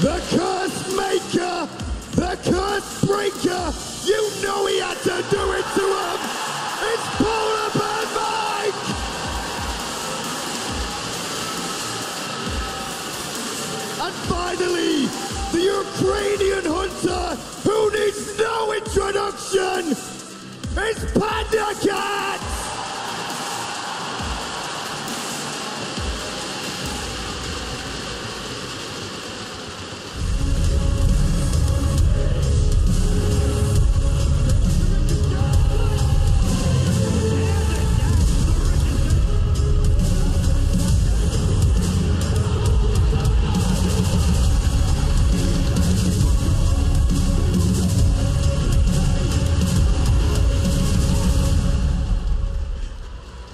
the curse maker, the curse breaker. You know he had to do it to him. It's Polar Bear Mike. And finally, the Ukrainian hunter who needs no introduction. It's Panda Cat.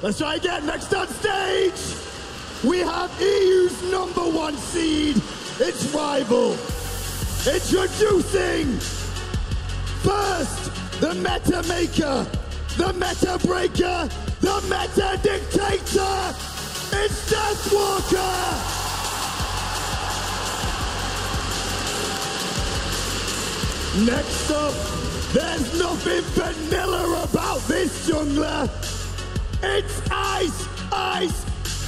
Let's try again. Next on stage, we have EU's #1 seed, its rival. Introducing first, the meta maker, the meta breaker, the meta dictator. It's Deathwalker. Next up, there's nothing vanilla about this jungler. It's Ice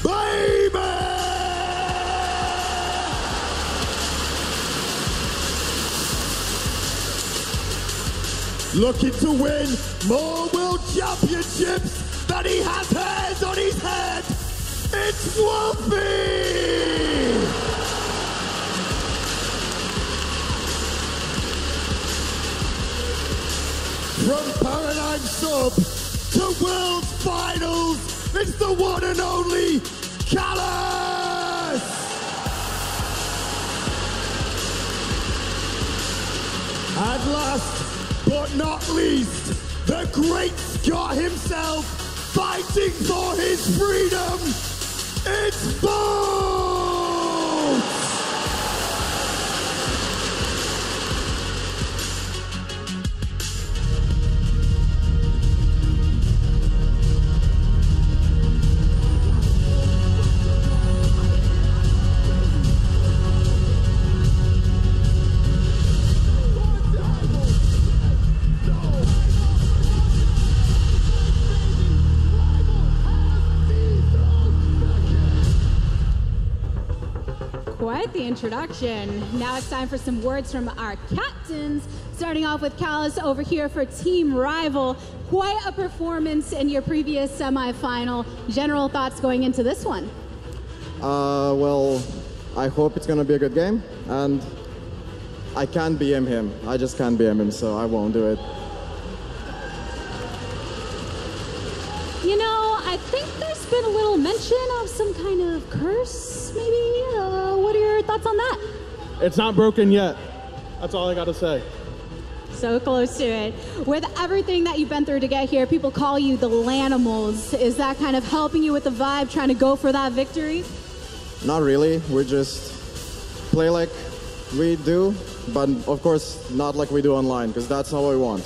Baby! Looking to win more world championships than he has hairs on his head. It's Wolfie! From Paradigm Sub to World's Finals, it's the one and only Callus! And last but not least, the great Scott himself fighting for his freedom, it's Bolt! Quite the introduction. Now it's time for some words from our captains. Starting off with Callus over here for Team Rival. Quite a performance in your previous semifinal. General thoughts going into this one? Well, I hope it's gonna be a good game, and I can't BM him. I just can't BM him, so I won't do it. You know, I think there's been a little mention of some kind of curse, maybe? What are your thoughts on that? It's not broken yet. That's all I gotta say. So close to it. With everything that you've been through to get here, people call you the Lanimals. Is that kind of helping you with the vibe, trying to go for that victory? Not really. We just play like we do, but of course not like we do online, because that's not what we want.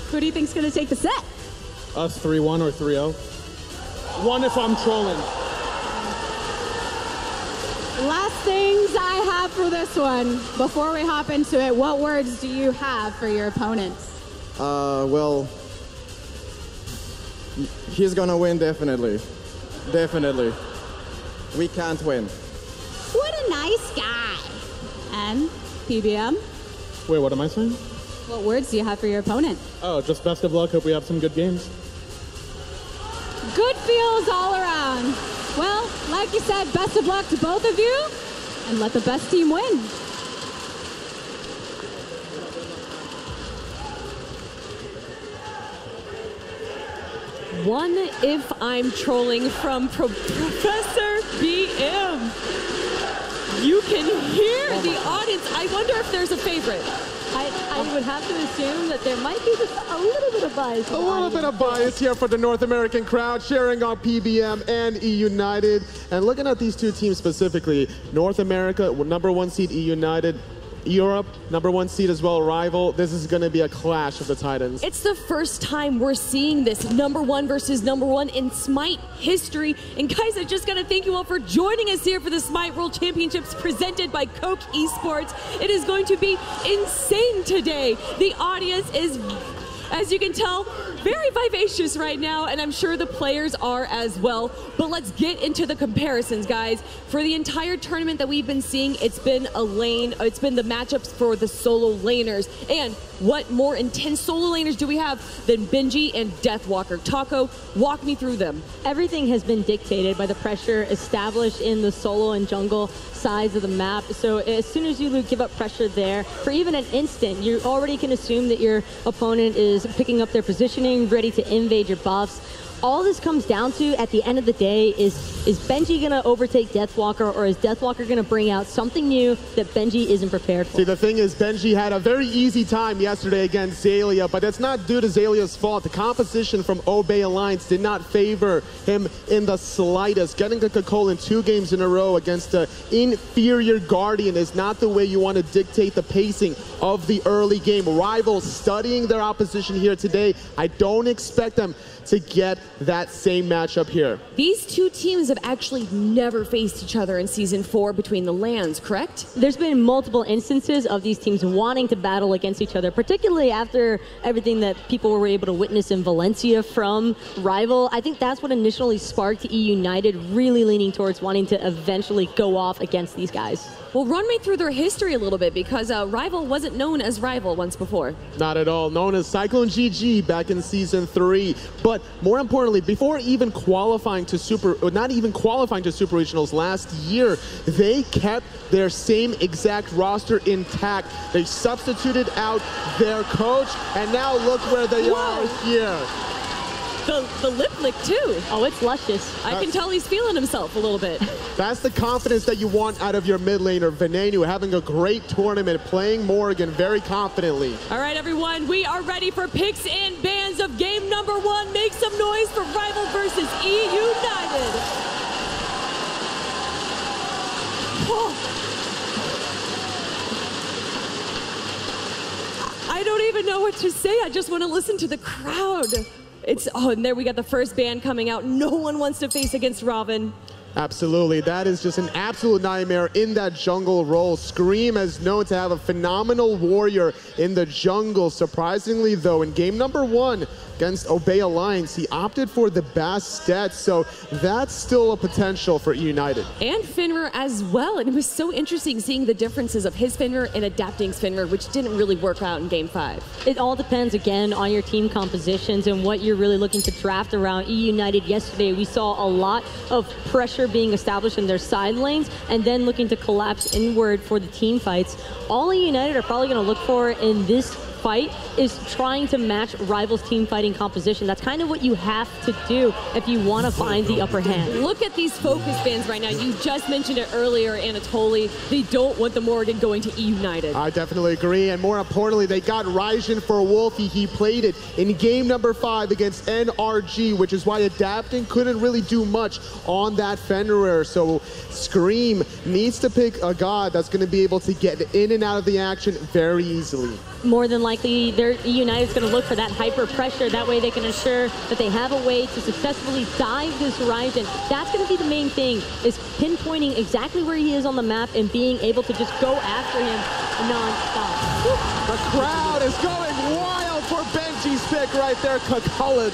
Who do you think's gonna take the set? Us 3-1 or 3-0. One if I'm trolling. Last things I have for this one. Before we hop into it, what words do you have for your opponents? Well, he's gonna win definitely. Definitely. We can't win. What a nice guy. And PBM? Wait, what am I saying? What words do you have for your opponent? Oh, just best of luck. Hope we have some good games. Good feels all around. Well, like you said, best of luck to both of you, and let the best team win. One if I'm trolling from Professor BM. You can hear the audience. I wonder if there's a favorite. I would have to assume that there might be just a little bit of bias. A little bit of bias here for the North American crowd, sharing on PBM and EUnited. And looking at these two teams specifically, North America, #1 seed EUnited, Europe, #1 seed as well, rival. This is going to be a clash of the Titans. It's the first time we're seeing this #1 versus #1 in Smite history. And guys, I just got to thank you all for joining us here for the Smite World Championships presented by Coke Esports. It is going to be insane today. The audience is, as you can tell, very vivacious right now, and I'm sure the players are as well. But let's get into the comparisons, guys. For the entire tournament that we've been seeing, it's been the matchups for the solo laners. And what more intense solo laners do we have than Benji and Deathwalker? Taco, walk me through them. Everything has been dictated by the pressure established in the solo and jungle sides of the map. So as soon as you give up pressure there, for even an instant, you already can assume that your opponent is picking up their positioning, ready to invade your buffs. All this comes down to, at the end of the day, is Benji going to overtake Deathwalker, or is Deathwalker going to bring out something new that Benji isn't prepared for? See, the thing is, Benji had a very easy time yesterday against Xaylia, but that's not due to Xaylia's fault. The composition from Obey Alliance did not favor him in the slightest. Getting to Kokolin 2 games in a row against an inferior Guardian is not the way you want to dictate the pacing of the early game. Rivals studying their opposition here today. I don't expect them to get that same matchup here. These two teams have actually never faced each other in Season 4 between the lands, correct? There's been multiple instances of these teams wanting to battle against each other, particularly after everything that people were able to witness in Valencia from Rival. I think that's what initially sparked EUnited really leaning towards wanting to eventually go off against these guys. Well, run me through their history a little bit, because Rival wasn't known as Rival once before. Not at all. Known as Cyclone GG back in Season 3. But more importantly, before even qualifying to not even qualifying to Super Regionals last year, they kept their same exact roster intact. They substituted out their coach, and now look where they are here. The lip lick too. Oh, it's luscious. I can tell he's feeling himself a little bit. That's the confidence that you want out of your mid laner. Venenu having a great tournament, playing Morgan very confidently. All right, everyone, we are ready for picks and bans of game #1. Make some noise for Rival versus EUnited. Oh. I don't even know what to say. I just want to listen to the crowd. And there we got the first ban coming out. No one wants to face against Robin. Absolutely. That is just an absolute nightmare in that jungle role. Scream is known to have a phenomenal warrior in the jungle. Surprisingly, though, in game #1 against Obey Alliance, he opted for the Bastet, so that's still a potential for EUnited. And Finver as well. And it was so interesting seeing the differences of his Finver and adapting Finver, which didn't really work out in game 5. It all depends, again, on your team compositions and what you're really looking to draft around. EUnited yesterday, we saw a lot of pressure being established in their side lanes and then looking to collapse inward for the team fights. All EUnited are probably going to look for in this fight is trying to match Rival's team fighting composition. That's kind of what you have to do if you want to find the upper hand. Look at these focus bans right now. You just mentioned it earlier, Anatoly. They don't want the Morgan going to EUnited. I definitely agree, and more importantly, they got Raijin for Wolfie. He played it in game #5 against NRG, which is why adapting couldn't really do much on that Fenrir. So Scream needs to pick a god that's going to be able to get in and out of the action very easily. More than likely, EUnited's going to look for that hyper pressure. That way they can ensure that they have a way to successfully dive this Raijin. That's going to be the main thing, is pinpointing exactly where he is on the map and being able to just go after him non-stop. The crowd is going wild for Benji's pick right there, Kokolin.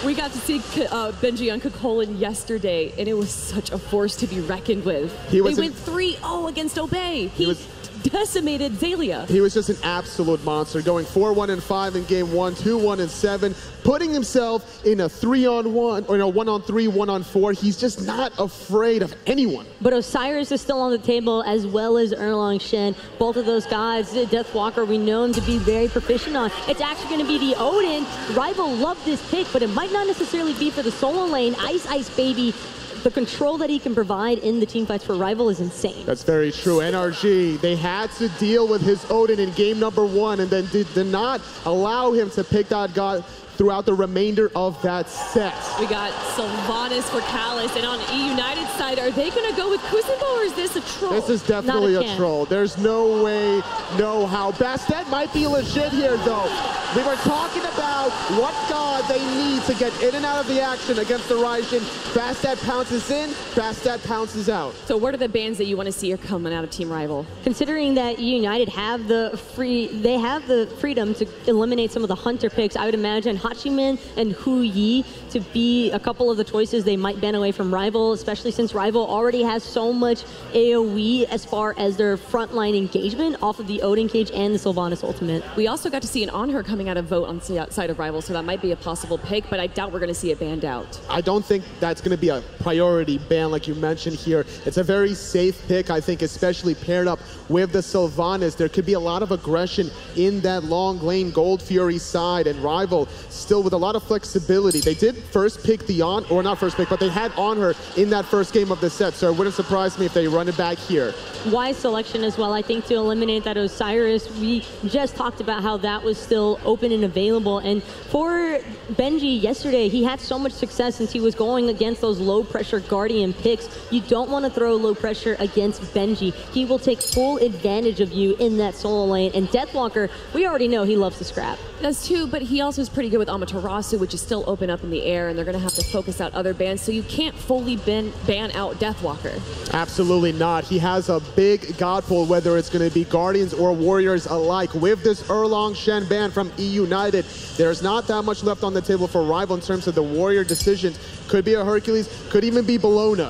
We got to see Benji on Kokolin yesterday, and it was such a force to be reckoned with. They went 3-0 against Obey. He decimated Xaylia. He was just an absolute monster, going 4-1-5 in game 1, 2-1-7, putting himself in a 3-on-1 or in a 1-on-3, 1-on-4. He's just not afraid of anyone. But Osiris is still on the table, as well as Erlang Shen. Both of those guys, Deathwalker, we know him to be very proficient on. It's actually going to be the Odin. Rival loved this pick, but it might not necessarily be for the solo lane. Ice Baby. The control that he can provide in the team fights for Rival is insane. That's very true. NRG, they had to deal with his Odin in game #1 and then did not allow him to pick that god throughout the remainder of that set. We got Sylvanas for Callis, and on EUnited side, are they going to go with Kuzenbo, or is this a troll? This is definitely a troll. There's no way, no how. Bastet might be legit here, though. We were talking about what god they need to get in and out of the action against the Raijin. Bastet pounces in, Bastet pounces out. So what are the bans that you want to see are coming out of Team Rival? Considering that EUnited have the freedom to eliminate some of the hunter picks, I would imagine Hachiman and Hu Yi to be a couple of the choices they might ban away from Rival, especially since Rival already has so much AoE as far as their frontline engagement off of the Odin Cage and the Sylvanas ultimate. We also got to see an Onher coming out of Vote on the side of Rival, so that might be a possible pick, but I doubt we're going to see it banned out. I don't think that's going to be a priority ban like you mentioned here. It's a very safe pick, I think, especially paired up with the Sylvanas. There could be a lot of aggression in that long lane Gold Fury side, and Rival still with a lot of flexibility. They did first pick the or not first pick, but they had Onher in that first game of the set, so it wouldn't surprise me if they run it back here. Wise selection as well, I think, to eliminate that Osiris. We just talked about how that was still open and available, and for Benji yesterday, he had so much success since he was going against those low pressure Guardian picks. You don't want to throw low pressure against Benji. He will take full advantage of you in that solo lane, and Deathwalker, we already know he loves to scrap. That's true, but he also is pretty good with Amaterasu, which is still open up in the air, and they're going to have to focus out other bans, so you can't fully ban out Deathwalker. Absolutely not. He has a big god pool, whether it's going to be Guardians or Warriors alike. With this Erlong Shen ban from EUnited, there's not that much left on the table for Rival in terms of the Warrior decisions. Could be a Hercules, could even be Bologna.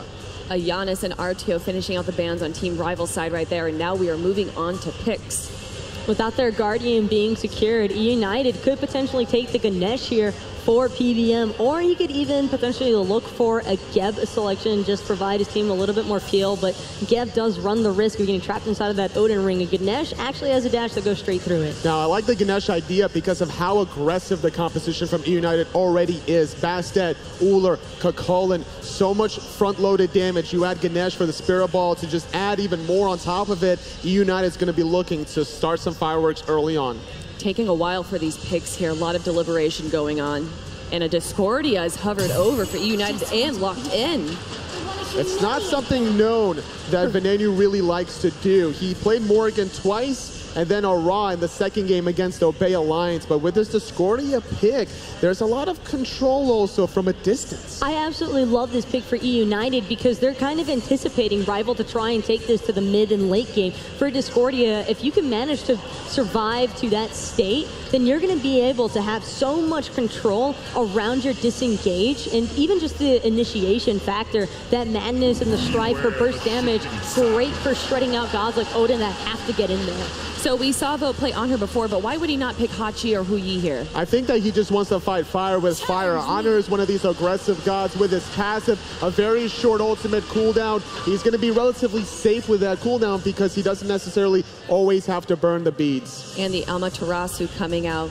A Giannis and Artio finishing out the bans on Team Rival side right there, and now we are moving on to picks. Without their Guardian being secured, EUnited could potentially take the Ganesh here for PBM, or he could even potentially look for a Geb selection, just provide his team a little bit more feel, but Geb does run the risk of getting trapped inside of that Odin ring, and Ganesh actually has a dash that goes straight through it. Now, I like the Ganesh idea because of how aggressive the composition from EUnited already is. Bastet, Uller, Kakolin, so much front-loaded damage. You add Ganesh for the Spirit Ball to just add even more on top of it. EUnited is going to be looking to start some fireworks early on. Taking a while for these picks here, a lot of deliberation going on. And a Discordia is hovered over for EUnited and locked in. It's not something known that Venenu really likes to do. He played Morrigan twice and then a Ra in the second game against Obey Alliance, but with this Discordia pick, there's a lot of control also from a distance. I absolutely love this pick for EUnited because they're kind of anticipating Rival to try and take this to the mid and late game. For Discordia, if you can manage to survive to that state, then you're going to be able to have so much control around your disengage, and even just the initiation factor, that madness and the strife for burst damage, great for shredding out gods like Odin that have to get in there. So we saw Vote play on her before, but why would he not pick Hachi or Hu Yi here? I think that he just wants to fight fire with fire. Honor is one of these aggressive gods with his passive, a very short ultimate cooldown. He's going to be relatively safe with that cooldown because he doesn't necessarily always have to burn the beads. And the Amaterasu coming out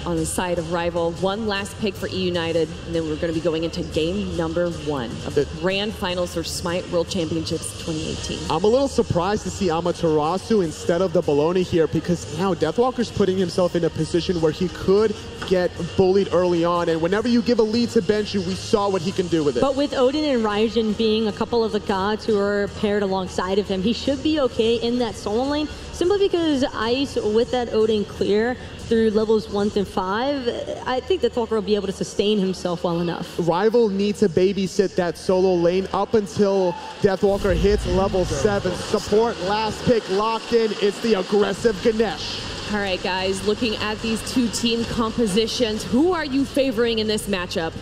on the side of Rival. One last pick for EUnited, and then we're going to be going into game number 1 of the Grand Finals for Smite World Championships 2018. I'm a little surprised to see Amaterasu instead of the Bologna here, because now Deathwalker's putting himself in a position where he could get bullied early on, and whenever you give a lead to Benji, we saw what he can do with it. But with Odin and Raijin being a couple of the gods who are paired alongside of him, he should be okay in that solo lane, simply because Ice with that Odin clear through levels 1 to 5, I think that Deathwalker will be able to sustain himself well enough. Rival needs to babysit that solo lane up until Deathwalker hits level 7. Support last pick locked in. It's the aggressive Ganesh. All right, guys, looking at these two team compositions, who are you favoring in this matchup?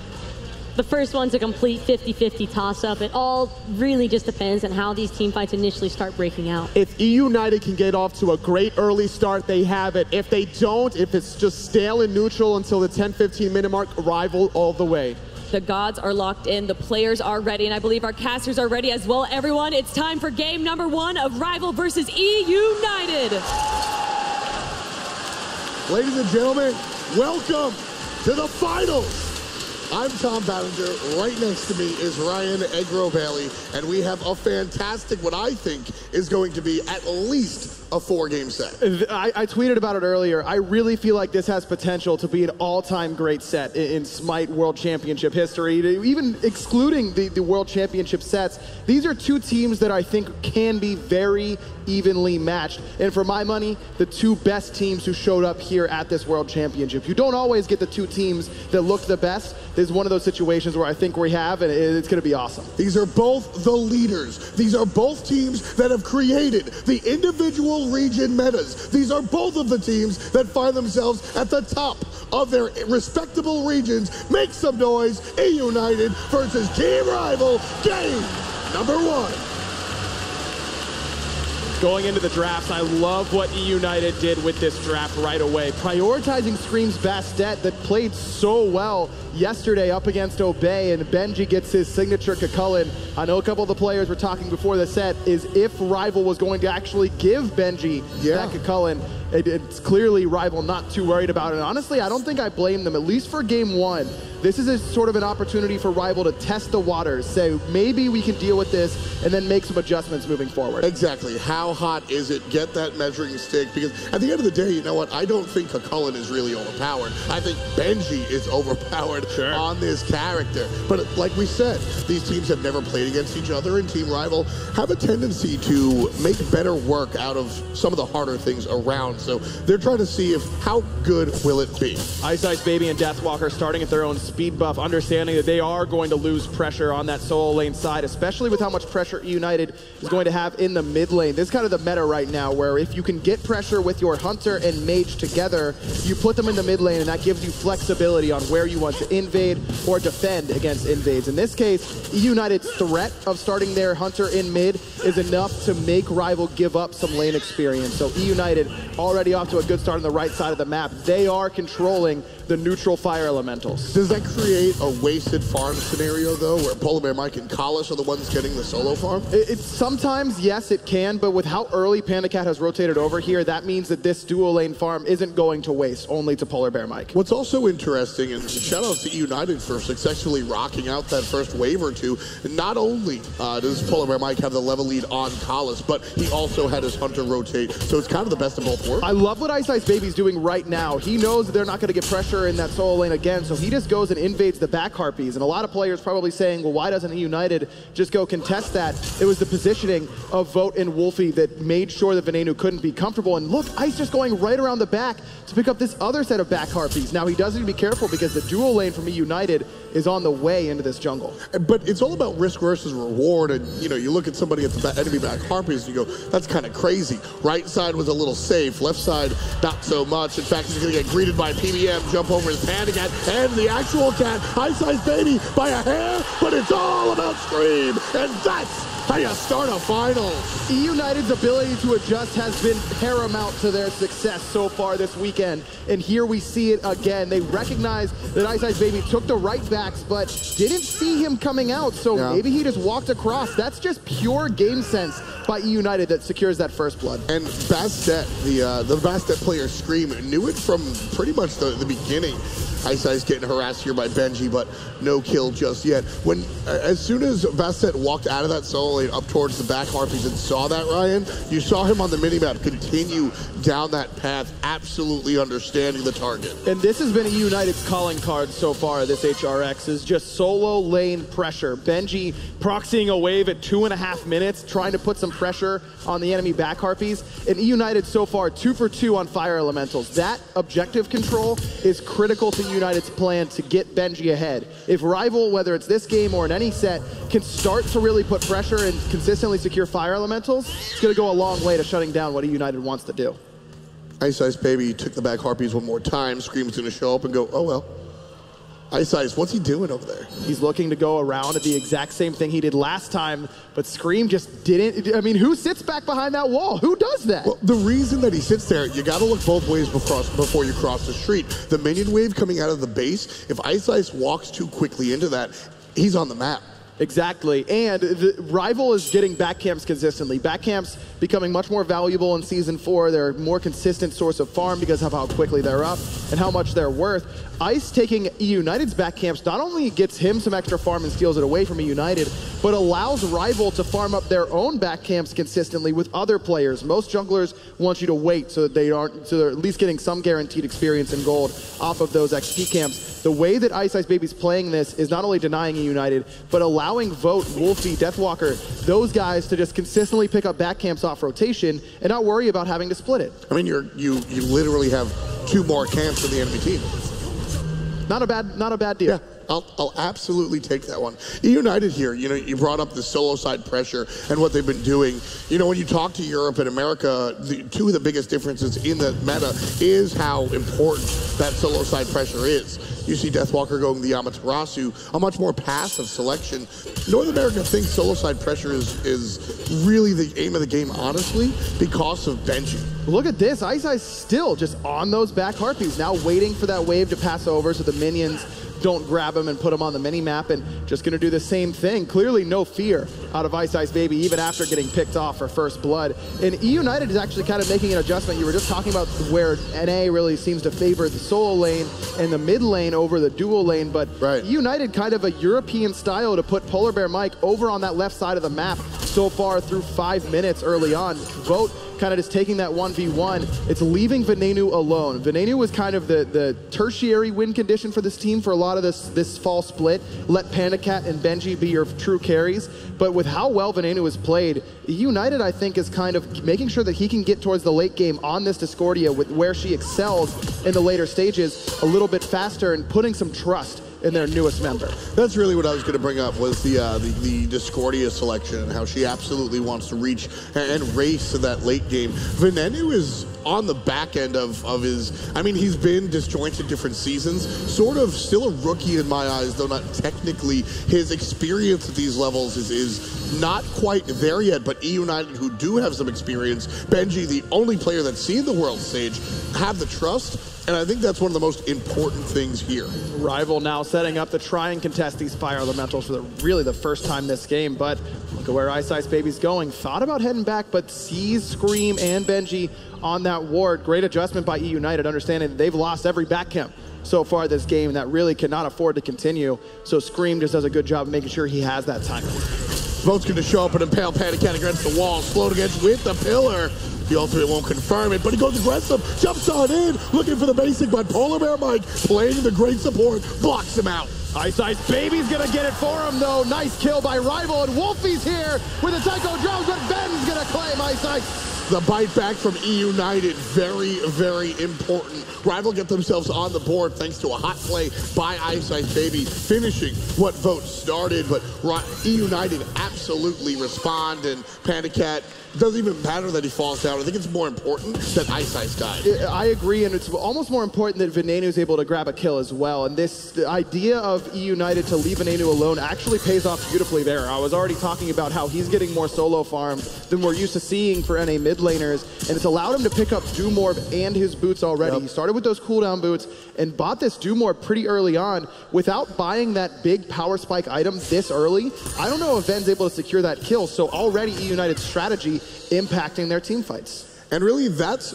The first one's a complete 50-50 toss-up. It all really just depends on how these team fights initially start breaking out. If EUnited can get off to a great early start, they have it. If they don't, if it's just stale and neutral until the 10-15 minute mark, Rival all the way. The gods are locked in, the players are ready, and I believe our casters are ready as well. Everyone, it's time for game number 1 of Rival versus EUnited. Ladies and gentlemen, welcome to the finals I'm Tom Ballinger. Right next to me is Ryan Egro-Bailey, and we have a fantastic, what I think is going to be at least a 4-game set. I tweeted about it earlier. I really feel like this has potential to be an all-time great set in Smite World Championship history. Even excluding the World Championship sets, these are two teams that I think can be very evenly matched. And for my money, the two best teams who showed up here at this World Championship. You don't always get the two teams that look the best. This is one of those situations where I think we have, and it's going to be awesome. These are both the leaders. These are both teams that have created the individual region metas. These are both of the teams that find themselves at the top of their respectable regions. Make some noise. EUnited versus Team Rival, game number 1. Going into the drafts, I love what EUnited did with this draft right away. Prioritizing Scream's Bastet that played so well yesterday up against Obey, and Benji gets his signature Kukulkan. I know a couple of the players were talking before the set is if Rival was going to actually give Benji that Kukulkan. It's clearly Rival not too worried about it. And honestly, I don't think I blame them, at least for game 1. This is a sort of an opportunity for Rival to test the waters, say maybe we can deal with this, and then make some adjustments moving forward. Exactly. How hot is it? Get that measuring stick, because at the end of the day, you know what? I don't think Kukulkan is really overpowered. I think Benji is overpowered on this character. But like we said, these teams have never played against each other, and Team Rival have a tendency to make better work out of some of the harder things around. So they're trying to see how good will it be. Ice Baby and Deathwalker starting at their own speed buff, understanding that they are going to lose pressure on that solo lane side, especially with how much pressure EUnited is going to have in the mid lane. This is kind of the meta right now, where if you can get pressure with your Hunter and Mage together, you put them in the mid lane, and that gives you flexibility on where you want to invade or defend against invades. In this case, EUnited's threat of starting their Hunter in mid is enough to make Rival give up some lane experience. So EUnited already off to a good start on the right side of the map. They are controlling the neutral fire elementals. Does that create a wasted farm scenario, though, where Polar Bear Mike and Kalish are the ones getting the solo farm? Sometimes, yes, it can, but with how early Panda Cat has rotated over here, that means that this dual lane farm isn't going to waste only to Polar Bear Mike. What's also interesting, and shout out to EUnited for successfully rocking out that first wave or two, not only does Polar Bear Mike have the level lead on Kalish, but he also had his Hunter rotate, so it's kind of the best of both worlds. I love what Ice Baby's doing right now. He knows that they're not going to get pressure in that solo lane again, so he just goes and invades the back Harpies. And a lot of players probably saying, well, why doesn't EUnited just go contest that? It was the positioning of Vote and Wolfie that made sure that Venenu couldn't be comfortable. And look, Ice just going right around the back to pick up this other set of back Harpies. Now he does need to be careful because the dual lane from EUnited is on the way into this jungle. But it's all about risk versus reward, and you look at somebody at the enemy back Harpies and you go, that's kind of crazy. Right side was a little safe, left side not so much. In fact, he's going to get greeted by PBM, jump over his Panda Cat, and the actual cat, Ice Baby by a hair, but it's all about Scream, and that's how you start a final. EUnited's ability to adjust has been paramount to their success so far this weekend, and here we see it again. They recognize that Ice Baby took the right backs, but didn't see him coming out, so maybe he just walked across. That's just pure game sense by EUnited that secures that first blood. And Bastet, the Bastet player Scream, knew it from pretty much the beginning. Ice getting harassed here by Benji, but no kill just yet. As soon as Bastet walked out of that solo lane up towards the back Harpies and saw that, Ryan, you saw him on the minimap continue down that path, absolutely understanding the target. And this has been EUnited's calling card so far, this HRX, is just solo lane pressure. Benji proxying a wave at 2.5 minutes, trying to put some pressure on the enemy back Harpies. And EUnited so far 2 for 2 on fire elementals. That objective control is critical to EUnited's plan to get Benji ahead. If Rival, whether it's this game or in any set, can start to really put pressure and consistently secure fire elementals, it's going to go a long way to shutting down what EUnited wants to do. Ice Baby took the back Harpies one more time. Scream's going to show up and go, oh well. Ice, what's he doing over there? He's looking to go around at the exact same thing he did last time, but Scream just didn't. I mean, who sits back behind that wall? Who does that? Well, the reason that he sits there, you got to look both ways before you cross the street. The minion wave coming out of the base, if Ice walks too quickly into that, he's on the map. Exactly, and the Rival is getting back camps consistently. Back camps becoming much more valuable in Season 4. They're a more consistent source of farm because of how quickly they're up and how much they're worth. Ice taking EUnited's back camps not only gets him some extra farm and steals it away from EUnited, but allows Rival to farm up their own back camps consistently with other players. Most junglers want you to wait so that they're at least getting some guaranteed experience and gold off of those XP camps. The way that Ice Baby's playing this is not only denying EUnited, but allowing Vote, Wolfie, Deathwalker, those guys to just consistently pick up back camps off rotation and not worry about having to split it. I mean, you literally have 2 more camps in the enemy team. Not a bad deal. Yeah. I'll absolutely take that one. EUnited here, you know, you brought up the solo side pressure and what they've been doing. You know, when you talk to Europe and America, 2 of the biggest differences in the meta is how important that solo side pressure is. You see Deathwalker going the Amaterasu, a much more passive selection. North America thinks solo side pressure is really the aim of the game, honestly, because of Benji. Look at this, Ice still just on those back harpies, now waiting for that wave to pass over so the minions don't grab him and put him on the mini-map, and just going to do the same thing. Clearly no fear out of Ice Baby, even after getting picked off for first blood. And EUnited is actually kind of making an adjustment. You were just talking about where NA really seems to favor the solo lane and the mid lane over the dual lane, but EUnited kind of a European style to put Polar Bear Mike over on that left side of the map so far through 5 minutes early on. Vote kind of just taking that 1v1. It's leaving Venenu alone. Venenu was kind of the tertiary win condition for this team for a lot of this fall split. Let PandaCat and Benji be your true carries. But with how well Venenu has played, EUnited, I think, is kind of making sure that he can get towards the late game on this Discordia with where she excels in the later stages a little bit faster and putting some trust in their newest member. That's really what I was going to bring up, was the Discordia selection and how she absolutely wants to reach and race to that late game. Venenu is on the back end of his, I mean, he's been disjointed different seasons, sort of still a rookie in my eyes, though not technically. His experience at these levels is not quite there yet, but EUnited, who do have some experience, Benji, the only player that's seen the world stage, have the trust. And I think that's one of the most important things here. Rival now setting up to try and contest these fire elementals for really the first time this game, but look at where Ice Baby's going. Thought about heading back, but sees Scream and Benji on that ward. Great adjustment by EUnited, understanding that they've lost every back camp so far this game, and that really cannot afford to continue. So Scream just does a good job of making sure he has that time. Vote's going to show up and impale PandaCat against the wall, slowed against with the pillar. The ultimate won't confirm it, but he goes aggressive, jumps on in, looking for the basic, but Polar Bear Mike, playing the great support, blocks him out. Ice Baby's gonna get it for him though. Nice kill by Rival, and Wolfie's here with a Psycho Drone, but Ben's gonna claim Ice. The bite back from EUnited, very, very important. Rival get themselves on the board thanks to a hot play by Ice Baby, finishing what Vote started, but EUnited absolutely respond, and PandaCat, doesn't even matter that he falls down. I think it's more important that Ice died. I agree, and it's almost more important that Venenu is able to grab a kill as well. And the idea of EUnited to leave Venenu alone actually pays off beautifully there. I was already talking about how he's getting more solo farm than we're used to seeing for NA mid laners, and it's allowed him to pick up Doomorb and his boots already. Yep. He started with those cooldown boots and bought this Doomorb pretty early on without buying that big power spike item this early. I don't know if Ven's able to secure that kill, so already EUnited's strategy impacting their team fights. And really, that's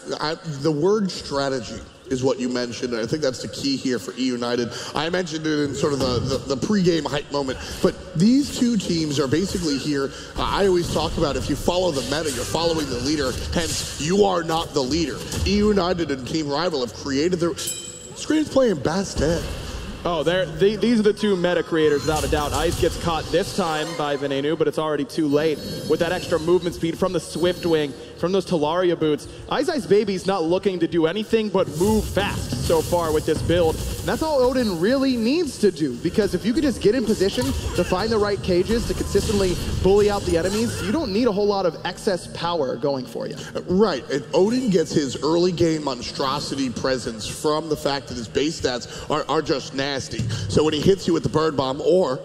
the word strategy is what you mentioned, and I think that's the key here for EUnited. I mentioned it in sort of the pre-game hype moment, but these two teams are basically here. I always talk about, if you follow the meta, you're following the leader, hence you are not the leader. EUnited and Team Rival have created their... Scream's playing Bastet. Oh, these are the two meta creators, without a doubt. Ice gets caught this time by Venenu, but it's already too late. With that extra movement speed from the Swift Wing, from those Talaria boots, Ice Baby's not looking to do anything but move fast so far with this build. And that's all Odin really needs to do, because if you could just get in position to find the right cages to consistently bully out the enemies, you don't need a whole lot of excess power going for you. Right, and Odin gets his early game monstrosity presence from the fact that his base stats are just nasty. So when he hits you with the bird bomb or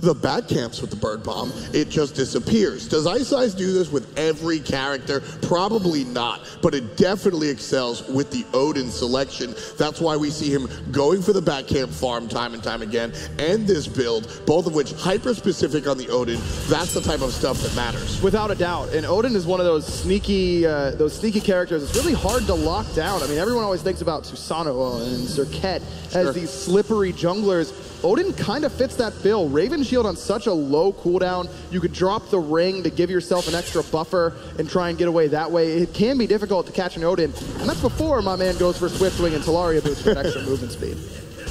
the back camps with the bird bomb, it just disappears. Does Ice Ice do this with every character? Probably not, but it definitely excels with the Odin selection. That's why we see him going for the back camp farm time and time again, and this build, both of which hyper-specific on the Odin. That's the type of stuff that matters. Without a doubt, and Odin is one of those sneaky characters. It's really hard to lock down. I mean, everyone always thinks about Susanoo and Zerket as these slippery junglers. Odin kind of fits that bill. Raven Shield on such a low cooldown. You could drop the ring to give yourself an extra buffer and try and get away that way. It can be difficult to catch an Odin, and that's before my man goes for Swiftwing and Talaria boots for extra movement speed.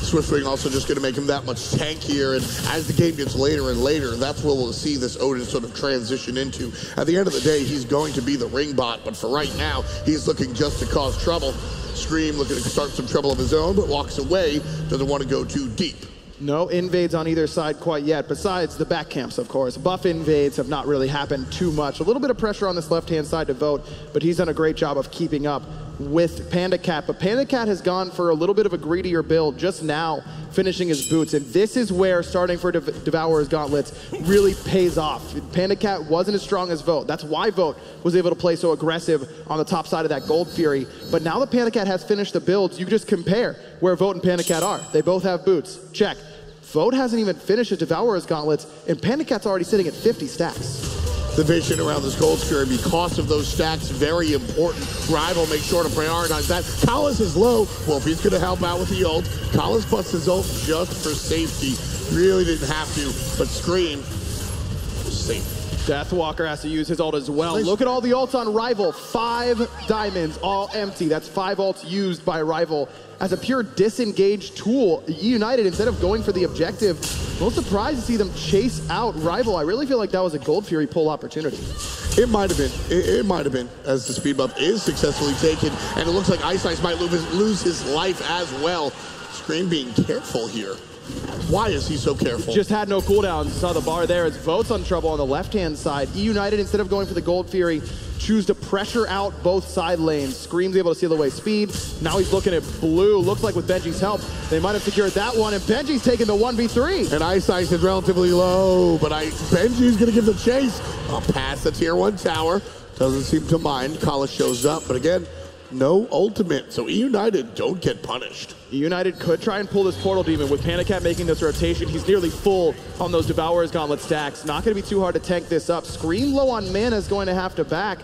Swiftwing also just going to make him that much tankier, and as the game gets later and later, that's what we'll see this Odin sort of transition into. At the end of the day, he's going to be the ring bot, but for right now, he's looking just to cause trouble. Scream looking to start some trouble of his own, but walks away, doesn't want to go too deep. No invades on either side quite yet, besides the back camps, of course. Buff invades have not really happened too much. A little bit of pressure on this left-hand side to Vote, but he's done a great job of keeping up with Panda Cat. But Panda Cat has gone for a little bit of a greedier build just now, finishing his boots. And this is where starting for Devourer's Gauntlets really pays off. Panda Cat wasn't as strong as Vote. That's why Vote was able to play so aggressive on the top side of that Gold Fury. But now that Panda Cat has finished the builds, you just compare where Vote and Panda Cat are. They both have boots. Check. Vote hasn't even finished his Devourer's Gauntlets, and Panda Cat's already sitting at 50 stacks. The vision around this Gold Fury, because of those stacks, very important. Rival makes sure to prioritize that. Collis is low. Wolfie's going to help out with the ult. Collis busts his ult just for safety. Really didn't have to, but Scream, safe. Deathwalker has to use his ult as well. Look at all the ults on Rival. 5 diamonds, all empty. That's 5 ults used by Rival as a pure disengaged tool. EUnited, instead of going for the objective, a little surprised to see them chase out Rival. I really feel like that was a Gold Fury pull opportunity. It might have been. It might have been, as the speed buff is successfully taken, and it looks like Ice Ice might lose his life as well. Scream being careful here. Why is he so careful? Just had no cooldowns. Saw the bar there. It's Vote's on trouble on the left-hand side. EUnited, instead of going for the Gold Fury, choose to pressure out both side lanes. Scream's able to seal away speed. Now he's looking at blue. Looks like with Benji's help, they might have secured that one, and Benji's taking the 1v3. And Ice Ice is relatively low, but Benji's going to give the chase. Past the tier 1 tower. Doesn't seem to mind. Collis shows up, but again, no ultimate, so EUnited don't get punished. EUnited could try and pull this Portal Demon. With Panda Cat making this rotation, he's nearly full on those Devourer's Gauntlet stacks. Not going to be too hard to tank this up. Scream low on mana is going to have to back,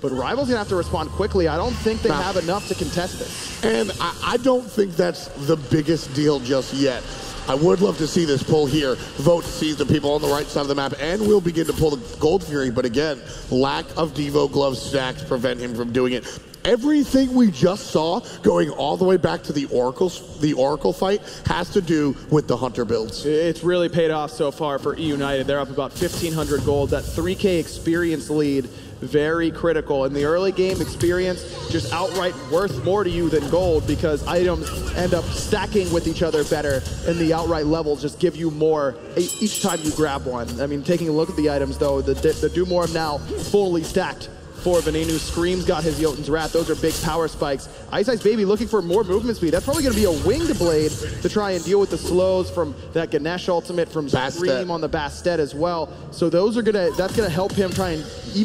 but Rival's going to have to respond quickly. I don't think they have enough to contest this. And I don't think that's the biggest deal just yet. I would love to see this pull here. Vote sees the people on the right side of the map and will begin to pull the Gold Fury, but again, lack of Devo glove stacks prevent him from doing it. Everything we just saw going all the way back to the Oracle fight has to do with the Hunter builds. It's really paid off so far for EUnited. They're up about 1,500 gold. That 3K experience lead, very critical. In the early game, experience just outright worth more to you than gold because items end up stacking with each other better, and the outright levels just give you more each time you grab one. I mean, taking a look at the items though, the Dumorm now fully stacked for Venenu. Scream's got his Jotun's Wrath. Those are big power spikes. Ice Ice Baby looking for more movement speed. That's probably going to be a winged blade to try and deal with the slows from that Ganesh ultimate from Scream on the Bastet as well. So those are that's gonna help him try and be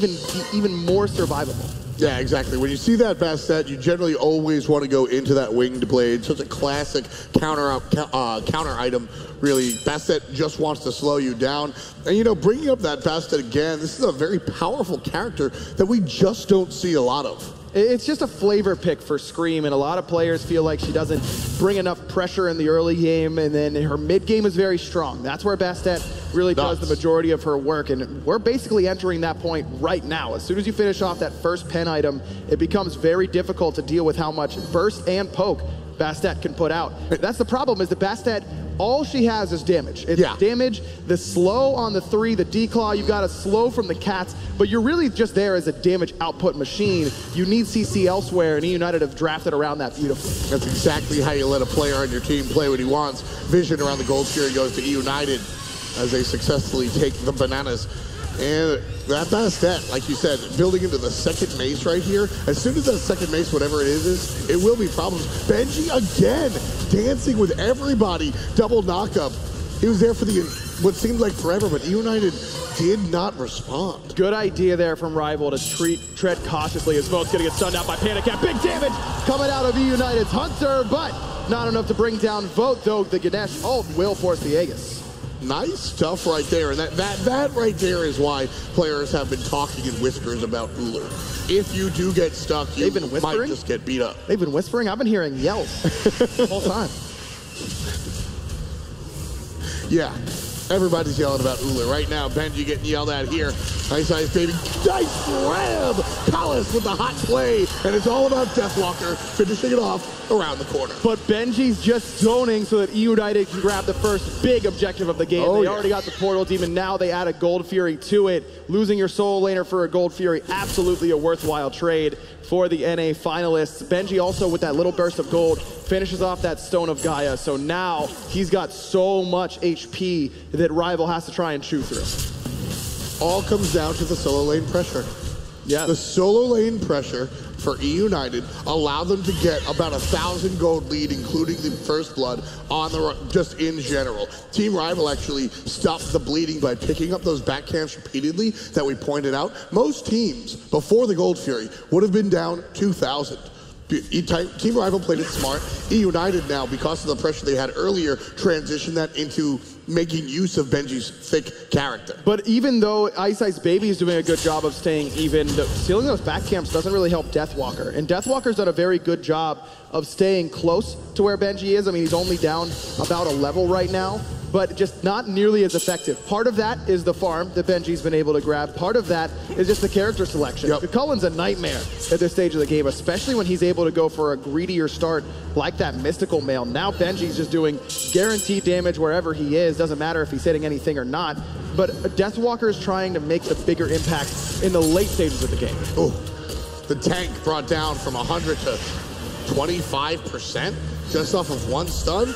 even more survivable. Yeah, exactly. When you see that Bastet, you generally always want to go into that winged blade. Such a classic counter item, really. Bastet just wants to slow you down. And, you know, bringing up that Bastet again, this is a very powerful character that we just don't see a lot of. It's just a flavor pick for Scream, and a lot of players feel like she doesn't bring enough pressure in the early game, and then her mid game is very strong. That's where Bastet really does the majority of her work, and we're basically entering that point right now. As soon as you finish off that first pen item, it becomes very difficult to deal with how much burst and poke Bastet can put out. That's the problem, is that Bastet, all she has is damage. It's damage, the slow on the 3, the declaw, you've got a slow from the cats, but you're really just there as a damage output machine. You need CC elsewhere, and EUnited have drafted around that beautifully. That's exactly how you let a player on your team play what he wants. Vision around the Gold Fury goes to EUnited as they successfully take the bananas. And that Bastet, like you said, building into the second mace right here. As soon as that second mace, whatever it is, it will be problems. Benji again, dancing with everybody. Double knockup. He was there for the what seemed like forever, but EUnited did not respond. Good idea there from Rival to tread cautiously as Vote's gonna get stunned out by Panic Cat. Big damage coming out of EUnited's Hunter, but not enough to bring down Vote, though the Ganesh ult will force the Aegis. Nice stuff right there, and that right there is why players have been talking in whispers about Uller. If you do get stuck, you might just get beat up. They've been whispering? I've been hearing yells the whole time. Yeah, everybody's yelling about Uller. Right now, Benji getting yelled at here. Nice Ice Baby. Nice grab! Collis with the hot play, and it's all about Deathwalker finishing it off around the corner. But Benji's just zoning so that EUnited can grab the first big objective of the game. They already got the Portal Demon. Now they add a Gold Fury to it. Losing your solo laner for a Gold Fury, absolutely a worthwhile trade for the NA finalists. Benji also, with that little burst of gold, finishes off that Stone of Gaia. So now he's got so much HP that Rival has to try and chew through. All comes down to the solo lane pressure. Yeah. The solo lane pressure for EUnited allowed them to get about 1,000 gold lead, including the first blood, on the just in general. Team Rival actually stopped the bleeding by picking up those back camps repeatedly that we pointed out. Most teams, before the Gold Fury, would have been down 2,000. Team Rival played it smart. EUnited now, because of the pressure they had earlier, transitioned that into making use of Benji's thick character. But even though Ice Baby is doing a good job of staying even, stealing those back camps doesn't really help Deathwalker. And Deathwalker's done a very good job of staying close to where Benji is. I mean, he's only down about a level right now, but just not nearly as effective. Part of that is the farm that Benji's been able to grab. Part of that is just the character selection. Cullen's a nightmare at this stage of the game, especially when he's able to go for a greedier start like that Mystical Mail. Now Benji's just doing guaranteed damage wherever he is. Doesn't matter if he's hitting anything or not. But Deathwalker is trying to make the bigger impact in the late stages of the game. Oh, the tank brought down from 100 to 25% just off of one stun.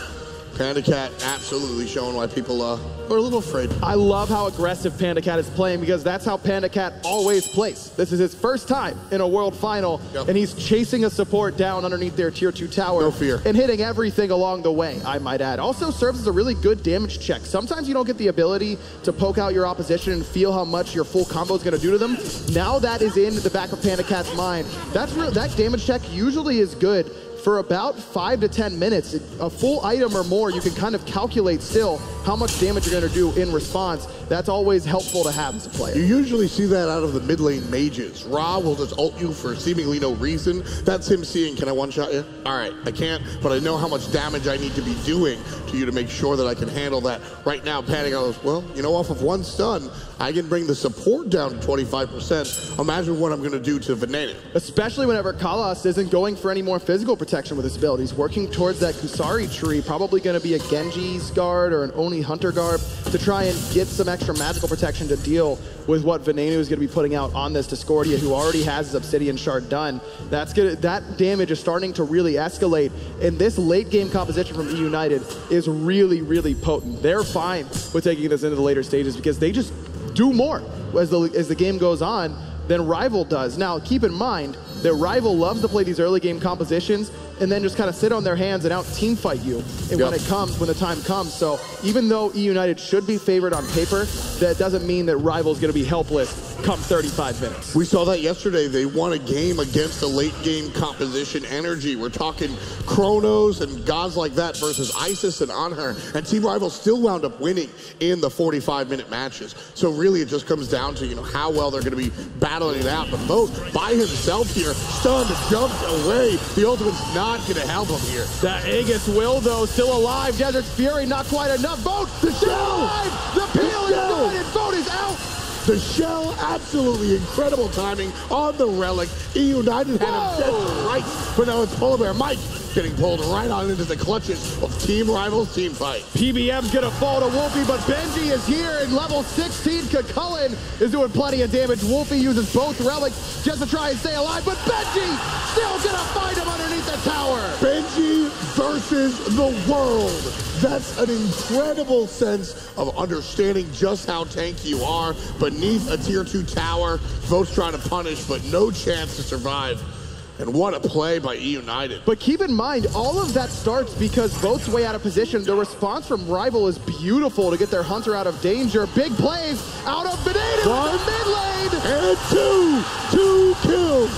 Panda Cat absolutely showing why people are a little afraid. I love how aggressive Panda Cat is playing, because that's how Panda Cat always plays. This is his first time in a world final, and he's chasing a support down underneath their tier 2 tower. No fear. And hitting everything along the way, I might add. Also serves as a really good damage check. Sometimes you don't get the ability to poke out your opposition and feel how much your full combo is going to do to them. Now that is in the back of Panda Cat's mind. That damage check usually is good for about 5 to 10 minutes. A full item or more, you can kind of calculate still how much damage you're going to do in response. That's always helpful to have as a player. You usually see that out of the mid lane mages. Ra will just ult you for seemingly no reason. That's him seeing, can I one-shot you? All right, I can't, but I know how much damage I need to be doing to you to make sure that I can handle that. Right now, Panic goes, well, you know, off of one stun, I can bring the support down to 25%. Imagine what I'm going to do to Veneno. Especially whenever Kalas isn't going for any more physical protection with his ability. He's working towards that Kusari tree, probably going to be a Genji's guard or an Oni Hunter guard to try and get some extra magical protection to deal with what Veneno is going to be putting out on this Discordia, who already has his Obsidian Shard done. That damage is starting to really escalate, and this late game composition from EUnited is really, really potent. They're fine with taking this into the later stages because they just do more as the game goes on than Rival does. Now, keep in mind that Rival loves to play these early game compositions and then just kind of sit on their hands and out team fight you when the time comes. So even though EUnited should be favored on paper, that doesn't mean that Rival's going to be helpless come 35 minutes. We saw that yesterday. They won a game against the late game composition energy. We're talking Chronos and gods like that versus Isis and Anhur, and Team Rival still wound up winning in the 45-minute matches. So really it just comes down to, you know, how well they're going to be battling it out. But Vote by himself here, stunned, jumped away. The ultimate's not going to help him here. That Aegis will, though, still alive. Desert Fury, not quite enough. Vote, the shell alive! The peel is done, and Vote is out! The shell, absolutely incredible timing on the relic. EUnited had him dead right, but now it's Polar Bear Mike getting pulled right on into the clutches of Team Rival's team fight. PBM's gonna fall to Wolfie, but Benji is here in level 16. Cullen is doing plenty of damage. Wolfie uses both relics just to try and stay alive, but Benji still gonna find him underneath the tower. Benji versus the world. That's an incredible sense of understanding just how tanky you are beneath a tier 2 tower. Vote's trying to punish, but no chance to survive. And what a play by EUnited. But keep in mind, all of that starts because both's way out of position. The response from Rival is beautiful to get their Hunter out of danger. Big plays out of Veneno in the mid lane. And two kills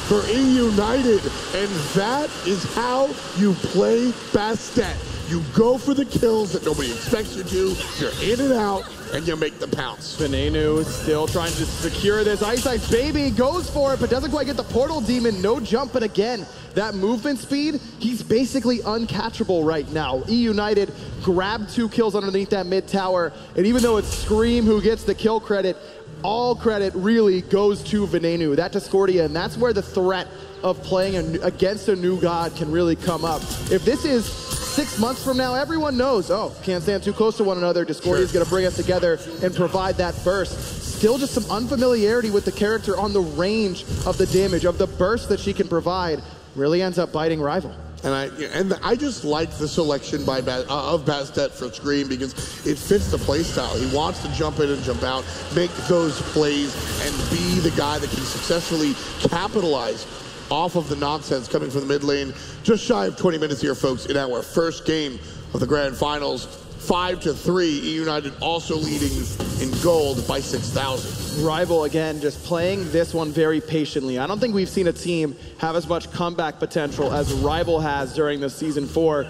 for EUnited. And that is how you play Bastet. You go for the kills that nobody expects you to. You're in and out, and you make the pounce. Veneno still trying to secure this. Ice Baby goes for it, but doesn't quite get the Portal Demon. No jump, but again, that movement speed, he's basically uncatchable right now. EUnited grabbed 2 kills underneath that mid tower, and even though it's Scream who gets the kill credit, all credit really goes to Veneno, that Discordia, and that's where the threat of playing against a new god can really come up. If this is 6 months from now, everyone knows, oh, can't stand too close to one another. Discordia is going to bring us together and provide that burst. Still just some unfamiliarity with the character on the range of the damage, of the burst that she can provide. Really ends up biting Rival. And I just like the selection of Bastet for Scream because it fits the playstyle. He wants to jump in and jump out, make those plays, and be the guy that can successfully capitalize off of the nonsense coming from the mid lane. Just shy of 20 minutes here, folks, in our first game of the Grand Finals. 5-3, EUnited also leading in gold by 6,000. Rival, again, just playing this one very patiently. I don't think we've seen a team have as much comeback potential as Rival has during the Season 4,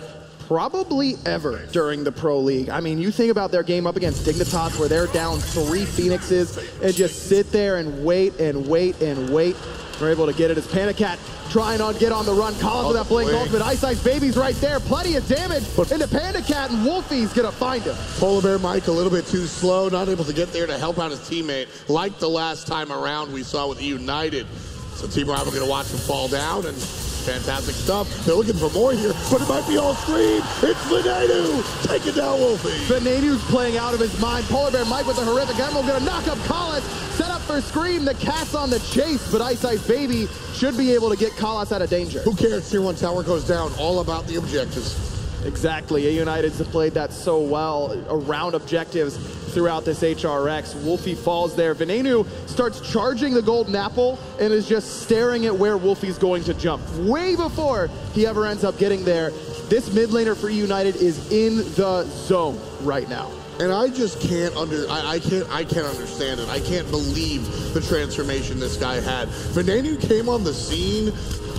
probably ever during the Pro League. I mean, you think about their game up against Dignitas where they're down 3 Phoenixes and just sit there and wait and wait and wait. They're able to get it as Panicat trying to get on the run. Collins with that blink ultimate. Ice Baby's right there. Plenty of damage into Panicat, and Wolfie's going to find him. Polar Bear Mike a little bit too slow, not able to get there to help out his teammate like the last time around we saw with EUnited. So Team Rival going to watch him fall down, and fantastic stuff. They're looking for more here, but it might be all Scream. It's Veneno taking down Wolfie. Venenu's playing out of his mind. Polar Bear Mike with a horrific emerald going to knock up Collis. Set up for Scream. The cat's on the chase, but Ice Baby should be able to get Collis out of danger. Who cares? Tier 1 tower goes down. All about the objectives. Exactly. EUnited's played that so well around objectives throughout this HRX. Wolfie falls there. Veneno starts charging the golden apple and is just staring at where Wolfie's going to jump. Way before he ever ends up getting there. This mid laner for EUnited is in the zone right now. And I just can't I can't understand it. I can't believe the transformation this guy had. Veneno came on the scene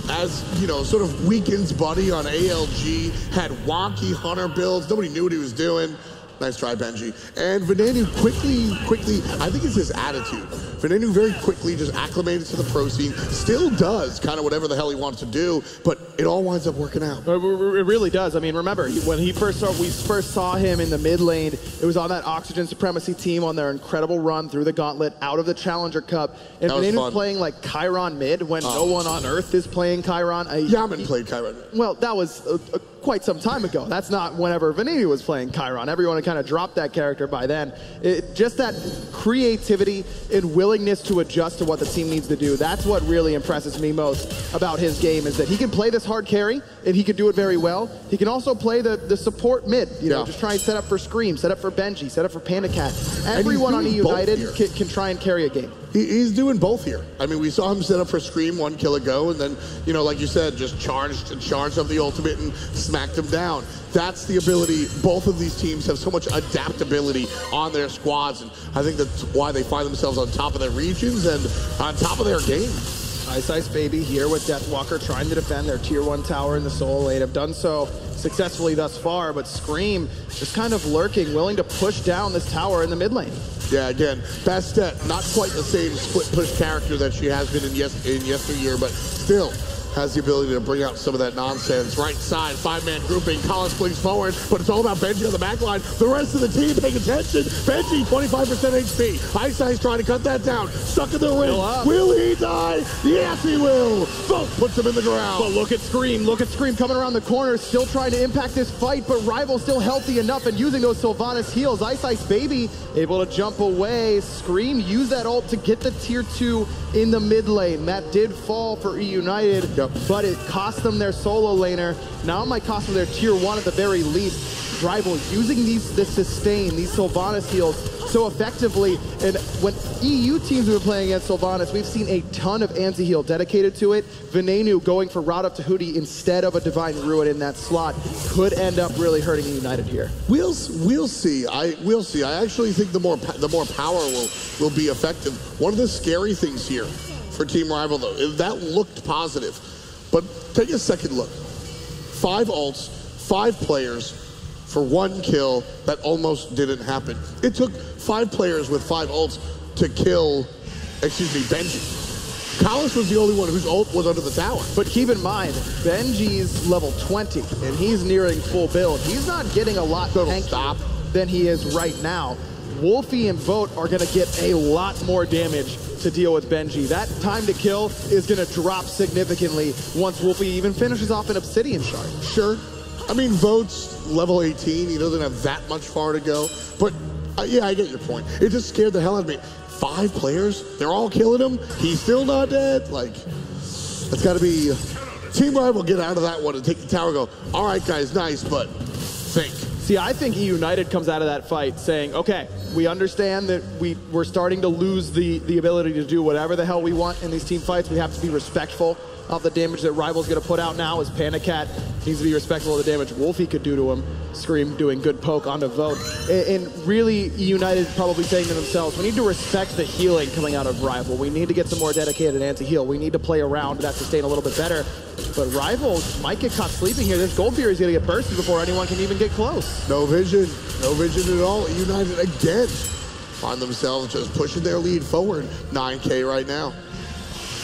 as, you know, sort of Weekend's buddy on ALG, had wonky Hunter builds. Nobody knew what he was doing. Nice try, Benji. And Veneno quickly, I think it's his attitude. Veneno very quickly just acclimated to the pro scene, still does kind of whatever the hell he wants to do, but it all winds up working out. It really does. I mean, remember, when we first saw him in the mid lane, it was on that Oxygen Supremacy team on their incredible run through the gauntlet, out of the Challenger Cup, and Veneno's playing like Chiron mid when no one on Earth is playing Chiron. Yaman played Chiron mid. Well, that was quite some time ago. That's not whenever Veneno was playing Chiron. Everyone had kind of dropped that character by then. Just that creativity and willingness to adjust to what the team needs to do. That's what really impresses me most about his game, is that he can play this hard carry, and he can do it very well. He can also play the support mid, you know, just try and set up for Scream, set up for Benji, set up for Pandacat. Everyone on EUnited can try and carry a game. He's doing both here. I mean, we saw him set up for Scream 1 kill ago, and then, you know, like you said, just charged up the ultimate and smacked him down. That's the ability. Both of these teams have so much adaptability on their squads, and I think that's why they find themselves on top of their regions and on top of their game. Ice Baby here with Deathwalker trying to defend their tier 1 tower in the solo lane. Have done so successfully thus far, but Scream just kind of lurking, willing to push down this tower in the mid lane. Yeah, again, Bastet, not quite the same split push character that she has been in yesteryear, but still has the ability to bring out some of that nonsense. Right side, 5-man grouping. Collins flings forward, but it's all about Benji on the back line. The rest of the team paying attention. Benji, 25% HP. Ice trying to cut that down. Stuck in the ring. Will he die? Yes, he will. Both puts him in the ground. But look at Scream. Look at Scream coming around the corner, still trying to impact this fight, but Rival still healthy enough and using those Sylvanas heals. Ice Baby able to jump away. Scream used that ult to get the tier 2 in the mid lane. That did fall for EUnited. But it cost them their solo laner. Now it might cost them their tier 1 at the very least. Rival using the sustain, these Sylvanas heals so effectively. And when EU teams have been playing against Sylvanas, we've seen a ton of anti-heal dedicated to it. Venenu going for Rod of Tahuti instead of a Divine Ruin in that slot could end up really hurting EUnited here. We'll see. We'll see. I actually think the more power will be effective. One of the scary things here for Team Rival, though, is that looked positive. But take a second look. 5 ults, 5 players for 1 kill. That almost didn't happen. It took 5 players with 5 ults to kill, Benji. Kalis was the only one whose ult was under the tower. But keep in mind, Benji's level 20, and he's nearing full build. He's not getting a lot tankier than he is right now. Wolfie and Vote are going to get a lot more damage to deal with Benji. That time to kill is going to drop significantly once Wolfie even finishes off an Obsidian Shard. Sure. I mean, Vote's level 18. He doesn't have that much far to go. But, yeah, I get your point. It just scared the hell out of me. 5 players, they're all killing him. He's still not dead. Like, that's got to be... Team Rival get out of that one and take the tower and go, all right, guys, nice, but think. See, I think EUnited comes out of that fight saying, okay, we understand that we're starting to lose the ability to do whatever the hell we want in these team fights. We have to be respectful of the damage that Rival's going to put out now, as Panda Cat needs to be respectful of the damage Wolfie could do to him. Scream doing good poke onto Vote. And really, EUnited probably saying to themselves, we need to respect the healing coming out of Rival. We need to get some more dedicated anti-heal. We need to play around that sustain a little bit better. But Rival might get caught sleeping here. This Gold Fury is going to get bursted before anyone can even get close. No vision. No vision at all. EUnited again find themselves just pushing their lead forward. 9K right now.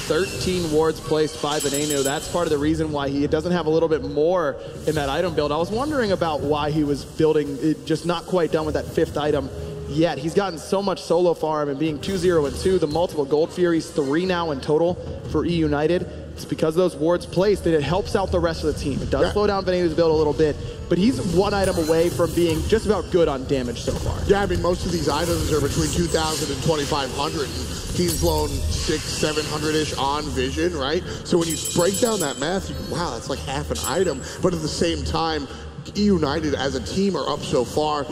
13 wards placed by Venenu. That's part of the reason why he doesn't have a little bit more in that item build. I was wondering about why he was building, just not quite done with that 5th item yet. He's gotten so much solo farm, and being 2-0 and 2, the multiple Gold Furies, 3 now in total for EUnited. It's because of those wards placed that it helps out the rest of the team. It does slow down Venenu's build a little bit, but he's 1 item away from being just about good on damage so far. Yeah, I mean, most of these items are between 2,000 and 2,500. He's blown 600-700-ish on vision, right? So when you break down that math, you go, wow, that's like half an item. But at the same time, EUnited as a team are up so far.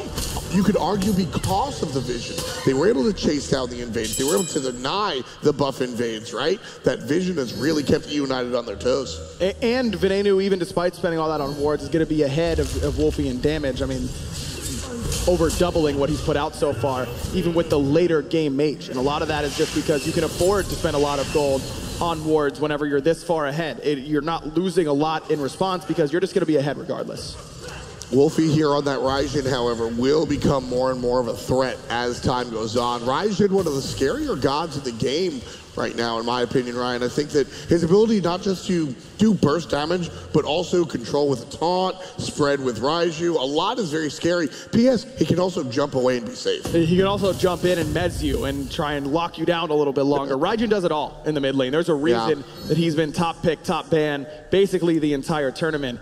You could argue because of the vision. They were able to chase down the invades. They were able to deny the buff invades, right? That vision has really kept EUnited on their toes. And Venenu, even despite spending all that on wards, is going to be ahead of Wolfie in damage. I mean, over doubling what he's put out so far, even with the later game mage. And a lot of that is just because you can afford to spend a lot of gold on wards whenever you're this far ahead. You're not losing a lot in response because you're just going to be ahead regardless. Wolfie here on that Raijin, however, will become more and more of a threat as time goes on. Raijin, one of the scarier gods in the game right now, in my opinion, Ryan. I think that his ability not just to do burst damage, but also control with a taunt, spread with Raiju. A lot is very scary. P.S. He can also jump away and be safe. He can also jump in and mez you and try and lock you down a little bit longer. Raijin does it all in the mid lane. There's a reason that he's been top pick, top ban, basically the entire tournament.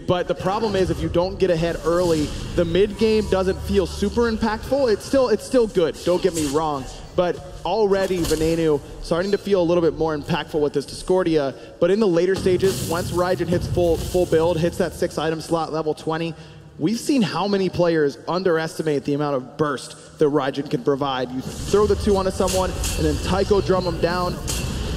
But the problem is if you don't get ahead early, the mid game doesn't feel super impactful. It's still good, don't get me wrong. But already Venenu starting to feel a little bit more impactful with this Discordia. But in the later stages, once Raijin hits full build, hits that 6 item slot, level 20, we've seen how many players underestimate the amount of burst that Raijin can provide. You throw the 2 onto someone and then Taiko drum them down.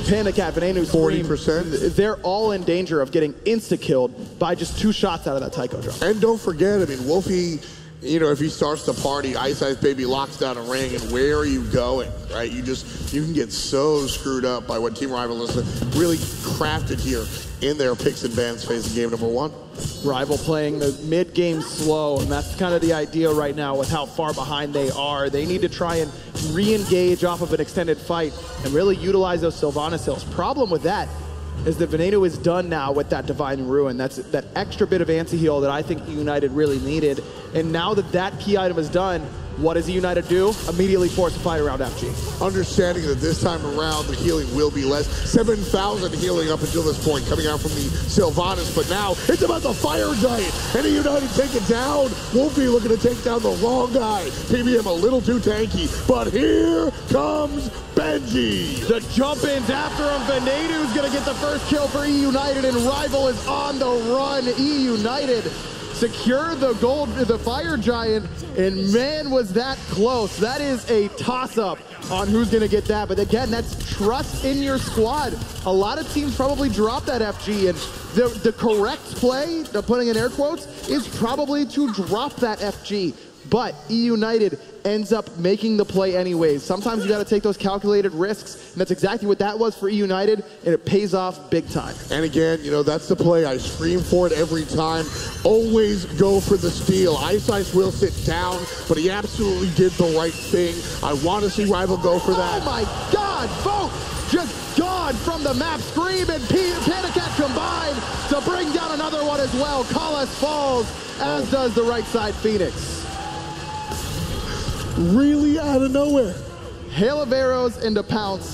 Panda Cat, Venenu, Scream, 40%. They're all in danger of getting insta-killed by just 2 shots out of that Taiko drum. And don't forget, I mean, Wolfie, you know, if he starts to party, Ice Ice Baby locks down a ring, and where are you going, right? You can get so screwed up by what Team Rival has really crafted here in their picks and bans phase in game number 1. Rival playing the mid-game slow, and that's kind of the idea right now with how far behind they are. They need to try and re-engage off of an extended fight and really utilize those Sylvanas hills. Problem with that is that Venenu is done now with that Divine Ruin. That's that extra bit of anti-heal that I think EUnited really needed. And now that that key item is done, what does EUnited do? Immediately force a fight around FG. Understanding that this time around the healing will be less. 7,000 healing up until this point coming out from the Sylvanas, but now it's about the Fire Giant. And EUnited take it down. Wolfie looking to take down the wrong guy. PBM a little too tanky, but here comes Benji. The jump-ins after him. Venenu's gonna get the first kill for EUnited, and Rival is on the run. EUnited secure the gold, the fire giant, and man, was that close. That is a toss-up on who's gonna get that, but again, that's trust in your squad. A lot of teams probably drop that FG, and the correct play, putting in air quotes, is probably to drop that FG, but EUnited ends up making the play anyways. Sometimes you gotta take those calculated risks, and that's exactly what that was for EUnited, and it pays off big time. And again, you know, that's the play. I scream for it every time. Always go for the steal. Ice will sit down, but he absolutely did the right thing. I want to see Rival go for that. Oh my God, Vote just gone from the map. Scream and Panicat combined to bring down another one as well. Kalas falls, as does the right side Phoenix. Really out of nowhere. Hail of arrows into Pounce,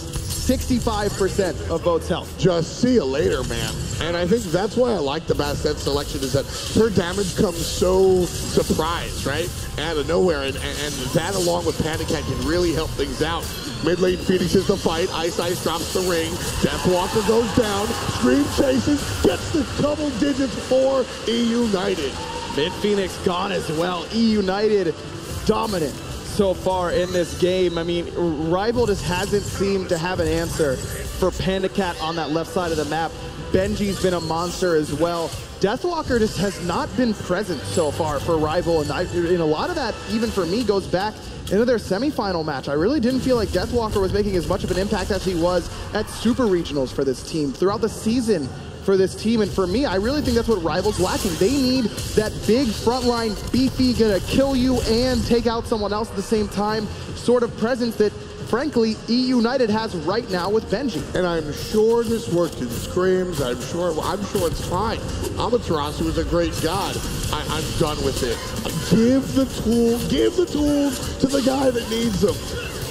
65% of Vote's health. Just see you later, man. And I think that's why I like the Bastet selection, is that her damage comes so surprised, right? Out of nowhere, and that along with Panicat can really help things out. Mid lane finishes the fight, Ice drops the ring, Deathwalker goes down, Scream chases, gets the double digits for EUnited. Mid Phoenix gone as well. EUnited dominant so far in this game. I mean, Rival just hasn't seemed to have an answer for Panicat on that left side of the map. Benji's been a monster as well. Deathwalker just has not been present so far for Rival, and a lot of that, even for me, goes back into their semifinal match. I really didn't feel like Deathwalker was making as much of an impact as he was at Super Regionals for this team throughout the season for this team. And for me, I really think that's what Rival's lacking. They need that big frontline, beefy, gonna kill you and take out someone else at the same time sort of presence that, frankly, EUnited has right now with Benji. And I'm sure this worked in scrims. I'm sure it's fine. Amaterasu is a great god. I'm done with it. Give the tools to the guy that needs them.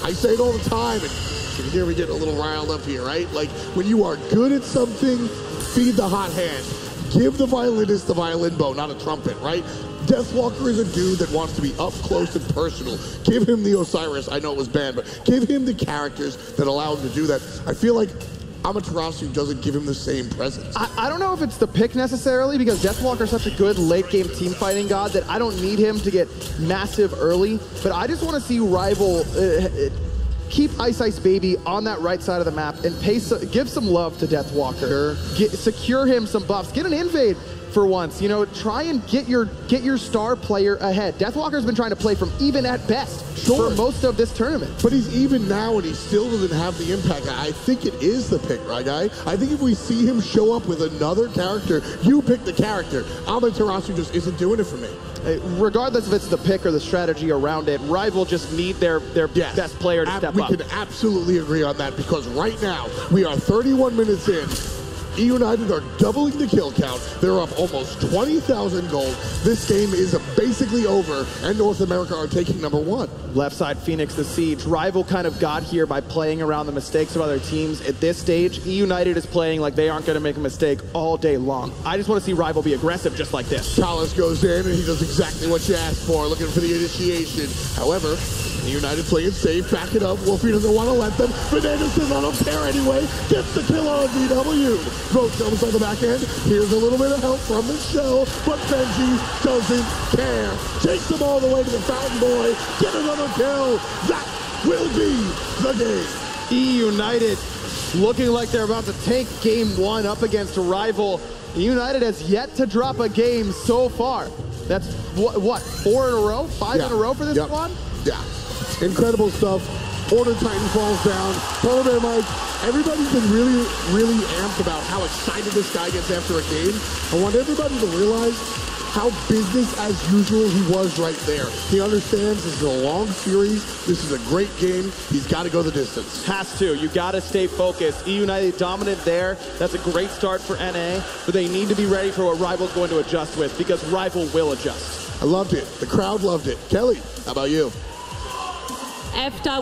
I say it all the time, and here we get a little riled up here, right? Like, when you are good at something, feed the hot hand. Give the violinist the violin bow, not a trumpet, right? Deathwalker is a dude that wants to be up close and personal. Give him the Osiris. I know it was banned, but give him the characters that allow him to do that. I feel like Amaterasu doesn't give him the same presence. I don't know if it's the pick necessarily, because Deathwalker's such a good late game team fighting god that I don't need him to get massive early, but I just want to see Rival keep Ice Baby on that right side of the map and give some love to Deathwalker. Secure him some buffs. Get an invade for once. You know, try and get your star player ahead. Deathwalker's been trying to play from even at best for most of this tournament. But he's even now and he still doesn't have the impact. I think it is the pick, right, guy? I think if we see him show up with another character, you pick the character. Amaterasu just isn't doing it for me. Regardless if it's the pick or the strategy around it, Rival just need their best player to step up. We can absolutely agree on that, because right now we are 31 minutes in. EUnited are doubling the kill count. They're up almost 20,000 gold. This game is basically over, and North America are taking #1. Left side Phoenix, the Siege. Rival kind of got here by playing around the mistakes of other teams. At this stage, EUnited is playing like they aren't going to make a mistake all day long. I just want to see Rival be aggressive just like this. Kalas goes in, and he does exactly what you asked for, looking for the initiation. However, EUnited playing safe, back it up. Wolfie doesn't want to let them. Bananas says, I don't care anyway. Gets the kill on VW. Vote jumps on the back end. Here's a little bit of help from the show, but Benji doesn't care. Takes them all the way to the Fountain Boy. Get another kill. That will be the game. EUnited looking like they're about to take game 1 up against a Rival. EUnited has yet to drop a game so far. That's what 4 in a row? 5 in a row for this squad? Yeah. Incredible stuff. Order Titan falls down. Polar Bear Mike, everybody's been really, really amped about how excited this guy gets after a game. I want everybody to realize how business as usual he was right there. He understands this is a long series. This is a great game. He's got to go the distance. Has to. You got to stay focused. EUnited dominant there. That's a great start for NA, but they need to be ready for what Rival's going to adjust with, because Rival will adjust. I loved it. The crowd loved it. Kelly, how about you?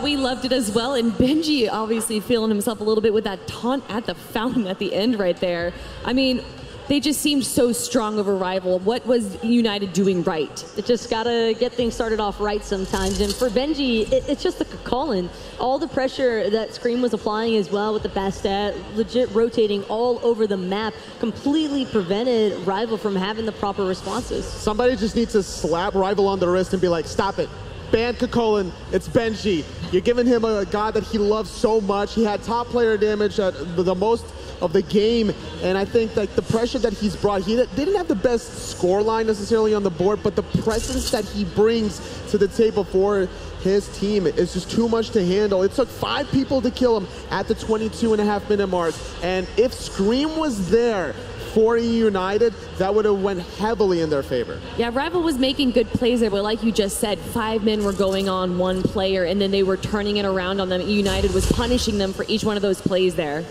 We loved it as well, and Benji obviously feeling himself a little bit with that taunt at the fountain at the end right there. I mean, they just seemed so strong over Rival. What was United doing right? It just gotta get things started off right sometimes. And for Benji, it's just the Cullen. All the pressure that Scream was applying as well with the Bastet, legit rotating all over the map, completely prevented Rival from having the proper responses. Somebody just needs to slap Rival on the wrist and be like, stop it. Ban Cullen, it's Benji. You're giving him a god that he loves so much. He had top player damage at the most of the game, and I think like the pressure that he's brought, he didn't have the best score line necessarily on the board, but the presence that he brings to the table for his team is just too much to handle. It took 5 people to kill him at the 22.5-minute mark, and if Scream was there for EUnited, that would have went heavily in their favor. Yeah, Rival was making good plays there, but like you just said, 5 men were going on 1 player, and then they were turning it around on them. EUnited was punishing them for each one of those plays there.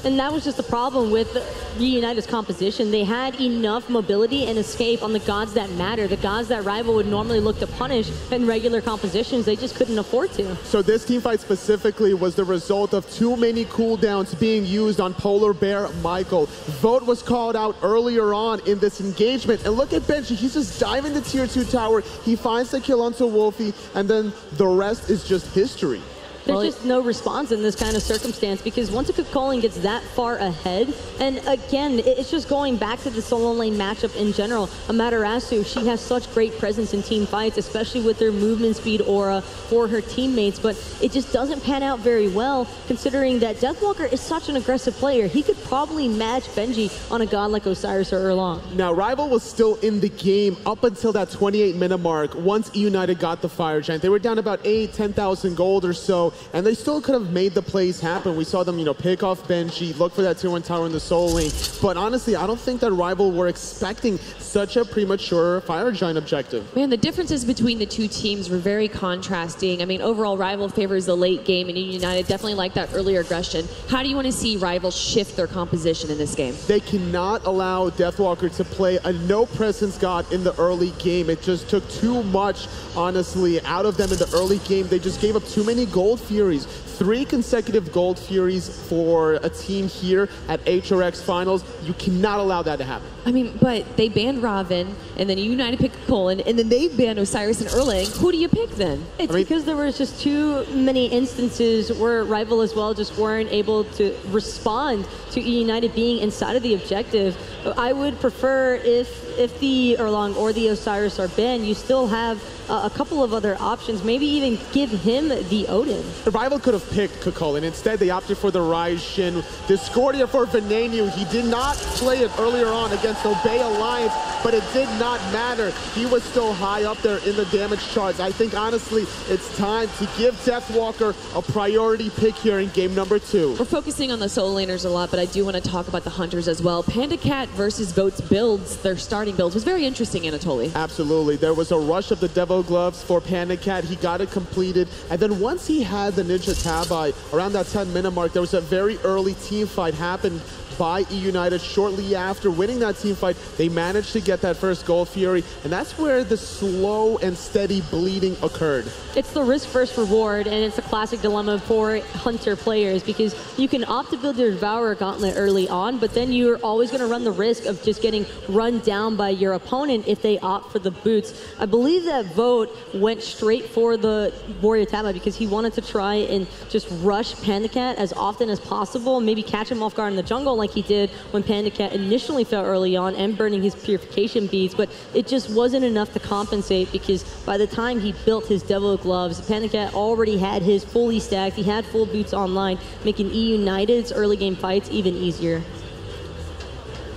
And that was just the problem with EUnited's composition. They had enough mobility and escape on the gods that matter, the gods that Rival would normally look to punish in regular compositions. They just couldn't afford to. So this teamfight specifically was the result of too many cooldowns being used on Polar Bear Michael. Vote was called out earlier on in this engagement. And look at Benji, he's just diving the tier 2 tower. He finds the kill onto Wolfie, and then the rest is just history. There's just no response in this kind of circumstance, because once a Cullen gets that far ahead, and again, it's just going back to the solo lane matchup in general. Amaterasu, she has such great presence in team fights, especially with her movement speed aura for her teammates, but it just doesn't pan out very well, considering that Deathwalker is such an aggressive player. He could probably match Benji on a god like Osiris or Erlang. Now, Rival was still in the game up until that 28-minute mark. Once EUnited got the Fire Giant, they were down about 10,000 gold or so, and they still could have made the plays happen. We saw them, pick off Benji, look for that tier 1 tower in the solo lane. But honestly, I don't think that Rival were expecting such a premature Fire Giant objective. Man, the differences between the two teams were very contrasting. I mean, overall, Rival favors the late game, and EUnited definitely like that earlier aggression. How do you want to see Rival shift their composition in this game? They cannot allow Deathwalker to play a no-presence god in the early game. It just took too much, honestly, out of them in the early game. They just gave up too many gold Furies. 3 consecutive gold Furies for a team here at HRX Finals. You cannot allow that to happen. I mean, but they banned Raven, and then EUnited picked Cullen, and then they banned Osiris and Erlang. Who do you pick then? It's because there was just too many instances where Rival as well just weren't able to respond to EUnited being inside of the objective. I would prefer if the Erlang or the Osiris are banned, you still have a couple of other options. Maybe even give him the Odin. The Rival could have picked Cullen. Instead, they opted for the Raijin. Discordia for Venenu. He did not play it earlier on against Obey Alliance, but it did not matter. He was still high up there in the damage charts. I think, honestly, it's time to give Deathwalker a priority pick here in game number 2. We're focusing on the solo laners a lot, but I do want to talk about the Hunters as well. Panda Cat versus Vote's builds, their starting builds, was very interesting, Anatoly. Absolutely. There was a rush of the Devo Gloves for Panda Cat. He got it completed. And then once he had the Ninja Tabai, around that 10-minute mark, there was a very early team fight happened by EUnited. Shortly after winning that team fight, they managed to get that first Gold Fury, and that's where the slow and steady bleeding occurred. It's the risk first reward, and it's a classic dilemma for Hunter players, because you can opt to build your Devourer Gauntlet early on, but then you're always going to run the risk of just getting run down by your opponent if they opt for the boots. I believe that Vote went straight for the Warrior Taba because he wanted to try and just rush Panda Cat as often as possible, maybe catch him off guard in the jungle like he did when Panda Cat initially fell early on and burning his purification beads, but it just wasn't enough to compensate, because by the time he built his Devil Gloves, Panda Cat already had his fully stacked, he had full boots online, making EUnited's early game fights even easier.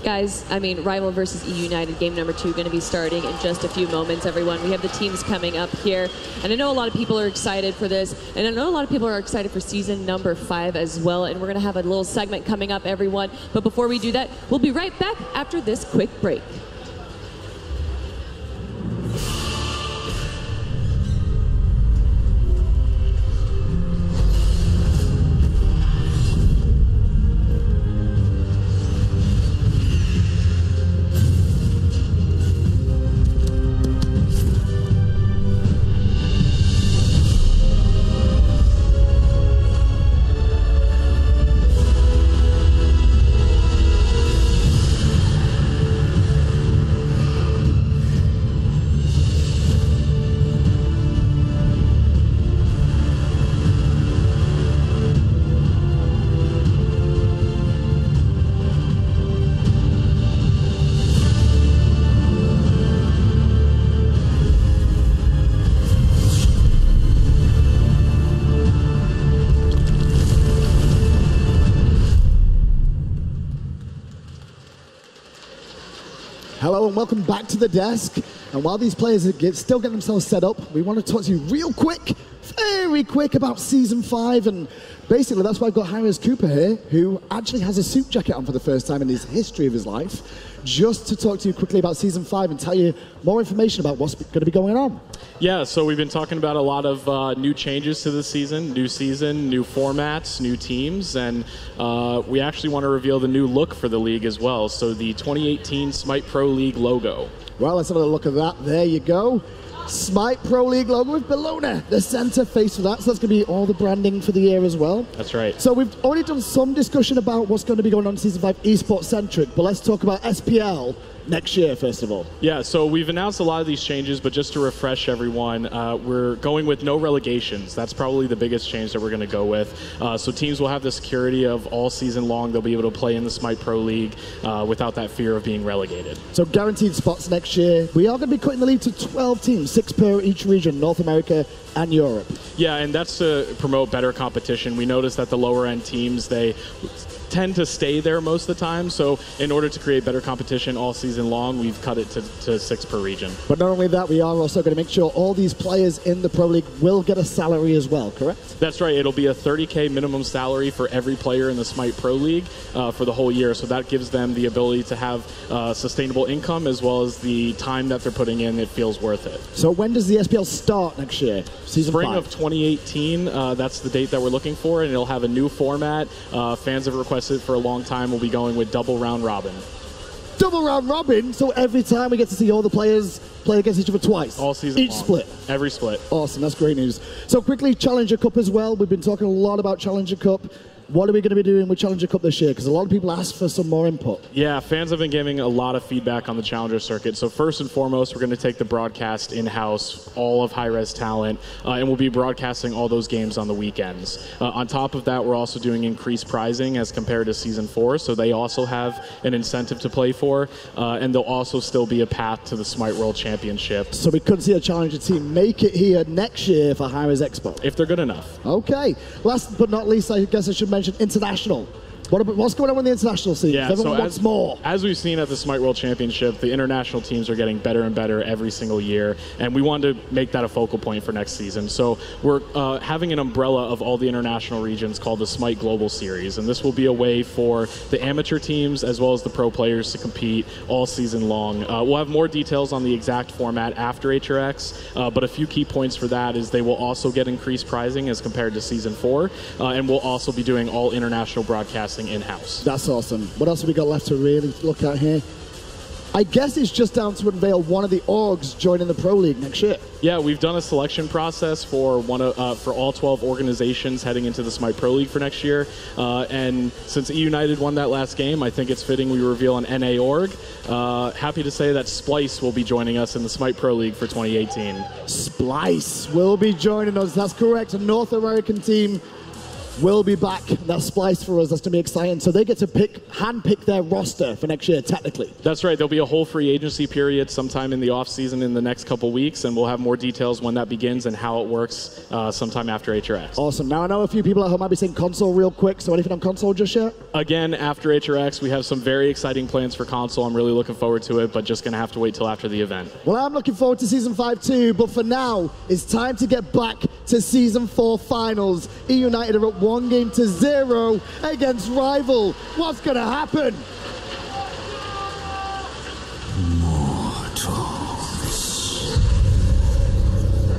Guys, I mean, Rival versus EUnited, game number 2, going to be starting in just a few moments, everyone. We have the teams coming up here, and I know a lot of people are excited for this, and I know a lot of people are excited for season number 5 as well, and we're going to have a little segment coming up, everyone. But before we do that, we'll be right back after this quick break. Hello and welcome back to the desk. And while these players are still getting themselves set up, we want to talk to you real quick, very quick about Season 5. And basically that's why I've got Hi-Rez Cooper here, who actually has a suit jacket on for the first time in his history of his life, just to talk to you quickly about Season 5 and tell you more information about what's going to be going on. Yeah, so we've been talking about a lot of new changes to the season, new formats, new teams, and we actually want to reveal the new look for the league as well. So the 2018 Smite Pro League logo. Well, let's have a look at that. There you go. Smite Pro League logo with Bologna, the center face for that. So that's going to be all the branding for the year as well. That's right. So we've already done some discussion about what's going to be going on in Season 5 esports centric, but let's talk about SPL next year, first of all. Yeah, so we've announced a lot of these changes, but just to refresh everyone, we're going with no relegations. That's probably the biggest change that we're going to go with. So teams will have the security of all season long. They'll be able to play in the Smite Pro League without that fear of being relegated. So guaranteed spots next year. We are going to be cutting the league to 12 teams, 6 per each region, North America and Europe. Yeah, and that's to promote better competition. We noticed that the lower end teams, they tend to stay there most of the time. So in order to create better competition all season long, we've cut it to 6 per region. But not only that, we are also going to make sure all these players in the Pro League will get a salary as well, correct? That's right. It'll be a 30K minimum salary for every player in the Smite Pro League for the whole year. So that gives them the ability to have sustainable income as well as the time that they're putting in. It feels worth it. So when does the SPL start next year? Spring 5? Of 2018. That's the date that we're looking for, and it'll have a new format. Fans have requested for a long time. We'll be going with double round robin. Double round robin? So every time we get to see all the players play against each other twice? All season long. Each split? Every split. Awesome, that's great news. So quickly, Challenger Cup as well. We've been talking a lot about Challenger Cup. What are we going to be doing with Challenger Cup this year? Because a lot of people asked for some more input. Yeah, fans have been giving a lot of feedback on the Challenger circuit. So first and foremost, we're going to take the broadcast in-house, all of Hi-Rez talent, and we'll be broadcasting all those games on the weekends. On top of that, we're also doing increased prizing as compared to Season 4, so they also have an incentive to play for, and there'll also still be a path to the Smite World Championship. So we could see a Challenger team make it here next year for Hi-Rez Expo? If they're good enough. Okay. Last but not least, I guess I should mention international. What's going on with the international scene? Yeah, everyone wants more. As we've seen at the Smite World Championship, the international teams are getting better and better every single year, and we wanted to make that a focal point for next season. So we're having an umbrella of all the international regions called the Smite Global Series, and this will be a way for the amateur teams as well as the pro players to compete all season long. We'll have more details on the exact format after HRX, but a few key points for that is they will also get increased prizing as compared to Season 4, and we'll also be doing all international broadcasting in-house. That's awesome. What else have we got left to really look at here? I guess it's just down to unveil one of the orgs joining the Pro League next year. Yeah, we've done a selection process for for all 12 organizations heading into the Smite Pro League for next year. And since EUnited won that last game, I think it's fitting we reveal an NA org. Happy to say that Splice will be joining us in the Smite Pro League for 2018. Splice will be joining us. That's correct. A North American team will be back. That's Splice for us. That's going to be exciting. So they get to hand-pick their roster for next year, technically. That's right. There'll be a whole free agency period sometime in the off-season in the next couple weeks, and we'll have more details when that begins and how it works sometime after HRX. Awesome. Now, I know a few people at home might be saying console real quick, so anything on console just yet? Again, after HRX, we have some very exciting plans for console. I'm really looking forward to it, but just going to have to wait till after the event. Well, I'm looking forward to Season 5 too, but for now, it's time to get back to Season 4 finals. EUnited are at 1-0 against Rival. What's going to happen? Mortals,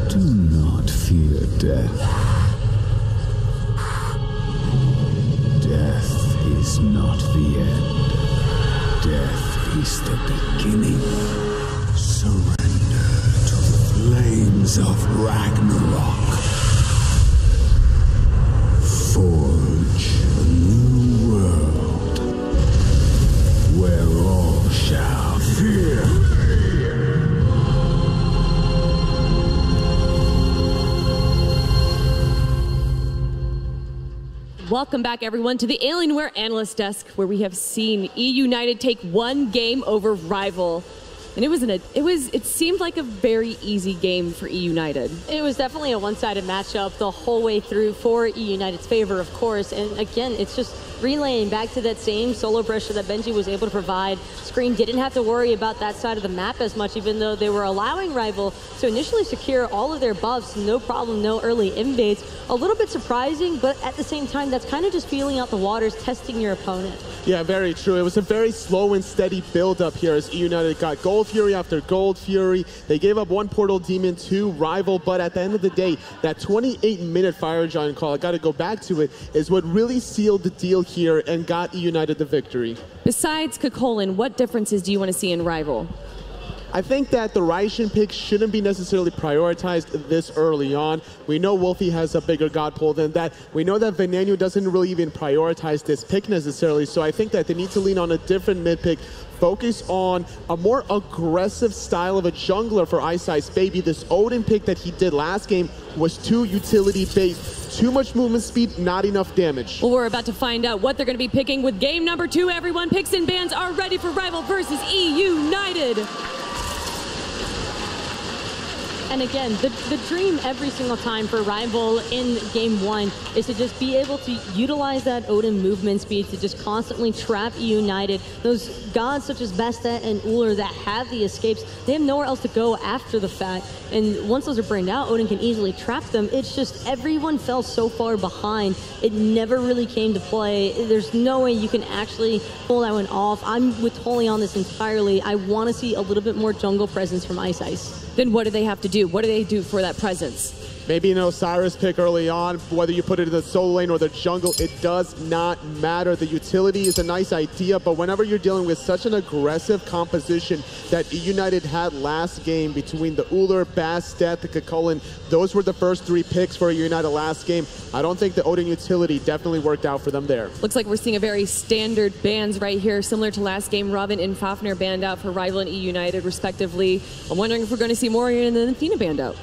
do not fear death. Death is not the end. Death is the beginning. Surrender to the flames of Ragnarok. Forge a new world where all shall fear. Welcome back, everyone, to the Alienware Analyst Desk, where we have seen EUnited take one game over Rival. And it seemed like a very easy game for EUnited. It was definitely a one-sided matchup the whole way through for EUnited's favor, of course. And again, it's just relaying back to that same solo pressure that Benji was able to provide. Scream didn't have to worry about that side of the map as much, even though they were allowing Rival to initially secure all of their buffs, no problem, no early invades. A little bit surprising, but at the same time, that's kind of just feeling out the waters, testing your opponent. Yeah, very true. It was a very slow and steady build-up here as EUnited got Gold Fury after Gold Fury. They gave up one Portal Demon to Rival, but at the end of the day, that 28-minute Fire Giant call, I got to go back to it, is what really sealed the deal here and got EUnited the victory. Besides Kakolin, what differences do you want to see in Rival? I think that the Raijin pick shouldn't be necessarily prioritized this early on. We know Wolfie has a bigger god pool than that. We know that Veneno doesn't really even prioritize this pick necessarily, so I think that they need to lean on a different mid pick, focus on a more aggressive style of a jungler for Ice Ice Baby. This Odin pick that he did last game was too utility based. Too much movement speed, not enough damage. Well, we're about to find out what they're going to be picking with game number 2. Everyone, picks and bans are ready for Rival versus EUnited. And again, the dream every single time for Rival in game 1 is to just be able to utilize that Odin movement speed to just constantly trap EUnited. Those gods such as Bastet and Ullr that have the escapes, they have nowhere else to go after the fact. And once those are burned out, Odin can easily trap them. It's just everyone fell so far behind. It never really came to play. There's no way you can actually pull that one off. I'm with Holy on this entirely. I want to see a little bit more jungle presence from Ice Ice. Then what do they have to do? What do they do for that presence? Maybe an Osiris pick early on, whether you put it in the solo lane or the jungle, it does not matter. The utility is a nice idea, but whenever you're dealing with such an aggressive composition that EUnited had last game between the Ullr, Bastet, the Kakolin, those were the first 3 picks for EUnited last game. I don't think the Odin utility definitely worked out for them there. Looks like we're seeing a very standard bans right here, similar to last game. Robin and Fafnir banned out for Rival and EUnited, respectively. I'm wondering if we're going to see Morgan and Athena banned out.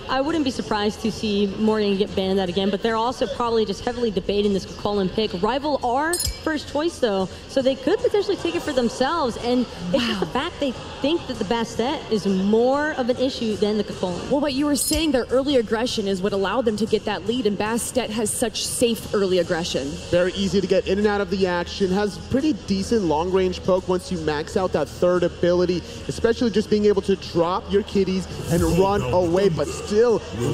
I wouldn't be surprised to see Morgan get banned out again, but they're also probably just heavily debating this Kakolin pick. Rival are first choice, though, so they could potentially take it for themselves, and it's just the fact they think that the Bastet is more of an issue than the Kakolin. Well, what you were saying, their early aggression is what allowed them to get that lead, and Bastet has such safe early aggression. Very easy to get in and out of the action, has pretty decent long-range poke once you max out that third ability, especially just being able to drop your kitties and run away, but still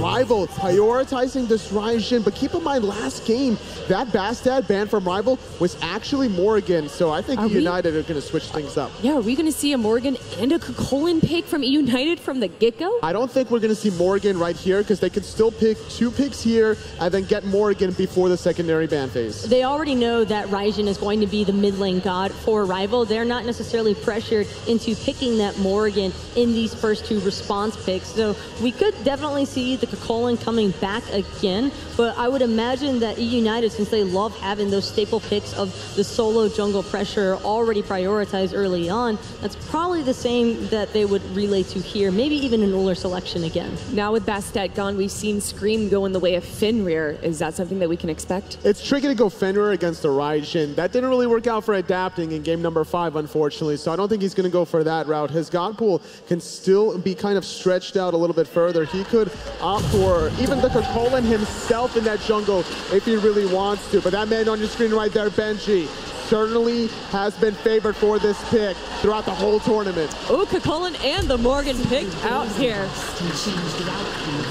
Rival prioritizing this Raijin. But keep in mind, last game, that Bastet ban from Rival was actually Morgan, so I think EUnited are going to switch things up. Yeah, are we going to see a Morgan and a Kakolin pick from EUnited from the get-go? I don't think we're going to see Morgan right here, because they can still pick 2 picks here and then get Morgan before the secondary ban phase. They already know that Raijin is going to be the mid lane god for Rival. They're not necessarily pressured into picking that Morgan in these first 2 response picks, so we could definitely see the Kakolin coming back again, but I would imagine that EUnited, since they love having those staple picks of the solo jungle pressure already prioritized early on, that's probably the same that they would relay to here, maybe even an Ullr selection again. Now with Bastet gone, we've seen Scream go in the way of Fenrir. Is that something that we can expect? It's tricky to go Fenrir against the Raijin. That didn't really work out for adapting in game number 5, unfortunately, so I don't think he's going to go for that route. His god pool can still be kind of stretched out a little bit further. He could opt for even the Kakolin himself in that jungle if he really wants to. But that man on your screen right there, Benji, certainly has been favored for this pick throughout the whole tournament. Oh, Kakolin and the Morgan picked out here.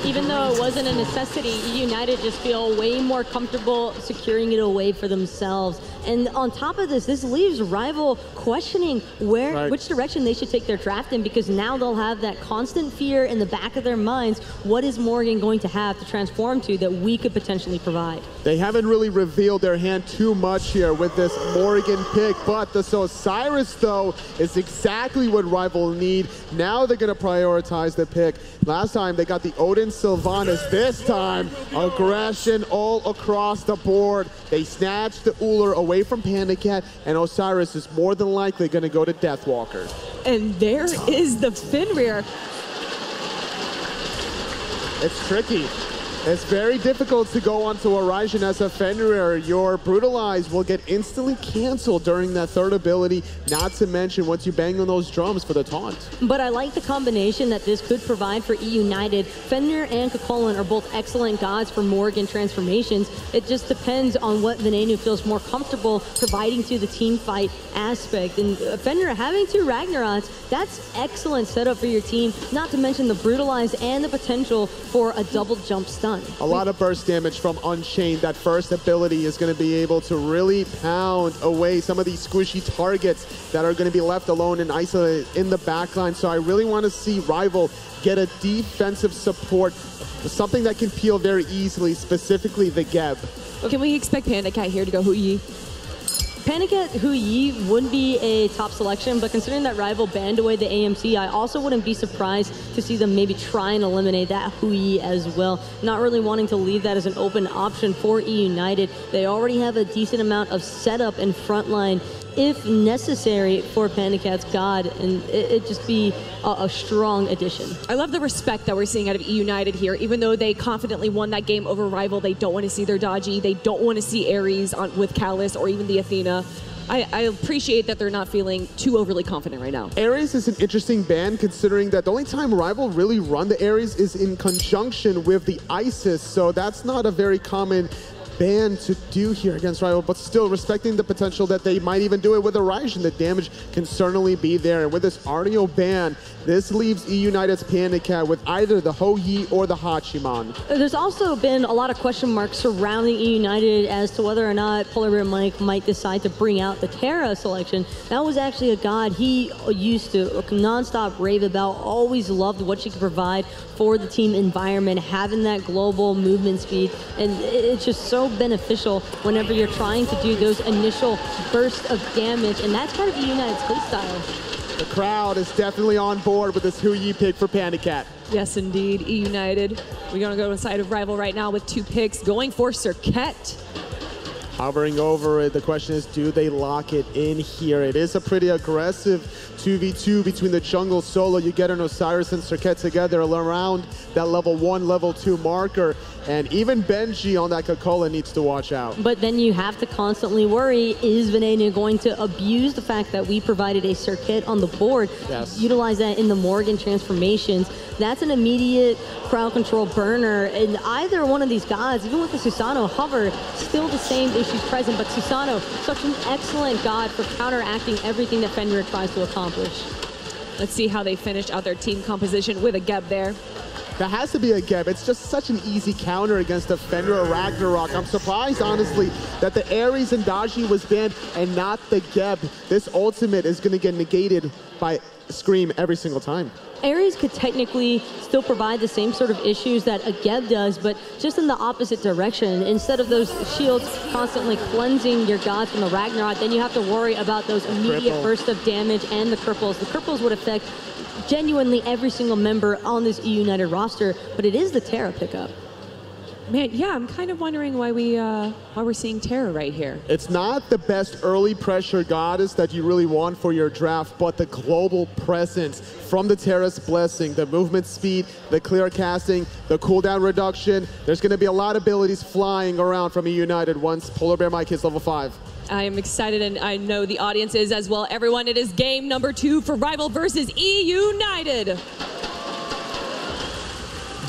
Even though it wasn't a necessity, EUnited just feel way more comfortable securing it away for themselves. And on top of this leaves Rival questioning which direction they should take their draft in, because now they'll have that constant fear in the back of their minds. What is Morgan going to have to transform to that we could potentially provide? They haven't really revealed their hand too much here with this Morgan pick, but the Osiris, though, is exactly what Rival need. Now they're going to prioritize the pick. Last time they got the Odin Sylvanas. This time, aggression all across the board. They snatched the Ullr away from Panda Cat, and Osiris is more than likely going to go to Deathwalker. And there is the Fenrir. It's tricky. It's very difficult to go onto Horizon as a Fenrir. Your Brutalize will get instantly canceled during that third ability, not to mention once you bang on those drums for the taunt. But I like the combination that this could provide for EUnited. Fenrir and Kakolin are both excellent gods for Morgan transformations. It just depends on what Venenu feels more comfortable providing to the team fight aspect. And Fenrir having 2 Ragnaroks, that's excellent setup for your team, not to mention the Brutalize and the potential for a double jump stun. A lot of burst damage from Unchained. That first ability is going to be able to really pound away some of these squishy targets that are going to be left alone and isolated in the backline. So I really want to see Rival get a defensive support, something that can peel very easily, specifically the Geb. Can we expect Panda Cat here to go Hu Yi? Panic at Hu Yi would be a top selection, but considering that Rival banned away the AMC, I also wouldn't be surprised to see them maybe try and eliminate that Hu Yi as well. Not really wanting to leave that as an open option for EUnited. They already have a decent amount of setup and frontline if necessary for Panda Cat's God, and it'd just be a strong addition. I love the respect that we're seeing out of EUnited here. Even though they confidently won that game over Rival, they don't want to see their dodgy. They don't want to see Ares with Callus or even the Athena. I appreciate that they're not feeling too overly confident right now. Ares is an interesting ban, considering that the only time Rival really run the Ares is in conjunction with the Isis, so that's not a very common ban to do here against Rival, but still respecting the potential that they might even do it with a Raijin. The damage can certainly be there, and with this Arneo ban, this leaves EUnited's Panda Cat with either the Ho Yi or the Hachiman. There's also been a lot of question marks surrounding EUnited as to whether or not Polar Bear Mike might decide to bring out the Terra selection. That was actually a god he used to non-stop rave about, always loved what she could provide for the team environment, having that global movement speed, and it's just so beneficial whenever you're trying to do those initial bursts of damage, and that's kind of EUnited's playstyle. The crowd is definitely on board with this Hu Yi pick for Panda Cat. Yes, indeed. EUnited. We're going to go inside of Rival right now with 2 picks, going for Serket. Hovering over it, the question is, do they lock it in here? It is a pretty aggressive 2v2 between the jungle solo. You get an Osiris and Serket together around that level 1, level 2 marker. And even Benji on that Kakola needs to watch out. But then you have to constantly worry, is Venenu going to abuse the fact that we provided a Serket on the board? Yes. Utilize that in the Morgan transformations. That's an immediate crowd control burner. And either one of these gods, even with the Susanoo hover, still the same issues present. But Susanoo, such an excellent god for counteracting everything that Fenrir tries to accomplish. Let's see how they finish out their team composition with a Geb there. That has to be a Geb. It's just such an easy counter against a Fenrir Ragnarok. I'm surprised, honestly, that the Ares and Daji was banned and not the Geb. This ultimate is going to get negated by Scream every single time. Ares could technically still provide the same sort of issues that a Geb does, but just in the opposite direction. Instead of those shields constantly cleansing your gods from the Ragnarok, then you have to worry about those immediate bursts of damage and the cripples. The cripples would affect genuinely every single member on this EUnited roster, but it is the Terra pickup. Man, yeah, I'm kind of wondering why we're seeing Terra right here. It's not the best early pressure goddess that you really want for your draft, but the global presence from the Terra's Blessing, the movement speed, the clear casting, the cooldown reduction. There's going to be a lot of abilities flying around from EUnited once Polar Bear Mike hits level 5. I am excited, and I know the audience is as well. Everyone, it is game number 2 for Rival versus EUnited.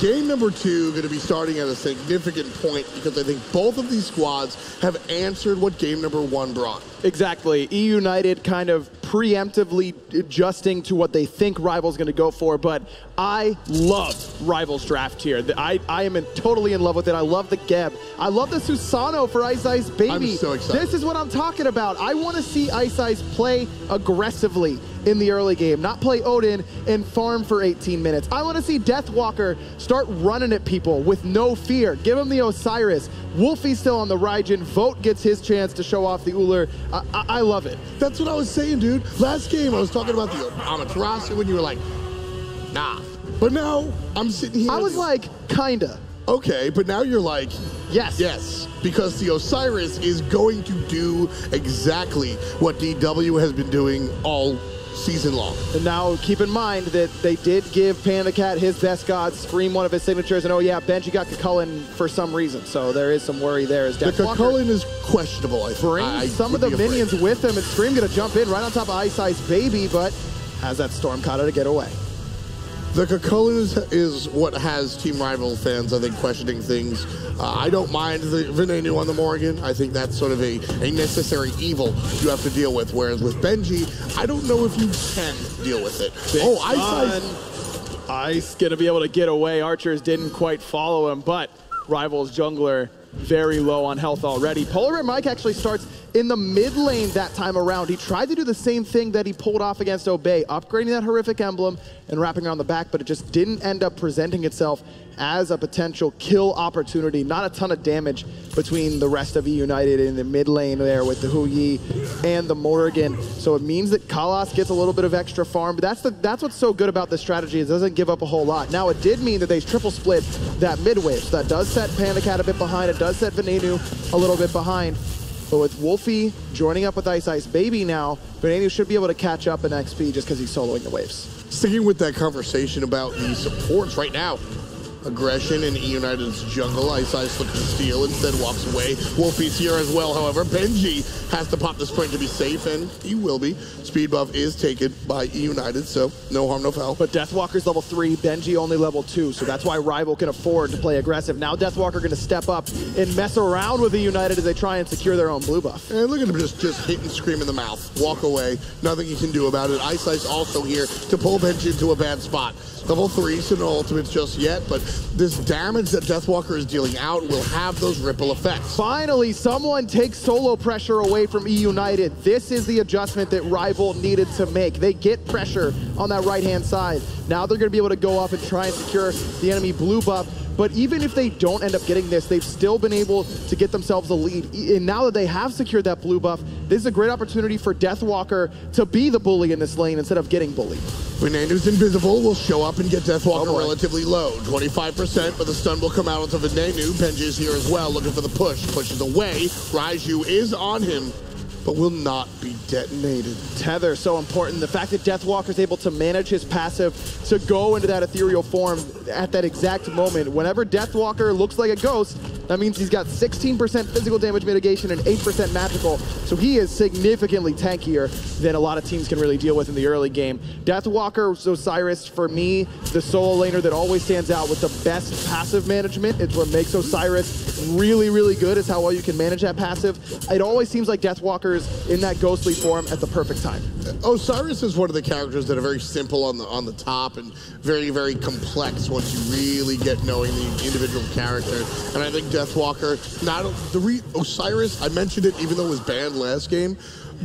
Game number 2 going to be starting at a significant point because I think both of these squads have answered what game number 1 brought. Exactly. EUnited kind of preemptively adjusting to what they think Rival's going to go for, but I love Rival's draft here. I am totally in love with it. I love the Geb. I love the Susanoo for Ice Ice Baby. I'm so excited. This is what I'm talking about. I want to see Ice Ice play aggressively in the early game, not play Odin and farm for 18 minutes. I want to see Deathwalker start running at people with no fear. Give him the Osiris. Wolfie's still on the Raijin. Vote gets his chance to show off the Uller. I love it. That's what I was saying, dude. Last game, I was talking about the Amaterasu when you were like, nah. But now, I'm sitting here. I was like, kinda. Okay, but now you're like, yes. Yes, because the Osiris is going to do exactly what DW has been doing all season long. And now keep in mind that they did give Panda Cat his best god, Scream, one of his signatures, and oh yeah, Benji got Cucullin for some reason, so there is some worry there. As the Cucullin is questionable, I think. Brings some of the minions with him, and Scream gonna jump in right on top of Ice Ice Baby, but has that Storm Kata to get away. The Cucullin is what has Team Rival fans, I think, questioning things. I don't mind the Venenu on the Morrigan. I think that's sort of a necessary evil you have to deal with. Whereas with Benji, I don't know if you can deal with it. Ice gonna be able to get away. Archers didn't quite follow him, but Rival's jungler very low on health already. Polar Bear Mike actually starts in the mid lane that time around. He tried to do the same thing that he pulled off against Obey, upgrading that horrific emblem and wrapping around the back, but it just didn't end up presenting itself as a potential kill opportunity. Not a ton of damage between the rest of EUnited in the mid lane there with the Hu Yi and the Morrigan. So it means that Kalas gets a little bit of extra farm, but that's what's so good about this strategy. It doesn't give up a whole lot. Now it did mean that they triple split that mid wave. So that does set Panda Cat a bit behind. It does set Venenu a little bit behind. But with Wolfie joining up with Ice Ice Baby now, Venenu should be able to catch up in XP just because he's soloing the waves. Sticking with that conversation about the supports right now, aggression in EUnited's jungle. Ice Ice looks to steal, instead walks away. Wolfie's here as well, however. Benji has to pop the sprint to be safe, and he will be. Speed buff is taken by EUnited, so no harm, no foul. But Deathwalker's level 3, Benji only level 2, so that's why Rival can afford to play aggressive. Now Deathwalker going to step up and mess around with EUnited as they try and secure their own blue buff. And look at him just hit and scream in the mouth. Walk away. Nothing you can do about it. Ice Ice also here to pull Benji into a bad spot. Level 3, so no ultimates just yet, but this damage that Deathwalker is dealing out will have those ripple effects. Finally, someone takes solo pressure away from EUnited. This is the adjustment that Rival needed to make. They get pressure on that right-hand side. Now they're going to be able to go up and try and secure the enemy blue buff. But even if they don't end up getting this, they've still been able to get themselves a lead. And now that they have secured that blue buff, this is a great opportunity for Deathwalker to be the bully in this lane instead of getting bullied. Venenu's invisible will show up and get Deathwalker relatively low. 25%, but the stun will come out onto Venenu. Benji's here as well, looking for the push. Pushes away. Raiju is on him, but will not be detonated. Tether, so important. The fact that Deathwalker is able to manage his passive to go into that ethereal form at that exact moment. Whenever Deathwalker looks like a ghost, that means he's got 16% physical damage mitigation and 8% magical. So he is significantly tankier than a lot of teams can really deal with in the early game. Deathwalker, Osiris, for me, the solo laner that always stands out with the best passive management. It's what makes Osiris really, really good, is how well you can manage that passive. It always seems like Deathwalker's in that ghostly form at the perfect time. Osiris is one of the characters that are very simple on the top and very, very complex once you really get knowing the individual character. And I think Deathwalker, Osiris, I mentioned it even though it was banned last game,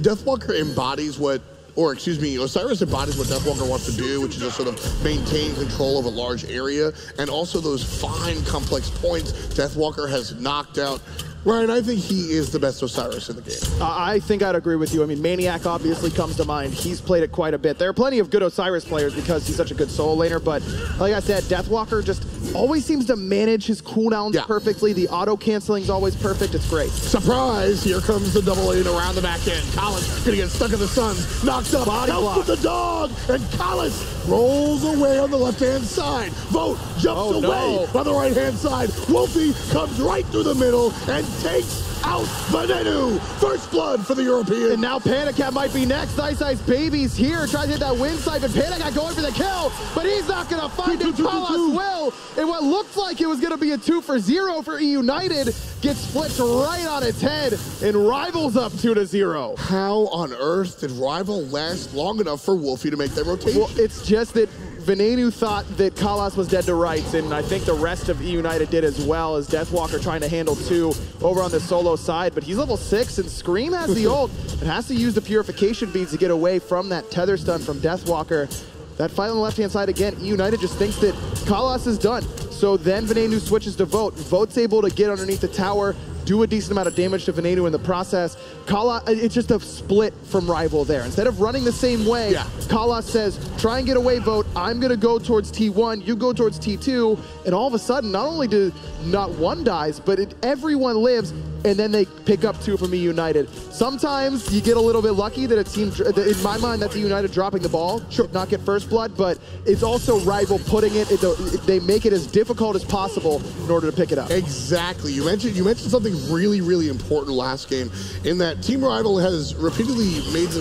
Deathwalker embodies Osiris embodies what Deathwalker wants to do, which is just sort of maintain control of a large area, and also those fine, complex points Deathwalker has knocked out. Ryan, I think he is the best Osiris in the game. I think I'd agree with you. I mean, Maniac obviously comes to mind. He's played it quite a bit. There are plenty of good Osiris players because he's such a good solo laner, but like I said, Deathwalker just always seems to manage his cooldowns perfectly. The auto-canceling is always perfect. It's great. Surprise! Here comes the double lane around the back end. Collins gonna get stuck in the sun. Knocked up. Body block. With the dog! And Collins rolls away on the left-hand side. Vote jumps away on the right-hand side. Wolfie comes right through the middle and takes out Venenu. First blood for the European. And now Panda Cat might be next. Ice Ice Baby's here. Tries to hit that wind siphon. Panda Cat going for the kill, but he's not going to find it. Kalas will. And what looked like it was going to be a 2-for-0 for EUnited gets flipped right on its head, and Rival's up 2-0. How on earth did Rival last long enough for Wolfie to make that rotation? Well, it's just that Venenu thought that Kalas was dead to rights, and I think the rest of EUnited did as well, as Deathwalker trying to handle 2 over on the solo side, but he's level 6, and Scream has the ult and has to use the purification beads to get away from that tether stun from Deathwalker. That fight on the left-hand side again, EUnited just thinks that Kalas is done. So then Venenu switches to Vote. Vote's able to get underneath the tower, do a decent amount of damage to Venenu in the process. Kalas, it's just a split from Rival there. Instead of running the same way, Kalas says, try and get away, Vote. I'm going to go towards T1, you go towards T2, and all of a sudden, not only do not one dies, but everyone lives. and then they pick up 2 from EUnited. Sometimes you get a little bit lucky that a team, in my mind, that's EUnited dropping the ball, should not get first blood, but it's also Rival putting it, they make it as difficult as possible in order to pick it up. Exactly. You mentioned something really, really important last game, in that Team Rival has repeatedly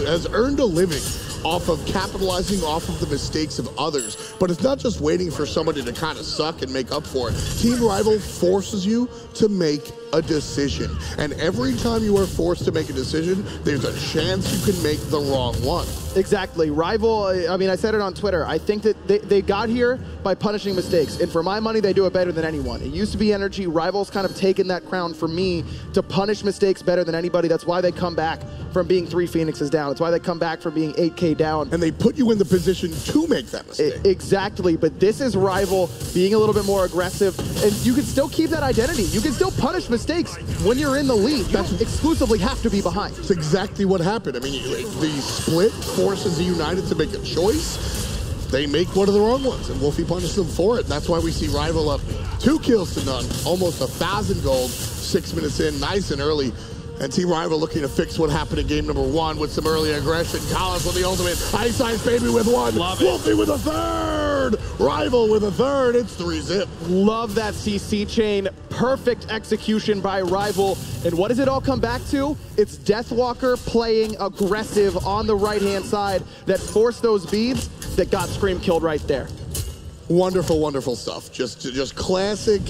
has earned a living off of capitalizing off of the mistakes of others. But it's not just waiting for somebody to kind of suck and make up for it. Team Rival forces you to make a decision. And every time you are forced to make a decision, there's a chance you can make the wrong one. Exactly. Rival, I mean, I said it on Twitter. I think that they got here by punishing mistakes. And for my money, they do it better than anyone. It used to be Energy. Rival's kind of taken that crown for me to punish mistakes better than anybody. That's why they come back from being 3 Phoenixes down. That's why they come back from being 8K down. And they put you in the position to make that mistake. Exactly. But this is Rival being a little bit more aggressive. And you can still keep that identity. You can still punish mistakes when you're in the lead. You don't exclusively have to be behind. That's exactly what happened. I mean, the split forces EUnited to make a choice. They make one of the wrong ones, and Wolfie punishes them for it. That's why we see Rival up 2 kills to none, almost 1,000 gold, 6 minutes in, nice and early. And Team Rival looking to fix what happened in game number 1 with some early aggression. Collins with the ultimate. Ice Ice Baby with 1. Wolfie with a 3rd. Rival with a 3rd. It's 3-zip. Love that CC chain. Perfect execution by Rival. And what does it all come back to? It's Deathwalker playing aggressive on the right-hand side that forced those beads that got Scream killed right there. Wonderful, wonderful stuff. Just classic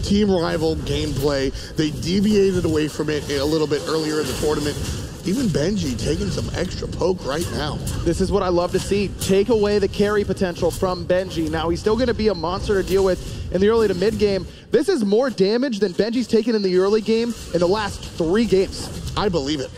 Team Rival gameplay. They deviated away from it a little bit earlier in the tournament. Even Benji taking some extra poke right now. This is what I love to see. Take away the carry potential from Benji. Now, he's still going to be a monster to deal with in the early to mid game. This is more damage than Benji's taken in the early game in the last 3 games. I believe it.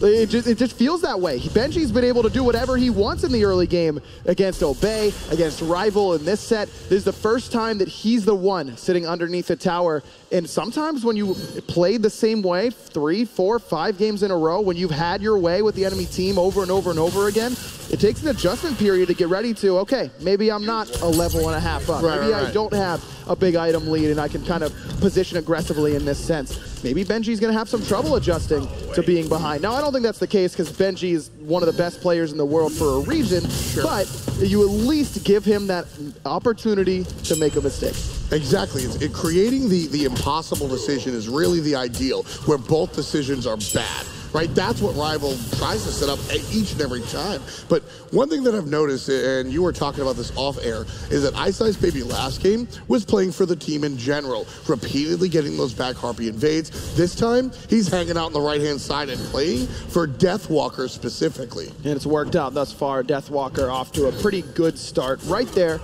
It just feels that way. Benji's been able to do whatever he wants in the early game against Obey, against Rival in this set. This is the first time that he's the one sitting underneath the tower. And sometimes when you play the same way 3, 4, 5 games in a row, when you've had your way with the enemy team over and over and over again, it takes an adjustment period to get ready to, okay, maybe I'm not a level and a half up. Maybe I don't have a big item lead and I can kind of position aggressively in this sense. Maybe Benji's going to have some trouble adjusting to being behind. Now, I don't think that's the case because Benji is one of the best players in the world for a reason, but you at least give him that opportunity to make a mistake. Exactly. Creating the impossible decision is really the ideal, where both decisions are bad. Right? That's what Rival tries to set up each and every time. But one thing that I've noticed, and you were talking about this off air, is that Ice Ice Baby last game was playing for the team in general, repeatedly getting those back Harpy invades. This time, he's hanging out on the right-hand side and playing for Deathwalker specifically. And it's worked out thus far. Deathwalker off to a pretty good start right there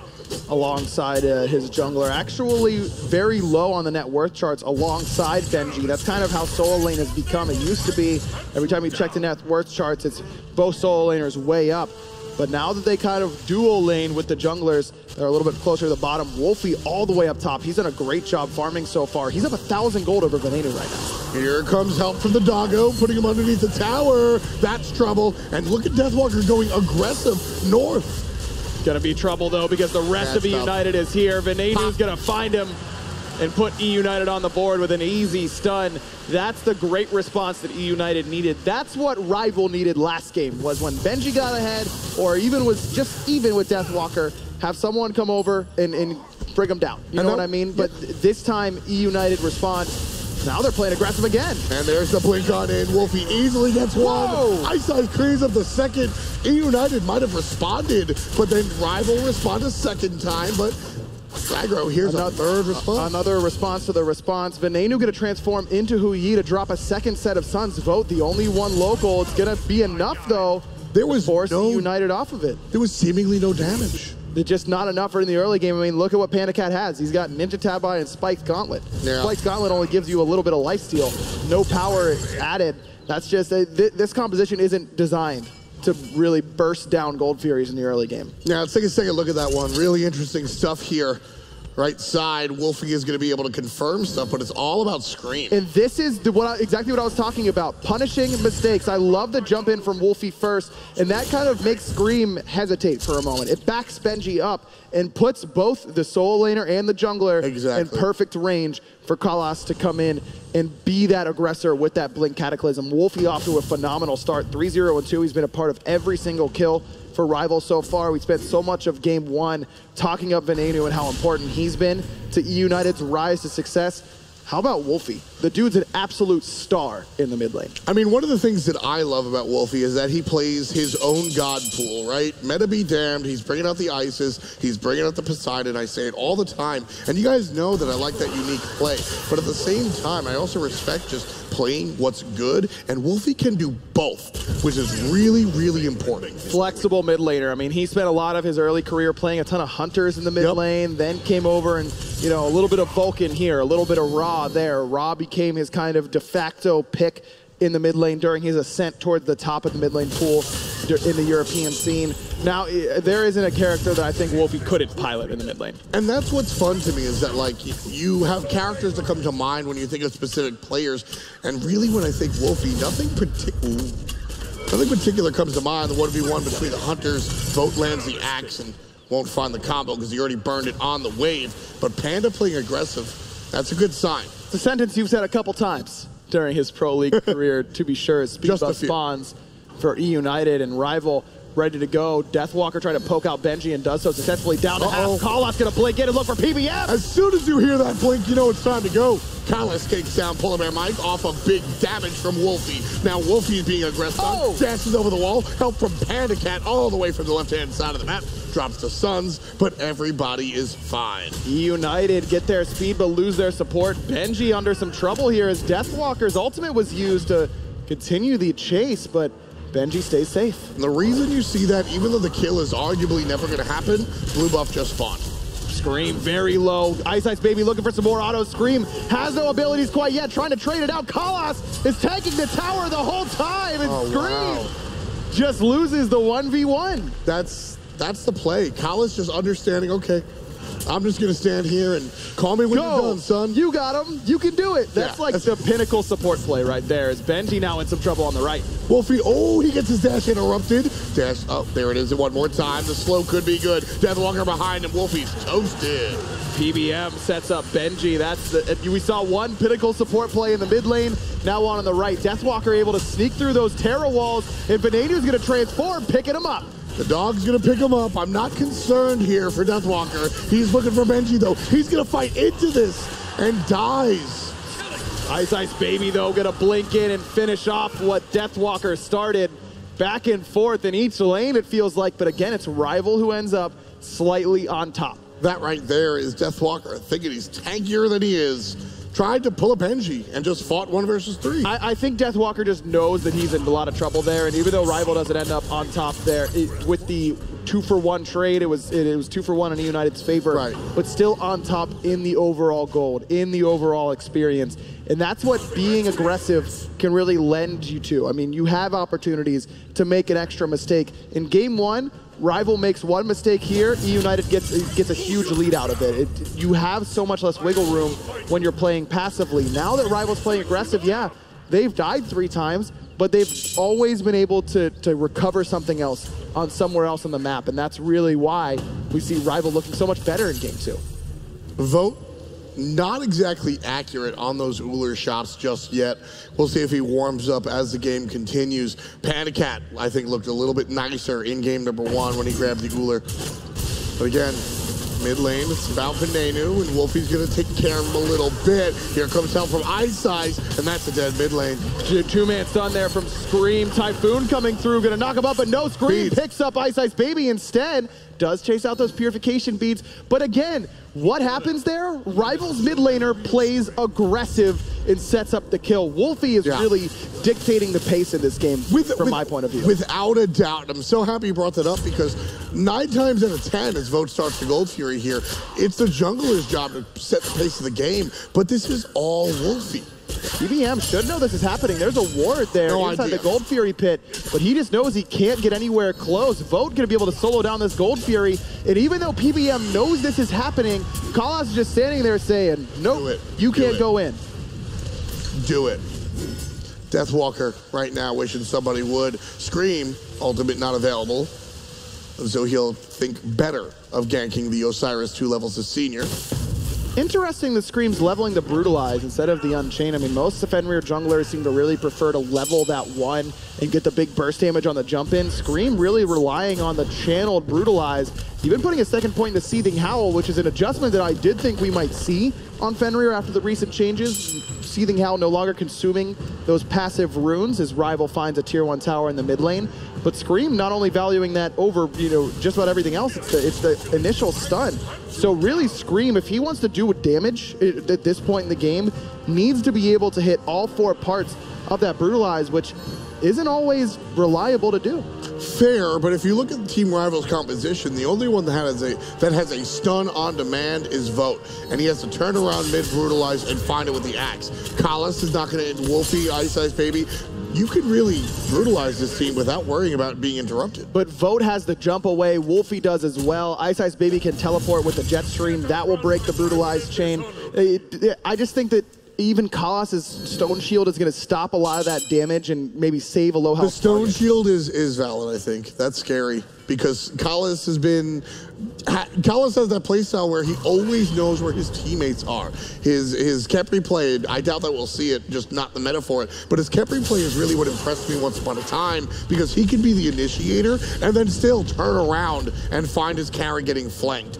alongside his jungler. Actually very low on the net worth charts alongside Benji. That's kind of how solo lane has become. It used to be every time you check the net worth charts, it's both solo laners way up. But now that they kind of dual lane with the junglers, they're a little bit closer to the bottom. Wolfie all the way up top. He's done a great job farming so far. He's up 1,000 gold over Venenu right now. Here comes help from the doggo, putting him underneath the tower. That's trouble. And look at Deathwalker going aggressive north. Gonna be trouble though because the rest of EUnited is here. Venenu's gonna find him and put EUnited on the board with an easy stun. That's the great response that EUnited needed. That's what Rival needed last game, was when Benji got ahead, or even with Deathwalker, have someone come over and bring him down. You know what I mean? But this time EUnited respond. Now they're playing aggressive again. And there's the blink on in. Wolfie easily gets one. Ice Ice clears up the second. EUnited might have responded, but then Rival responded a second time. But Aggro, here's a 3rd response. Another response to the response. Venenu going to transform into Huyi to drop a 2nd set of Sun's Vote. The only one local. It's going to be enough, though. There was force EUnited off of it. There was seemingly no damage. It's just not enough in the early game. I mean, look at what Panicat has. He's got Ninja Tabi and Spiked Gauntlet. Spiked Gauntlet only gives you a little bit of lifesteal. No power added. That's just, this composition isn't designed to really burst down Gold Furies in the early game. Now, let's take a second look at that one. Really interesting stuff here. right side, Wolfie is going to be able to confirm stuff, but it's all about Scream. And this is exactly what I was talking about, punishing mistakes. I love the jump in from Wolfie first, and that kind of makes Scream hesitate for a moment. It backs Benji up and puts both the solo laner and the jungler in perfect range for Kalas to come in and be that aggressor with that Blink Cataclysm. Wolfie off to a phenomenal start, 3-0-2. He's been a part of every single kill for Rival so far. We spent so much of game one talking up Venenu and how important he's been to EUnited's rise to success. How about Wolfie? The dude's an absolute star in the mid lane. I mean, one of the things that I love about Wolfie is that he plays his own god pool, right? Meta be damned, he's bringing out the Isis, he's bringing out the Poseidon, I say it all the time. And you guys know that I like that unique play. But at the same time, I also respect just playing what's good, and Wolfie can do both, which is really, really important. Flexible mid laner. I mean, he spent a lot of his early career playing a ton of Hunters in the mid lane, then came over and, you know, a little bit of Vulcan here, a little bit of Ra there. Ra became his kind of de facto pick in the mid lane during his ascent towards the top of the mid lane pool in the European scene. Now, there isn't a character that I think Wolfie couldn't pilot in the mid lane. And that's what's fun to me, is that, like, you have characters that come to mind when you think of specific players, and really when I think Wolfie, nothing particular comes to mind. The 1v1 between the Hunters, Vote lands the axe and won't find the combo because he already burned it on the wave. But Panda playing aggressive, that's a good sign. It's a sentence you've said a couple times during his pro league career, to be sure. Speed buff spawns for EUnited, and Rival ready to go. Deathwalker trying to poke out Benji and does so successfully. Down to half. Kalas gonna blink in and look for PBM. As soon as you hear that blink, you know it's time to go. Kalas takes down Polar Bear Mike off of big damage from Wolfie. Now Wolfie is being aggressive, dashes over the wall, help from Panda Cat all the way from the left-hand side of the map, drops to Suns, but everybody is fine. EUnited get their speed but lose their support. Benji under some trouble here as Deathwalker's ultimate was used to continue the chase, but Benji stays safe. And the reason you see that, even though the kill is arguably never going to happen, blue buff just spawned. Scream very low. Ice Baby looking for some more auto. Scream has no abilities quite yet, trying to trade it out. Kalas is taking the tower the whole time, and Scream just loses the 1v1. That's the play. Kalas just understanding, okay, I'm just going to stand here and call me when you're done, son. You got him. You can do it. That's like the pinnacle support play right there. Is Benji now in some trouble on the right? Wolfie, he gets his dash interrupted. Dash, there it is one more time. The slow could be good. Deathwalker behind him. Wolfie's toasted. PBM sets up Benji. We saw one pinnacle support play in the mid lane. Now on the right. Deathwalker able to sneak through those Terra walls, and Venenu's going to transform, picking him up. The dog's gonna pick him up. I'm not concerned here for Deathwalker. He's looking for Benji though. He's gonna fight into this and dies. Ice Baby though gonna blink in and finish off what Deathwalker started. Back and forth in each lane it feels like, but again it's Rival who ends up slightly on top. That right there is Deathwalker thinking he's tankier than he is. Tried to pull a Benji and just fought 1 versus 3. I think Deathwalker just knows that he's in a lot of trouble there, and even though Rival doesn't end up on top there, with the 2-for-1 trade, it was 2-for-1 in EUnited's favor, but still on top in the overall gold, in the overall experience. And that's what being aggressive can really lend you to. I mean, you have opportunities to make an extra mistake. In game 1, Rival makes one mistake here, EUnited gets a huge lead out of it. You have so much less wiggle room when you're playing passively. Now that Rival's playing aggressive, yeah, they've died 3 times, but they've always been able to recover something else on somewhere else on the map, and that's really why we see Rival looking so much better in game 2. Vote not exactly accurate on those Uller shots just yet. We'll see if he warms up as the game continues. Panda Cat, I think, looked a little bit nicer in game number 1 when he grabbed the Uller. But again, mid lane, it's about Venenu, and Wolfie's going to take care of him a little bit. Here comes help from Ice, and that's a dead mid lane. 2-man stun there from Scream. Typhoon coming through, going to knock him up, but no, Scream picks up Ice Baby instead. Does chase out those purification beads, but again, what happens there? Rival's mid laner plays aggressive and sets up the kill. Wolfie is really dictating the pace in this game from my point of view. Without a doubt. I'm so happy you brought that up because 9 times out of 10 as Vote starts the Gold Fury here, it's the jungler's job to set the pace of the game, but this is all Wolfie. EBM should know this is happening. There's a ward there inside the Gold Fury pit, but he just knows he can't get anywhere close. Vote gonna be able to solo down this Gold Fury, and even though PBM knows this is happening, Kalas is just standing there saying, nope, you can't go in. Do it. Deathwalker right now wishing somebody would. Scream, ultimate not available. So he'll think better of ganking the Osiris 2 levels as senior. Interesting that Scream's leveling the Brutalize instead of the Unchain. I mean, most Fenrir junglers seem to really prefer to level that one and get the big burst damage on the jump in. Scream really relying on the channeled Brutalize. Even putting a second point into Seething Howl, which is an adjustment that I did think we might see on Fenrir after the recent changes. Seething Howl no longer consuming those passive runes as Rival finds a tier 1 tower in the mid lane. But Scream not only valuing that over, just about everything else, it's the initial stun. So really Scream, if he wants to do damage at this point in the game, needs to be able to hit all 4 parts of that Brutalize, which isn't always reliable to do. Fair, but if you look at Team Rival's composition, the only one that has a stun on demand is Vote, and he has to turn around mid-Brutalize and find it with the axe. Kalas is not going to hit Wolfie, Ice Ice Baby. You can really brutalize this team without worrying about being interrupted. But Vote has the jump away, Wolfie does as well. Ice Ice Baby can teleport with the jet stream, that will break the Brutalize chain. I just think that even Kalas' Stone Shield is going to stop a lot of that damage and maybe save a low health. The Stone Shield is valid, I think. That's scary because Kalas has that playstyle where he always knows where his teammates are. His Kepri play, I doubt that we'll see it, just not the meta for it, but his Kepri play is really what impressed me once upon a time because he can be the initiator and then still turn around and find his carry getting flanked.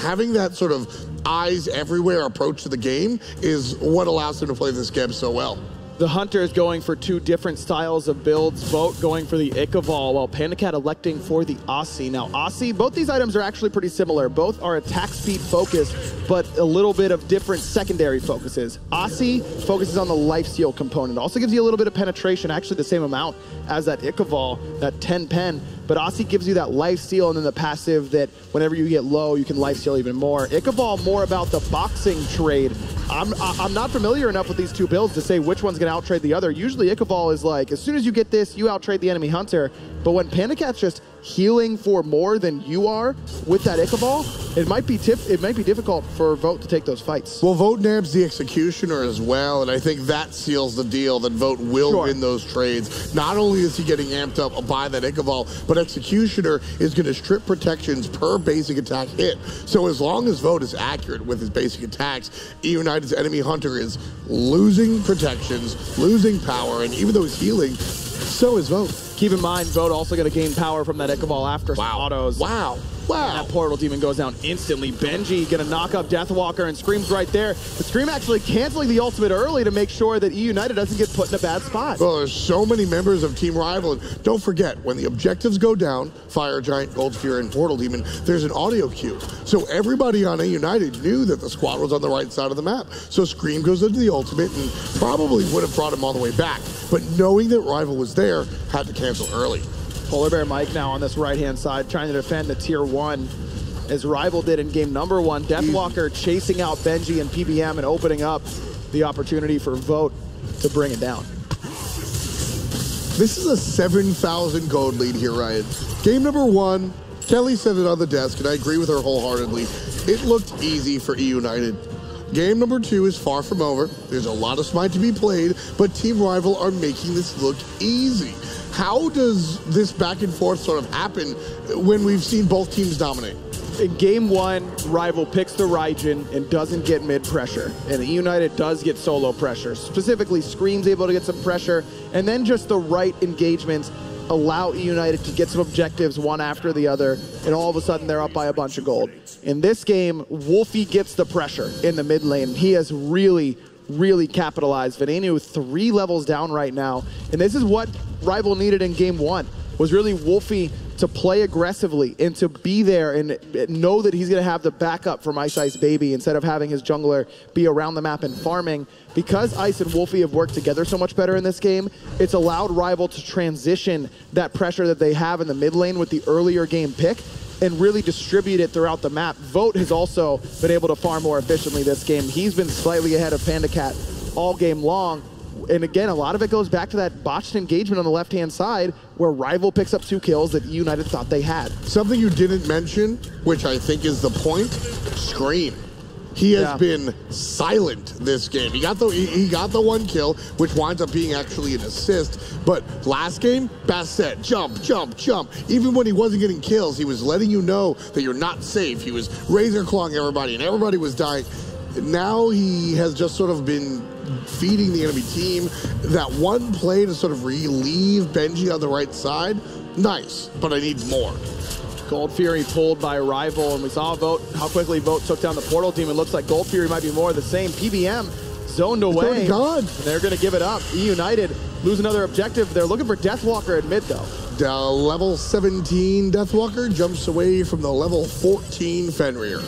Having that sort of eyes everywhere approach to the game is what allows him to play this game so well. The Hunter is going for 2 different styles of builds. Vote going for the Ichabal, while Pandacat electing for the Aussie. Now, Aussie, both these items are actually pretty similar. Both are attack speed focused, but a little bit of different secondary focuses. Aussie focuses on the lifesteal component. Also gives you a little bit of penetration, actually the same amount as that Ichabal, that 10 pen. But Aussie gives you that lifesteal and then the passive that whenever you get low, you can lifesteal even more. Ichabal more about the boxing trade. I'm not familiar enough with these 2 builds to say which one's going to outtrade the other. Usually Ichabal is like, as soon as you get this, you outtrade the enemy Hunter. But when Pandacat's just healing for more than you are with that Ichabal, it might be difficult for Vote to take those fights. Well, Vote nabs the Executioner as well, and I think that seals the deal that Vote will win those trades. Not only is he getting amped up by that Ichabal, but Executioner is going to strip protections per basic attack hit. So as long as Vote is accurate with his basic attacks, EUnited's enemy Hunter is losing protections, losing power, and even though he's healing, so is Vote. Keep in mind, Vote also going to gain power from that Ichabal after some autos. Wow. And that Portal Demon goes down instantly. Benji going to knock up Deathwalker and Scream's right there. But Scream actually canceling the ultimate early to make sure that EUnited doesn't get put in a bad spot. Well, there's so many members of Team Rival. And don't forget, when the objectives go down, Fire Giant, Gold Fury, and Portal Demon, there's an audio cue. So everybody on EUnited knew that the squad was on the right side of the map. So Scream goes into the ultimate and probably would have brought him all the way back. But knowing that Rival was there, had to cancel early. Polar Bear Mike now on this right-hand side trying to defend the tier 1 as Rival did in game number 1. Deathwalker chasing out Benji and PBM and opening up the opportunity for Vote to bring it down. This is a 7,000 gold lead here, Ryan. Game number 1, Kelly said it on the desk, and I agree with her wholeheartedly. It looked easy for EUnited. Game number 2 is far from over. There's a lot of Smite to be played, but Team Rival are making this look easy. How does this back and forth sort of happen when we've seen both teams dominate? In game 1, Rival picks the Raijin and doesn't get mid pressure. And EUnited does get solo pressure. Specifically, Scream's able to get some pressure, and then just the right engagements allow EUnited to get some objectives one after the other, and all of a sudden they're up by a bunch of gold. In this game, Wolfie gets the pressure in the mid lane. He has really capitalized. Venenu 3 levels down right now, and this is what Rival needed in game 1, was really Wolfie to play aggressively and to be there and know that he's going to have the backup from Ice Ice Baby instead of having his jungler be around the map and farming. Because Ice and Wolfie have worked together so much better in this game, it's allowed Rival to transition that pressure that they have in the mid lane with the earlier game pick and really distribute it throughout the map. Vote has also been able to farm more efficiently this game. He's been slightly ahead of Pandacat all game long. And again, a lot of it goes back to that botched engagement on the left-hand side where Rival picks up 2 kills that EUnited thought they had. Something you didn't mention, which I think is the point, Scream. He has been silent this game. He got the 1 kill, which winds up being actually an assist. But last game, Basset, jump, jump, jump. Even when he wasn't getting kills, he was letting you know that you're not safe. He was razor clawing everybody, and everybody was dying. Now he has just sort of been feeding the enemy team. That 1 play to sort of relieve Benji on the right side, nice, but I need more. Gold Fury pulled by Rival, and we saw Vote, how quickly Vote took down the Portal team. It looks like Gold Fury might be more of the same. PBM zoned away. It's already gone. And they're going to give it up. EUnited lose another objective. They're looking for Deathwalker at mid, though. The level 17 Deathwalker jumps away from the level 14 Fenrir.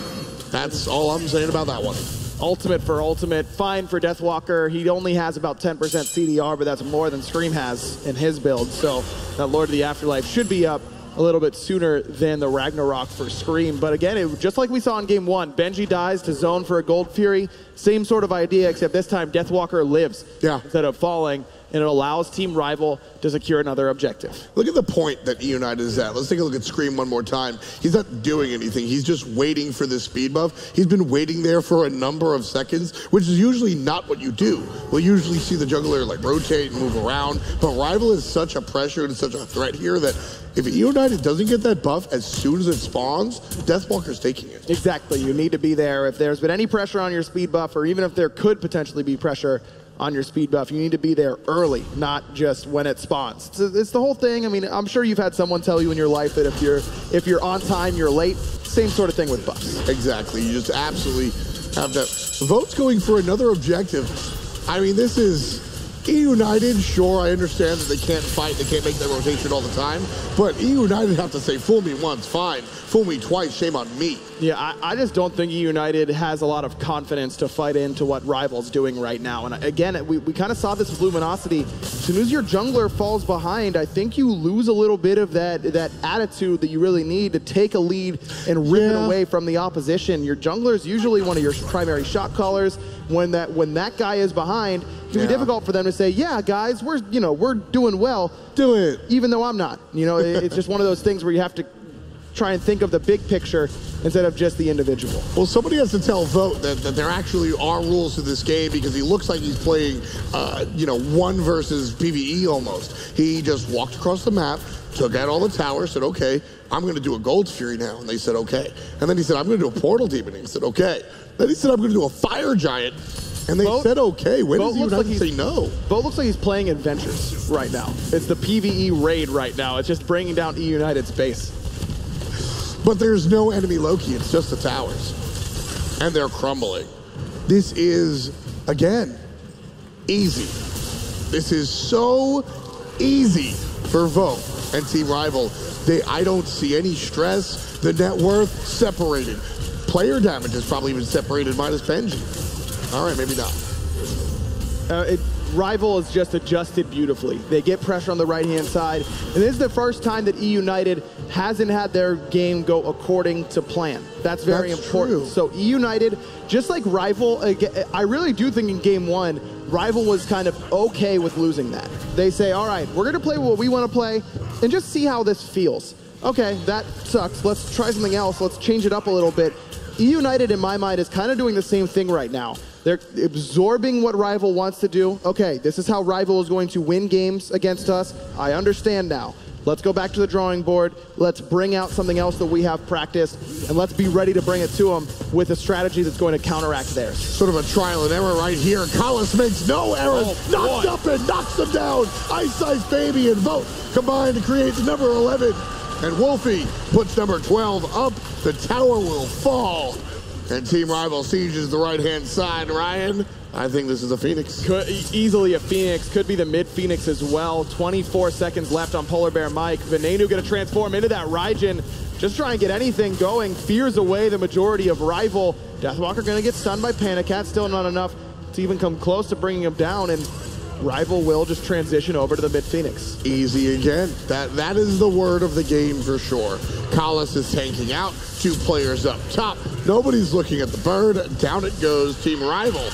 That's all I'm saying about that one. Ultimate for ultimate. Fine for Deathwalker. He only has about 10% CDR, but that's more than Scream has in his build. So that Lord of the Afterlife should be up a little bit sooner than the Ragnarok for Scream. But again, just like we saw in game 1, Benji dies to zone for a Gold Fury. Same sort of idea, except this time Deathwalker lives instead of falling, and it allows Team Rival to secure another objective. Look at the point that EUnited is at. Let's take a look at Scream one more time. He's not doing anything. He's just waiting for this speed buff. He's been waiting there for a number of seconds, which is usually not what you do. We'll usually see the jungler like rotate and move around, but Rival is such a pressure and such a threat here that if EUnited doesn't get that buff as soon as it spawns, Deathwalker's taking it. Exactly. You need to be there. If there's been any pressure on your speed buff, or even if there could potentially be pressure on your speed buff, you need to be there early, not just when it spawns. It's the whole thing. I mean, I'm sure you've had someone tell you in your life that if you're on time, you're late. Same sort of thing with buffs. Exactly. You just absolutely have that. Vote's going for another objective. I mean, this is EUnited. Sure, I understand that they can't fight, they can't make that rotation all the time, but EUnited have to say, fool me once, fine. Fool me twice, shame on me. Yeah, I just don't think EUnited has a lot of confidence to fight into what Rival's doing right now. And again, we kind of saw this with Luminosity. As soon as your jungler falls behind, I think you lose a little bit of that attitude that you really need to take a lead and rip it away from the opposition. Your jungler is usually one of your primary shot callers. When that guy is behind, it can be difficult for them to say, yeah, guys, we're doing well. Do it. Even though I'm not. It's just one of those things where you have to try and think of the big picture instead of just the individual. Well, somebody has to tell Vote that there actually are rules to this game, because he looks like he's playing, 1 versus PvE almost. He just walked across the map, took out all the towers, said, okay, I'm going to do a Gold Fury now. And they said, okay. And then he said, I'm going to do a Portal Demon. And he said, okay. Then he said, I'm going to do a Fire Giant. And they said, okay. When does EUnited say no? Vote looks like he's playing Adventures right now. It's the PvE raid right now. It's just bringing down EUnited's base. But there's no enemy Loki, it's just the towers. And they're crumbling. This is, again, easy. This is so easy for Vote and Team Rival. I don't see any stress. The net worth, separated. Player damage is probably even separated minus Benji. All right, maybe not. Rival is just adjusted beautifully. They get pressure on the right-hand side, and this is the first time that EUnited hasn't had their game go according to plan. That's very important. True. So EUnited, just like Rival, I really do think in game 1, Rival was kind of okay with losing that. They say, all right, we're going to play what we want to play and just see how this feels. Okay, that sucks. Let's try something else. Let's change it up a little bit. EUnited, in my mind, is kind of doing the same thing right now. They're absorbing what Rival wants to do. Okay, this is how Rival is going to win games against us. I understand now. Let's go back to the drawing board. Let's bring out something else that we have practiced, and let's be ready to bring it to them with a strategy that's going to counteract theirs. Sort of a trial and error right here. Collis makes no errors. Knocks up and knocks them down. Ice Ice Baby and Vote combine to create the number 11. And Wolfie puts number 12 up. The tower will fall. And Team Rival sieges the right-hand side. Ryan, I think this is a Phoenix. Easily a Phoenix. Could be the mid-Phoenix as well. 24 seconds left on Polar Bear Mike. Venenu going to transform into that Raijin. Just try and get anything going. Fears away the majority of Rival. Deathwalker going to get stunned by Panic Cat. Still not enough to even come close to bringing him down. And Rival will just transition over to the mid-Phoenix. Easy again. That is the word of the game for sure. Collis is tanking out. 2 players up top. Nobody's looking at the bird. Down it goes. Team Rival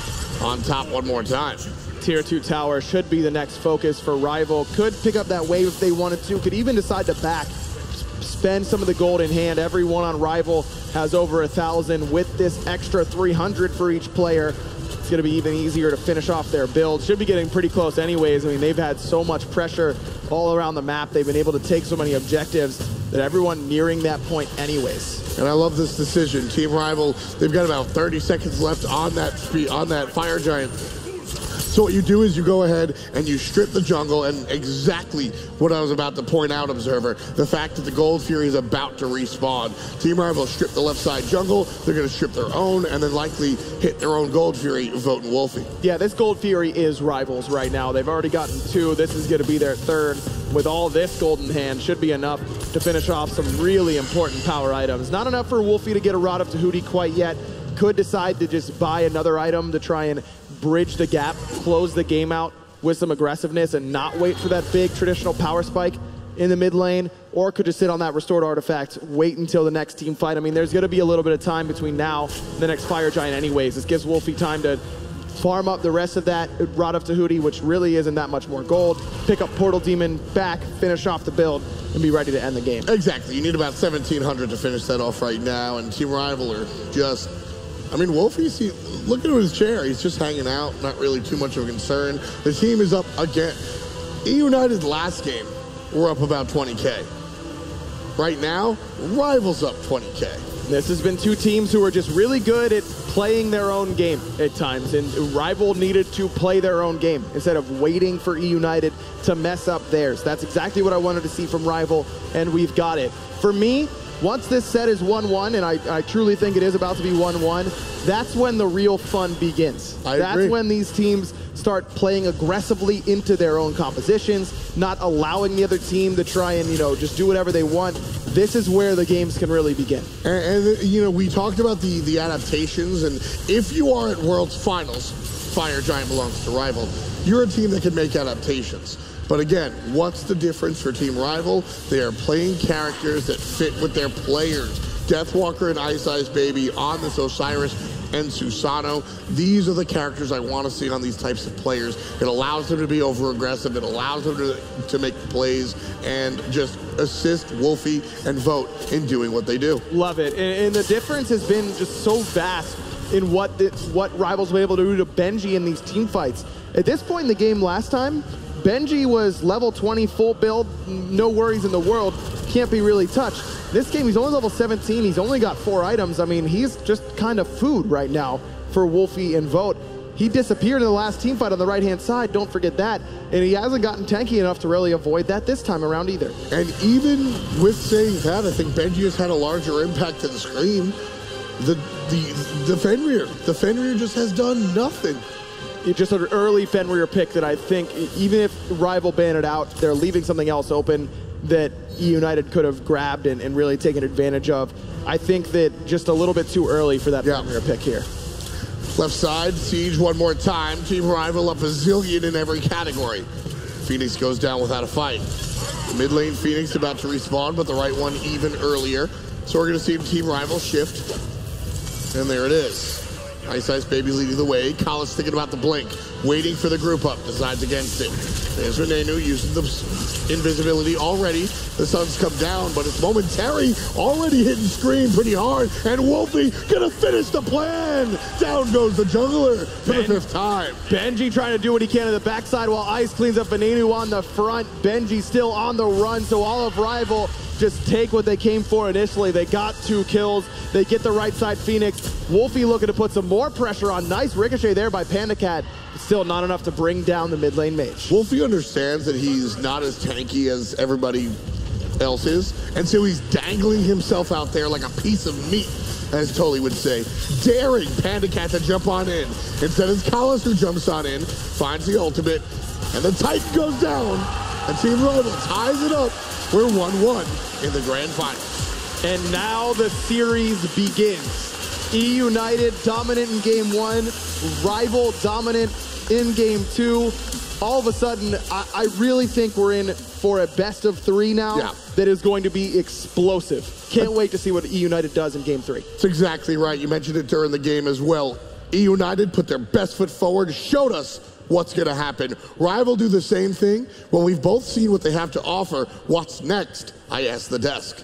on top one more time. Tier 2 tower should be the next focus for Rival. Could pick up that wave if they wanted to. Could even decide to back, spend some of the gold in hand. Everyone on Rival has over 1,000. With this extra 300 for each player, it's going to be even easier to finish off their build. Should be getting pretty close anyways. I mean, they've had so much pressure all around the map. They've been able to take so many objectives that everyone nearing that point anyways. And I love this decision. Team Rival, they've got about 30 seconds left on that Fire Giant. So what you do is you go ahead and you strip the jungle, and exactly what I was about to point out, Observer, the fact that the Gold Fury is about to respawn. Team Rival strip the left side jungle, they're going to strip their own, and then likely hit their own Gold Fury, voting Wolfie. Yeah, this Gold Fury is Rivals right now. They've already gotten 2. This is going to be their 3rd. With all this golden hand, should be enough to finish off some really important power items. Not enough for Wolfie to get a Rod of Tahuti quite yet. Could decide to just buy another item to try and bridge the gap, close the game out with some aggressiveness and not wait for that big traditional power spike in the mid lane, or could just sit on that restored artifact, wait until the next team fight. I mean, there's going to be a little bit of time between now and the next Fire Giant anyways. This gives Wolfie time to farm up the rest of that Rod of Tahuti, which really isn't that much more gold, pick up Portal Demon back, finish off the build, and be ready to end the game. Exactly. You need about 1,700 to finish that off right now, and Team Rival are just... I mean, Wolfie, look at his chair. He's just hanging out, not really too much of a concern. The team is up again. EUnited last game were up about 20K. Right now, Rival's up 20K. This has been 2 teams who are just really good at playing their own game at times, and Rival needed to play their own game instead of waiting for EUnited to mess up theirs. That's exactly what I wanted to see from Rival, and we've got it. For me, once this set is 1-1, and I truly think it is about to be 1-1, that's when the real fun begins. That's when these teams start playing aggressively into their own compositions, not allowing the other team to try and, just do whatever they want. This is where the games can really begin. And we talked about the adaptations, and if you are at World's Finals, Fire Giant belongs to Rival, you're a team that can make adaptations. But again, what's the difference for Team Rival? They are playing characters that fit with their players. Deathwalker and Ice Ice Baby on this Osiris and Susano. These are the characters I want to see on these types of players. It allows them to be over-aggressive. It allows them to make plays and just assist Wolfie and Vote in doing what they do. Love it. And the difference has been just so vast in what Rival's been able to do to Benji in these team fights. At this point in the game last time, Benji was level 20, full build, no worries in the world, can't be really touched. This game, he's only level 17, he's only got 4 items. I mean, he's just kind of food right now for Wolfie and Vote. He disappeared in the last team fight on the right-hand side, don't forget that. And he hasn't gotten tanky enough to really avoid that this time around either. And even with saying that, I think Benji has had a larger impact to the screen. The Fenrir just has done nothing. It's just an early Fenrir pick that I think, even if Rival ban it out, they're leaving something else open that EUnited could have grabbed and really taken advantage of. I think that just a little bit too early for that Fenrir pick here. Left side, Siege one more time. Team Rival up a zillion in every category. Phoenix goes down without a fight. Mid lane Phoenix about to respawn, but the right one even earlier. So we're going to see Team Rival shift. And there it is. Ice Ice Baby leading the way. Kala's thinking about the blink, waiting for the group up, decides against it. There's Renenu using the invisibility already. The sun's come down, but it's momentary. Already hitting screen pretty hard, and Wolfie gonna finish the plan. Down goes the jungler for the 5th time. Benji trying to do what he can on the backside while Ice cleans up Venenu on the front. Benji still on the run, so all of Rival just take what they came for initially. They got 2 kills. They get the right side Phoenix. Wolfie looking to put some more pressure on. Nice ricochet there by Panda Cat. Still not enough to bring down the mid lane mage. Wolfie understands that he's not as tanky as everybody else is, and so he's dangling himself out there like a piece of meat, as Tolly would say, daring Panda Cat to jump on in. Instead, it's Kalas who jumps on in, finds the ultimate, and the Titan goes down, and Team Rival ties it up. We're 1-1 in the grand final. And now the series begins. EUnited dominant in game 1, Rival dominant in game 2. All of a sudden, I really think we're in for a best of 3 now that is going to be explosive. Can't wait to see what EUnited does in game 3. That's exactly right. You mentioned it during the game as well. EUnited put their best foot forward, showed us what's going to happen. Rival do the same thing. Well, we've both seen what they have to offer. What's next? I asked the desk.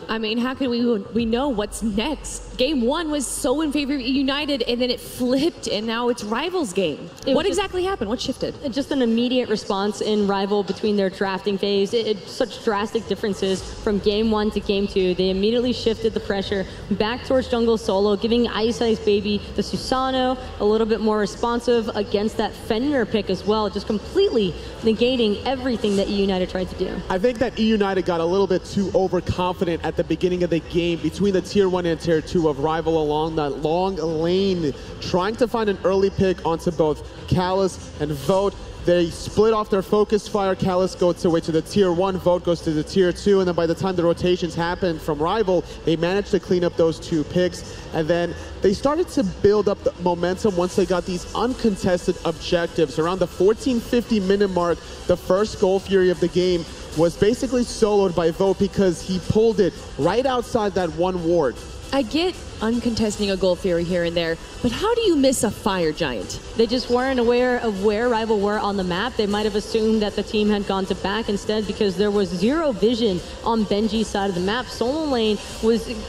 I mean, how can we know what's next? Game one was so in favor of EUnited, and then it flipped, and now it's Rival's game. What exactly happened? What shifted? Just an immediate response in Rival between their drafting phase. Such drastic differences from game one to game two. They immediately shifted the pressure back towards jungle solo, giving Ice Baby the Susano a little bit more responsive against that Fenrir pick as well, just completely negating everything that EUnited tried to do. I think that EUnited got a little bit too overconfident at the beginning of the game between the tier 1 and tier 2 of Rival along that long lane, trying to find an early pick onto both Callus and Vote. They split off their focus fire. Callus goes away to the tier 1, Vote goes to the tier 2, and then by the time the rotations happened from Rival, they managed to clean up those 2 picks, and then they started to build up the momentum once they got these uncontested objectives. Around the 14-50 minute mark, the first Goal Fury of the game was basically soloed by Vote because he pulled it right outside that 1 ward. I get uncontesting a Goal Fury here and there, but how do you miss a Fire Giant? They just weren't aware of where Rival were on the map. They might have assumed that the team had gone to back instead because there was zero vision on Benji's side of the map. Solo lane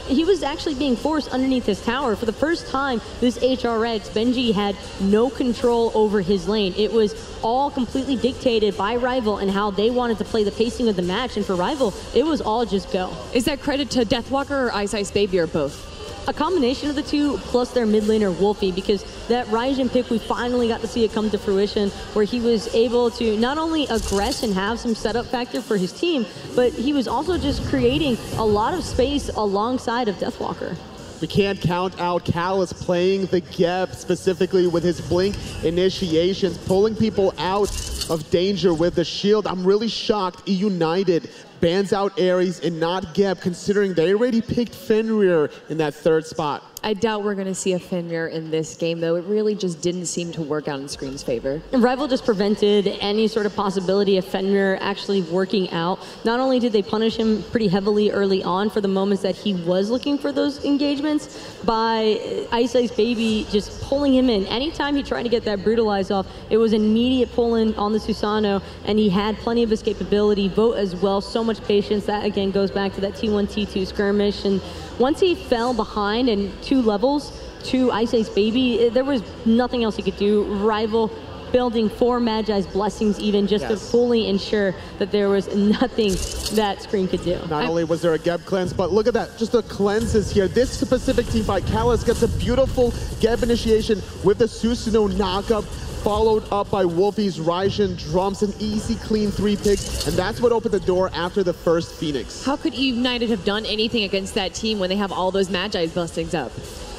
he was actually being forced underneath his tower. For the first time this HRX, Benji had no control over his lane. It was all completely dictated by Rival and how they wanted to play the pacing of the match, and for Rival, it was all just go. Is that credit to Deathwalker or Ice Baby or both? A combination of the two, plus their mid laner Wolfie, because that Raijin pick, we finally got to see it come to fruition, where he was able to not only aggress and have some setup factor for his team, but he was also just creating a lot of space alongside of Deathwalker. We can't count out Callus playing the Gep, specifically with his Blink initiations, pulling people out of danger with the shield. I'm really shocked EUnited bans out Ares and not Gep, considering they already picked Fenrir in that 3rd spot. I doubt we're going to see a Fenrir in this game, though. It really just didn't seem to work out in Scream's favor. And Rival just prevented any sort of possibility of Fenrir actually working out. Not only did they punish him pretty heavily early on for the moments that he was looking for those engagements, by Ice Baby just pulling him in. Anytime he tried to get that brutalize off, it was an immediate pull-in on the Susano, and he had plenty of escapability. Vote as well, so much patience. That, again, goes back to that T1, T2 skirmish. And once he fell behind in 2 levels to Ice Baby, there was nothing else he could do. Rival building 4 Magi's blessings even just to fully ensure that there was nothing that Scream could do. Not only was there a Geb cleanse, but look at that, just the cleanses here. This specific team fight, Callus gets a beautiful Geb initiation with the Susanoo knockup, followed up by Wolfie's Raijin drums, an easy clean 3 picks, and that's what opened the door after the first Phoenix. How could EUnited have done anything against that team when they have all those Magi's blessings up?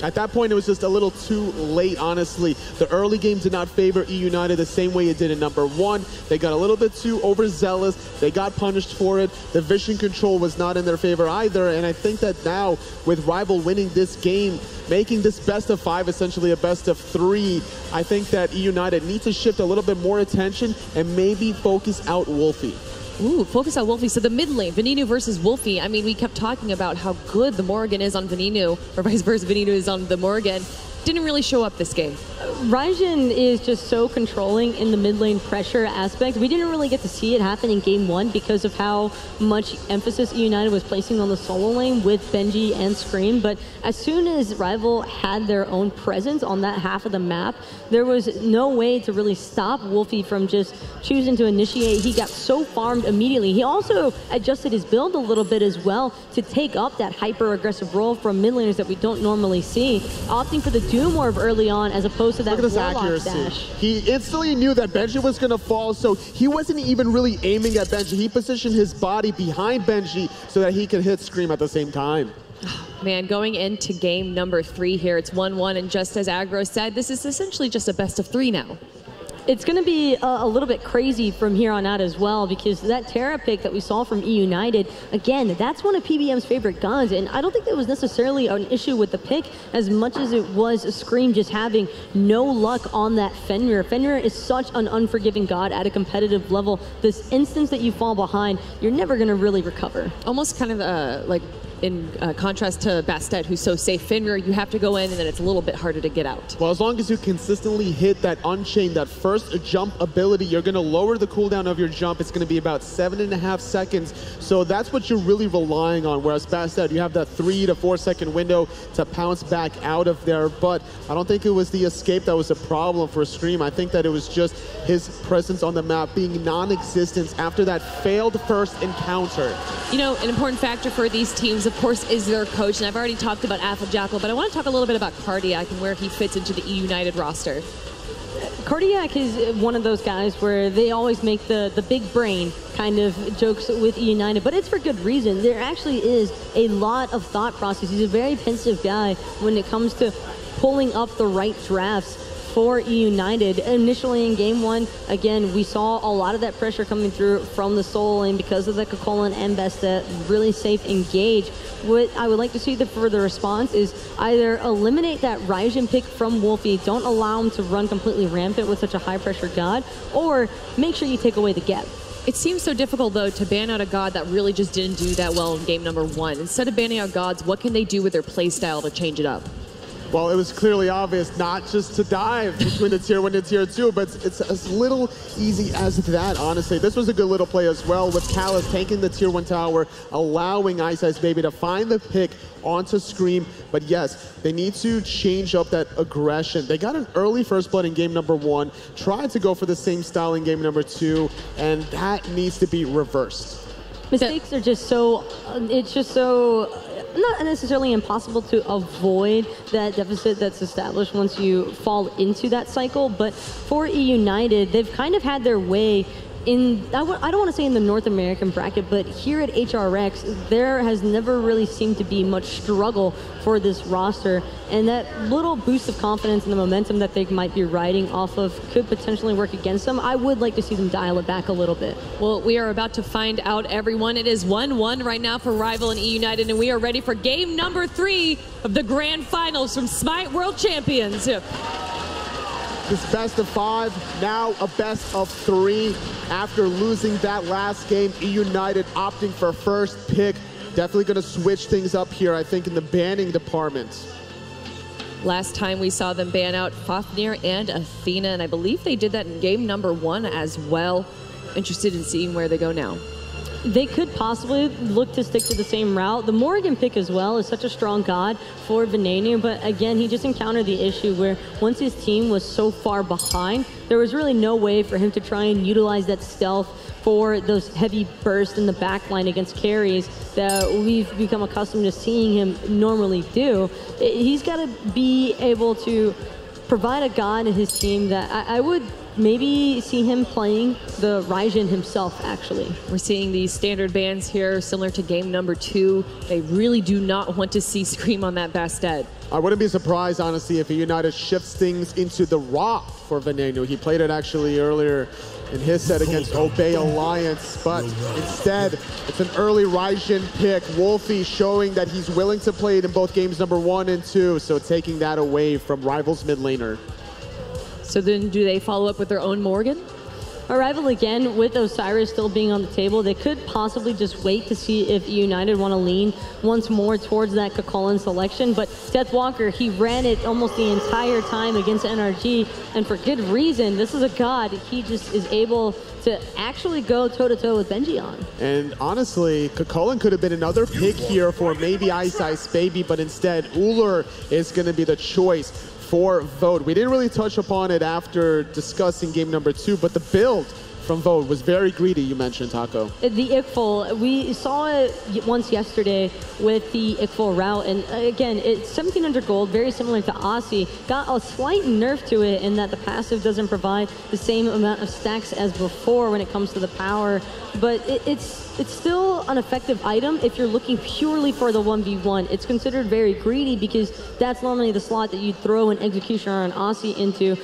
At that point, it was just a little too late, honestly. The early game did not favor EUnited the same way it did in number 1. They got a little bit too overzealous. They got punished for it. The vision control was not in their favor either, and I think that now, with Rival winning this game, making this best of 5 essentially a best of 3, I think that EUnited needs to shift a little bit more attention and maybe focus out Wolfie. Ooh, focus on Wolfie. So the mid lane, Veninu versus Wolfie. I mean, we kept talking about how good the Morrigan is on Veninu, or vice versa, Veninu is on the Morrigan. Didn't really show up this game. Raijin is just so controlling in the mid lane pressure aspect. We didn't really get to see it happen in game 1 because of how much emphasis EUnited was placing on the solo lane with Benji and Scream, but as soon as Rival had their own presence on that half of the map, there was no way to really stop Wolfie from just choosing to initiate. He got so farmed immediately. He also adjusted his build a little bit as well to take up that hyper-aggressive role from mid laners that we don't normally see, opting for the Doom Orb early on as opposed to that Look at this accuracy. Dash. He instantly knew that Benji was going to fall, so he wasn't even really aiming at Benji. He positioned his body behind Benji so that he could hit Scream at the same time. Man, going into game number 3 here, it's 1-1, and just as Aggro said, this is essentially just a best of 3 now. It's going to be a little bit crazy from here on out as well, because that Terra pick that we saw from EUnited, again, that's one of PBM's favorite guns, and I don't think that was necessarily an issue with the pick as much as it was Scream just having no luck on that Fenrir. Fenrir is such an unforgiving god at a competitive level. This instance that you fall behind, you're never going to really recover. Almost kind of like in contrast to Bastet, who's so safe. Fenrir, you have to go in, and then it's a little bit harder to get out. Well, as long as you consistently hit that Unchained, that first jump ability, you're going to lower the cooldown of your jump. It's going to be about 7.5 seconds. So that's what you're really relying on. Whereas Bastet, you have that 3 to 4 second window to pounce back out of there. But I don't think it was the escape that was a problem for Scream. I think that it was just his presence on the map being non-existent after that failed first encounter. You know, an important factor for these teams, of course, is their coach. And I've already talked about Jackal, but I want to talk a little bit about Cardiac and where he fits into the EUnited roster. Cardiac is one of those guys where they always make the big brain kind of jokes with EUnited, but it's for good reason. There actually is a lot of thought process. He's a very pensive guy when it comes to pulling up the right drafts for EUnited. Initially in game one, again, we saw a lot of that pressure coming through from the Soul Lane because of the Kokolin and Bastet, really safe engage. What I would like to see for the response is either eliminate that Raijin pick from Wolfie, don't allow him to run completely rampant with such a high pressure god, or make sure you take away the gap. It seems so difficult, though, to ban out a god that really just didn't do that well in game number one. Instead of banning out gods, what can they do with their playstyle to change it up? Well, it was clearly obvious not just to dive between the tier 1 and tier 2, but it's as little easy as that, honestly. This was a good little play as well, with Callus taking the tier 1 tower, allowing Ice Ice Baby to find the pick onto Scream. But yes, they need to change up that aggression. They got an early first blood in game number 1, tried to go for the same style in game number 2, and that needs to be reversed. Mistakes are just so, it's just so, not necessarily impossible to avoid that deficit that's established once you fall into that cycle, but for EUnited, they've kind of had their way in, I don't want to say in the North American bracket, but here at HRX, there has never really seemed to be much struggle for this roster, and that little boost of confidence and the momentum that they might be riding off of could potentially work against them. I would like to see them dial it back a little bit. Well, we are about to find out, everyone. It is 1-1 right now for Rival and EUnited, and we are ready for game number 3 of the grand finals from Smite World Championship. This best of 5, now a best of 3. After losing that last game, EUnited opting for first pick. Definitely going to switch things up here, I think, in the banning department. Last time we saw them ban out Fafnir and Athena, and I believe they did that in game number 1 as well. Interested in seeing where they go now. They could possibly look to stick to the same route. The Morrigan pick as well is such a strong god for Venenu, but again, he just encountered the issue where once his team was so far behind, there was really no way for him to try and utilize that stealth for those heavy bursts in the backline against carries that we've become accustomed to seeing him normally do. He's got to be able to provide a god in his team that I would maybe see him playing the Raijin himself, actually. We're seeing these standard bans here, similar to game number 2. They really do not want to see Scream on that Bastet. I wouldn't be surprised, honestly, if EUnited shifts things into the Rock for Venenu. He played it actually earlier in his set against Obey Alliance, but instead, it's an early Raijin pick. Wolfie showing that he's willing to play it in both games number 1 and 2, so taking that away from Rival's mid laner. So then do they follow up with their own Morgan? Arrival again, with Osiris still being on the table, they could possibly just wait to see if EUnited want to lean once more towards that Kokolin selection, but Deathwalker, he ran it almost the entire time against NRG, and for good reason. This is a god he just is able to actually go toe-to-toe with Benji on. And honestly, Kokolin could have been another pick here for maybe Ice Ice Baby, but instead, Ullr is going to be the choice for Vote. We didn't really touch upon it after discussing game number 2, but the build from Vote was very greedy, you mentioned, Taco. The Ickful, we saw it once yesterday with the Ickful route, and again, it's 1700 gold, very similar to Aussie. Got a slight nerf to it in that the passive doesn't provide the same amount of stacks as before when it comes to the power, but it's still an effective item if you're looking purely for the 1v1. It's considered very greedy because that's normally the slot that you'd throw an Executioner or an Aussie into.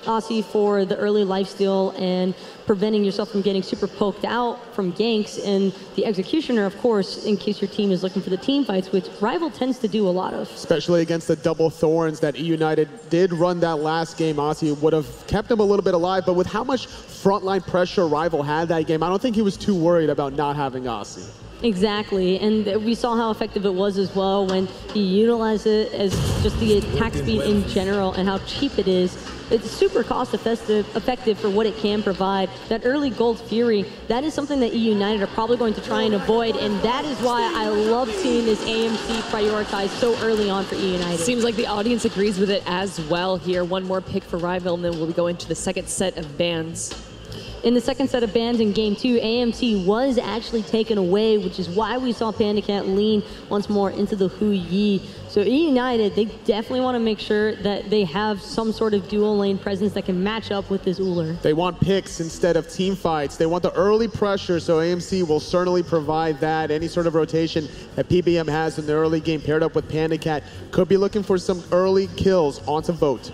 Aussie for the early lifesteal and preventing yourself from getting super poked out from ganks, and the Executioner, of course, in case your team is looking for the team fights, which Rival tends to do a lot of. Especially against the double Thorns that EUnited did run that last game. Aussie would have kept him a little bit alive, but with how much frontline pressure Rival had that game, I don't think he was too worried about not having Aussie. Exactly, and we saw how effective it was as well when he utilized it as just the attack speed in general and how cheap it is. It's super cost effective for what it can provide. That early Gold Fury, that is something that EUnited are probably going to try and avoid, and that is why I love seeing this AMC prioritized so early on for EUnited. Seems like the audience agrees with it as well here. One more pick for Rival, and then we'll go into the second set of bans. In the second set of bans in Game 2, AMT was actually taken away, which is why we saw PandaCat lean once more into the Hu Yi. So EUnited, they definitely want to make sure that they have some sort of dual lane presence that can match up with this Uller. They want picks instead of team fights. They want the early pressure, so AMC will certainly provide that. Any sort of rotation that PBM has in the early game paired up with PandaCat could be looking for some early kills onto Vote.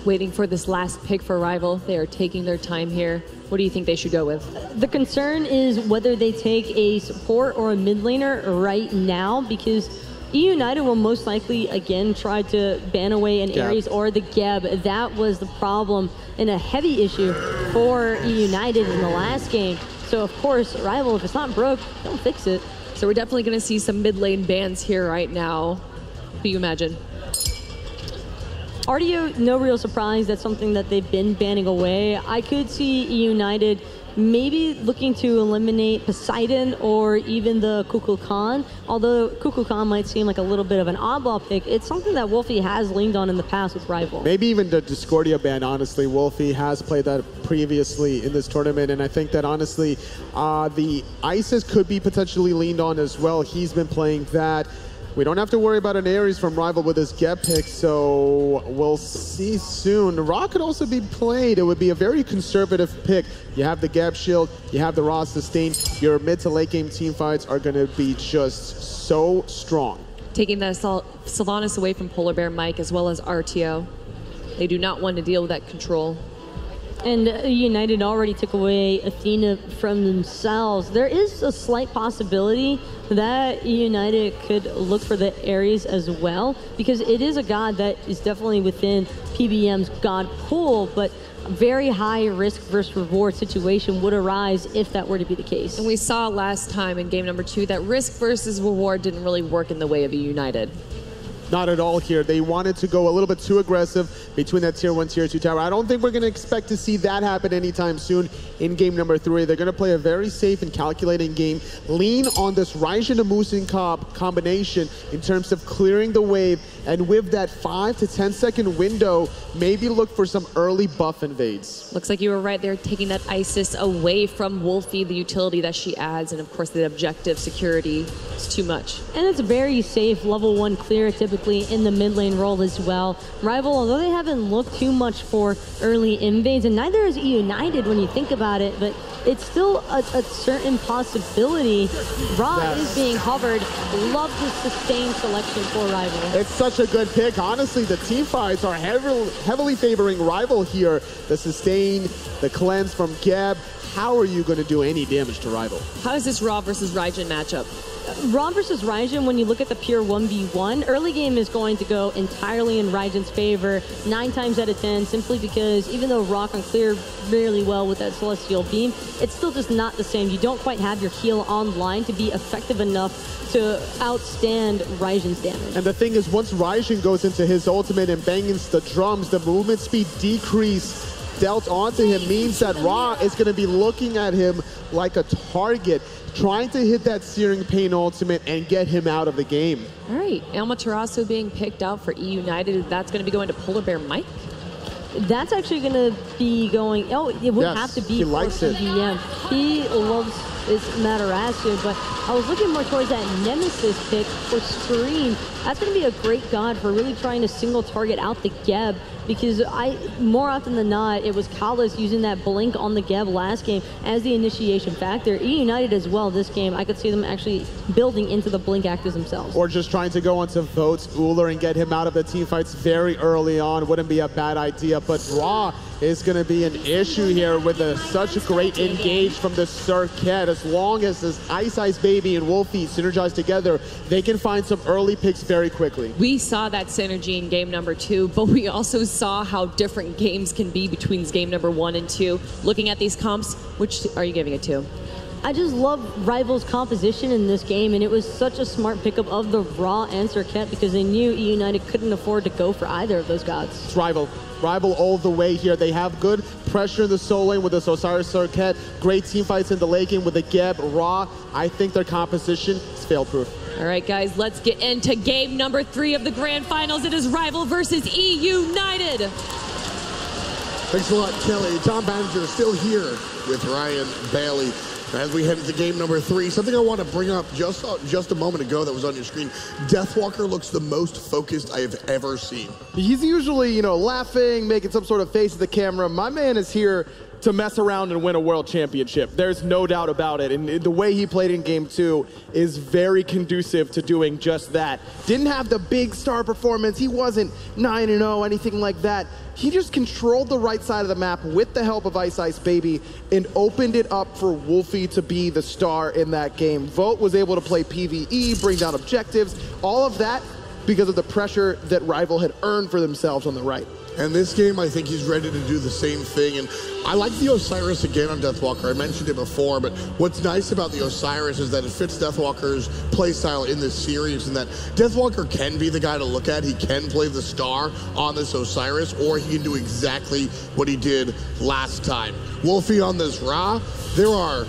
Waiting for this last pick for Rival. They are taking their time here. What do you think they should go with? The concern is whether they take a support or a mid laner right now, because EUnited will most likely again try to ban away an Ares or the Geb. That was the problem and a heavy issue for EUnited in the last game. So of course, Rival, if it's not broke, don't fix it. So we're definitely going to see some mid lane bans here right now. What do you imagine? RDO, no real surprise. That's something that they've been banning away. I could see EUnited maybe looking to eliminate Poseidon or even the Kukulkan. Although Kukulkan might seem like a little bit of an oddball pick, it's something that Wolfie has leaned on in the past with Rival. Maybe even the Discordia ban, honestly. Wolfie has played that previously in this tournament, and I think that honestly, the Isis could be potentially leaned on as well. He's been playing that. We don't have to worry about an Ares from Rival with his Geb pick, so we'll see soon. Ra could also be played. It would be a very conservative pick. You have the Geb shield, you have the Ra sustain. Your mid to late game team fights are going to be just so strong. Taking that Sylvanas away from Polar Bear Mike as well as RTO. They do not want to deal with that control. And EUnited already took away Athena from themselves. There is a slight possibility that EUnited could look for the Ares as well, because it is a god that is definitely within PBM's god pool, but a very high risk versus reward situation would arise if that were to be the case. And we saw last time in game number 2 that risk versus reward didn't really work in the way of EUnited. Not at all here. They wanted to go a little bit too aggressive between that tier 1, tier 2 tower. I don't think we're going to expect to see that happen anytime soon in game number 3. They're going to play a very safe and calculating game. Lean on this Raijin and Musin combination in terms of clearing the wave, and with that 5 to 10 second window, maybe look for some early buff invades. Looks like you were right there, taking that Isis away from Wolfie, the utility that she adds, and of course the objective security is too much. And it's very safe level 1 clear typically in the mid lane role as well. Rival, although they haven't looked too much for early invades, and neither is EUnited when you think about it, but it's still a certain possibility. Ra is being hovered. Love the sustained selection for Rival. It's such a good pick. Honestly, the team fights are heavily favoring Rival here. The sustain, the cleanse from Geb. How are you going to do any damage to Rival? How is this Ra versus Raijin matchup? Ra versus Raijin, when you look at the pure 1v1, early game is going to go entirely in Raijin's favor 9 times out of 10, simply because even though Ra can clear really well with that Celestial Beam, it's still just not the same. You don't quite have your heal online to be effective enough to outstand Raijin's damage. And the thing is, once Raijin goes into his ultimate and bangs the drums, the movement speed decrease dealt onto him means that Ra is going to be looking at him like a target, trying to hit that Searing Pain ultimate and get him out of the game. All right, Amaterasu being picked out for EUnited. That's going to be going to Polar Bear Mike? That's actually going to be going, oh, it would have to be he likes for PBM. He loves his Matarasu, but I was looking more towards that Nemesis pick for Serene. That's going to be a great god for really trying to single target out the Geb, because more often than not, it was Kalas using that blink on the Geb last game as the initiation factor. EUnited as well this game, I could see them actually building into the blink actors themselves. Or just trying to go onto Vote's Uller and get him out of the team fights very early on. Wouldn't be a bad idea, but Ra is going to be an issue here with such a great engage from the Circuit. As long as this Ice Baby and Wolfie synergize together, they can find some early picks very quickly. We saw that synergy in game number 2, but we also saw how different games can be between game number 1 and 2. Looking at these comps, which are you giving it to? I just love Rival's composition in this game, and it was such a smart pickup of the Raw and Circuit because they knew EUnited couldn't afford to go for either of those gods. It's Rival all the way here. They have good pressure in the soul lane with the Osiris Circuit, great team fights in the late game with the Geb, Raw. I think their composition is fail-proof. All right, guys, let's get into game number 3 of the grand finals. It is Rival versus EUnited. Thanks a lot, Kelly. Tom Banniger still here with Ryan Bailey. As we head into game number 3, something I want to bring up just a moment ago that was on your screen. Deathwalker looks the most focused I have ever seen. He's usually, you know, laughing, making some sort of face at the camera. My man is here to mess around and win a world championship. There's no doubt about it. And the way he played in game 2 is very conducive to doing just that. Didn't have the big star performance. He wasn't 9-0, anything like that. He just controlled the right side of the map with the help of Ice Ice Baby and opened it up for Wolfie to be the star in that game. Vote was able to play PvE, bring down objectives, all of that because of the pressure that Rival had earned for themselves on the right. And this game, I think he's ready to do the same thing. And I like the Osiris again on Deathwalker. I mentioned it before, but what's nice about the Osiris is that it fits Deathwalker's playstyle in this series, and that Deathwalker can be the guy to look at. He can play the star on this Osiris, or he can do exactly what he did last time. Wolfie on this Ra, there are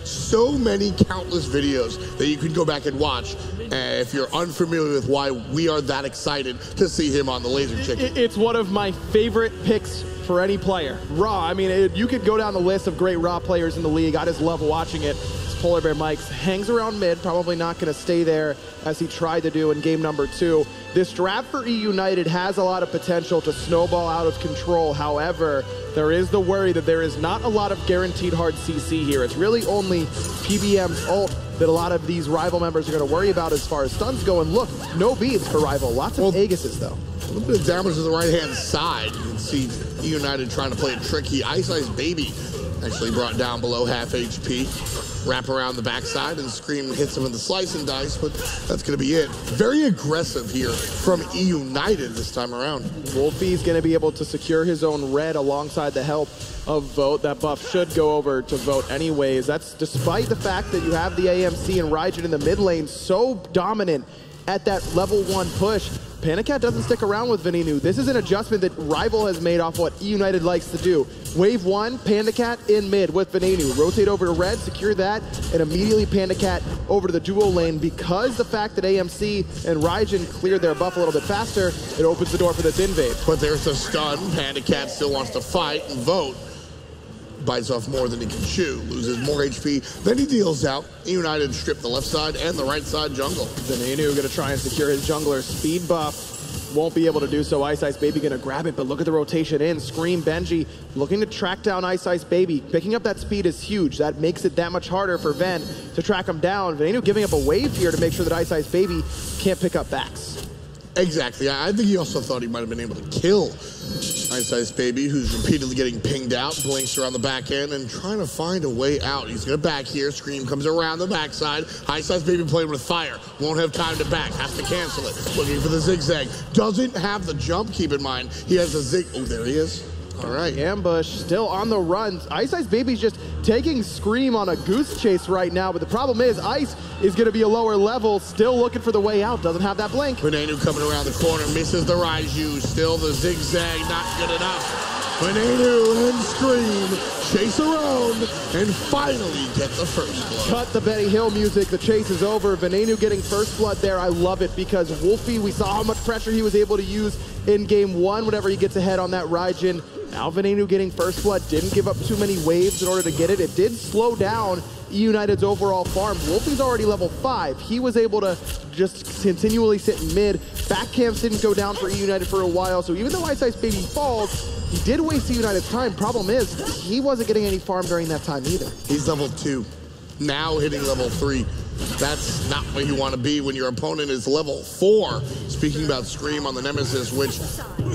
so many countless videos that you can go back and watch if you're unfamiliar with why we are that excited to see him on the Laser Chicken. It's one of my favorite picks for any player. Raw, I mean, you could go down the list of great Raw players in the league. I just love watching it. Polar Bear Mikes hangs around mid, probably not going to stay there as he tried to do in game number 2. This draft for EUnited has a lot of potential to snowball out of control. However, there is the worry that there is not a lot of guaranteed hard CC here. It's really only PBM's ult that a lot of these Rival members are going to worry about as far as stuns go. And look, no beads for Rival. Lots of Aegises, though. A little bit of damage to the right-hand side. You can see EUnited trying to play it tricky. Ice Ice Baby actually brought down below half HP. Wrap around the backside, and Scream hits him in the slice and dice, but that's going to be it. Very aggressive here from EUnited this time around. Wolfie's going to be able to secure his own red alongside the help of Vote. That buff should go over to Vote anyways. That's despite the fact that you have the AMC and Raijin in the mid lane so dominant at that level 1 push. Panicat doesn't stick around with Venenu. This is an adjustment that Rival has made off what EUnited likes to do. Wave 1, Pandacat in mid with Venenu. Rotate over to red, secure that, and immediately Pandacat over to the dual lane. Because the fact that AMC and Raijin cleared their buff a little bit faster, it opens the door for this invade. But there's the stun. Pandacat still wants to fight and Vote. Bites off more than he can chew, loses more HP than he deals out. EUnited strip the left side and the right side jungle. Venenu going to try and secure his jungler speed buff. Won't be able to do so. Ice Ice Baby going to grab it, but look at the rotation in. Scream Benji looking to track down Ice Ice Baby. Picking up that speed is huge. That makes it that much harder for Ven to track him down. Venenu giving up a wave here to make sure that Ice Ice Baby can't pick up backs. Exactly. I think he also thought he might have been able to kill Ice Ice Baby, who's repeatedly getting pinged out, blinks around the back end and trying to find a way out. He's going to back here. Scream comes around the backside. Ice Ice Baby playing with fire. Won't have time to back. Has to cancel it. Looking for the zigzag. Doesn't have the jump, keep in mind. He has a zig. Oh, there he is. All right. Ambush still on the run. Ice Ice Baby's just taking Scream on a goose chase right now, but the problem is Ice is going to be a lower level, still looking for the way out, doesn't have that blink. Venenu coming around the corner, misses the Raiju, still the zigzag, not good enough. Venenu and Scream chase around and finally get the first blood. Cut the Benny Hill music, the chase is over. Venenu getting first blood there, I love it because Wolfie, we saw how much pressure he was able to use in game 1 whenever he gets ahead on that Raijin. Now Venenu getting first blood, didn't give up too many waves in order to get it. It did slow down EUnited's overall farm. Wolfie's already level 5. He was able to just continually sit in mid. Back camps didn't go down for EUnited for a while, so even though Ice Ice Baby falls, he did waste EUnited's time. Problem is, he wasn't getting any farm during that time either. He's level 2, now hitting level 3. That's not where you want to be when your opponent is level 4. Speaking about Scream on the Nemesis, which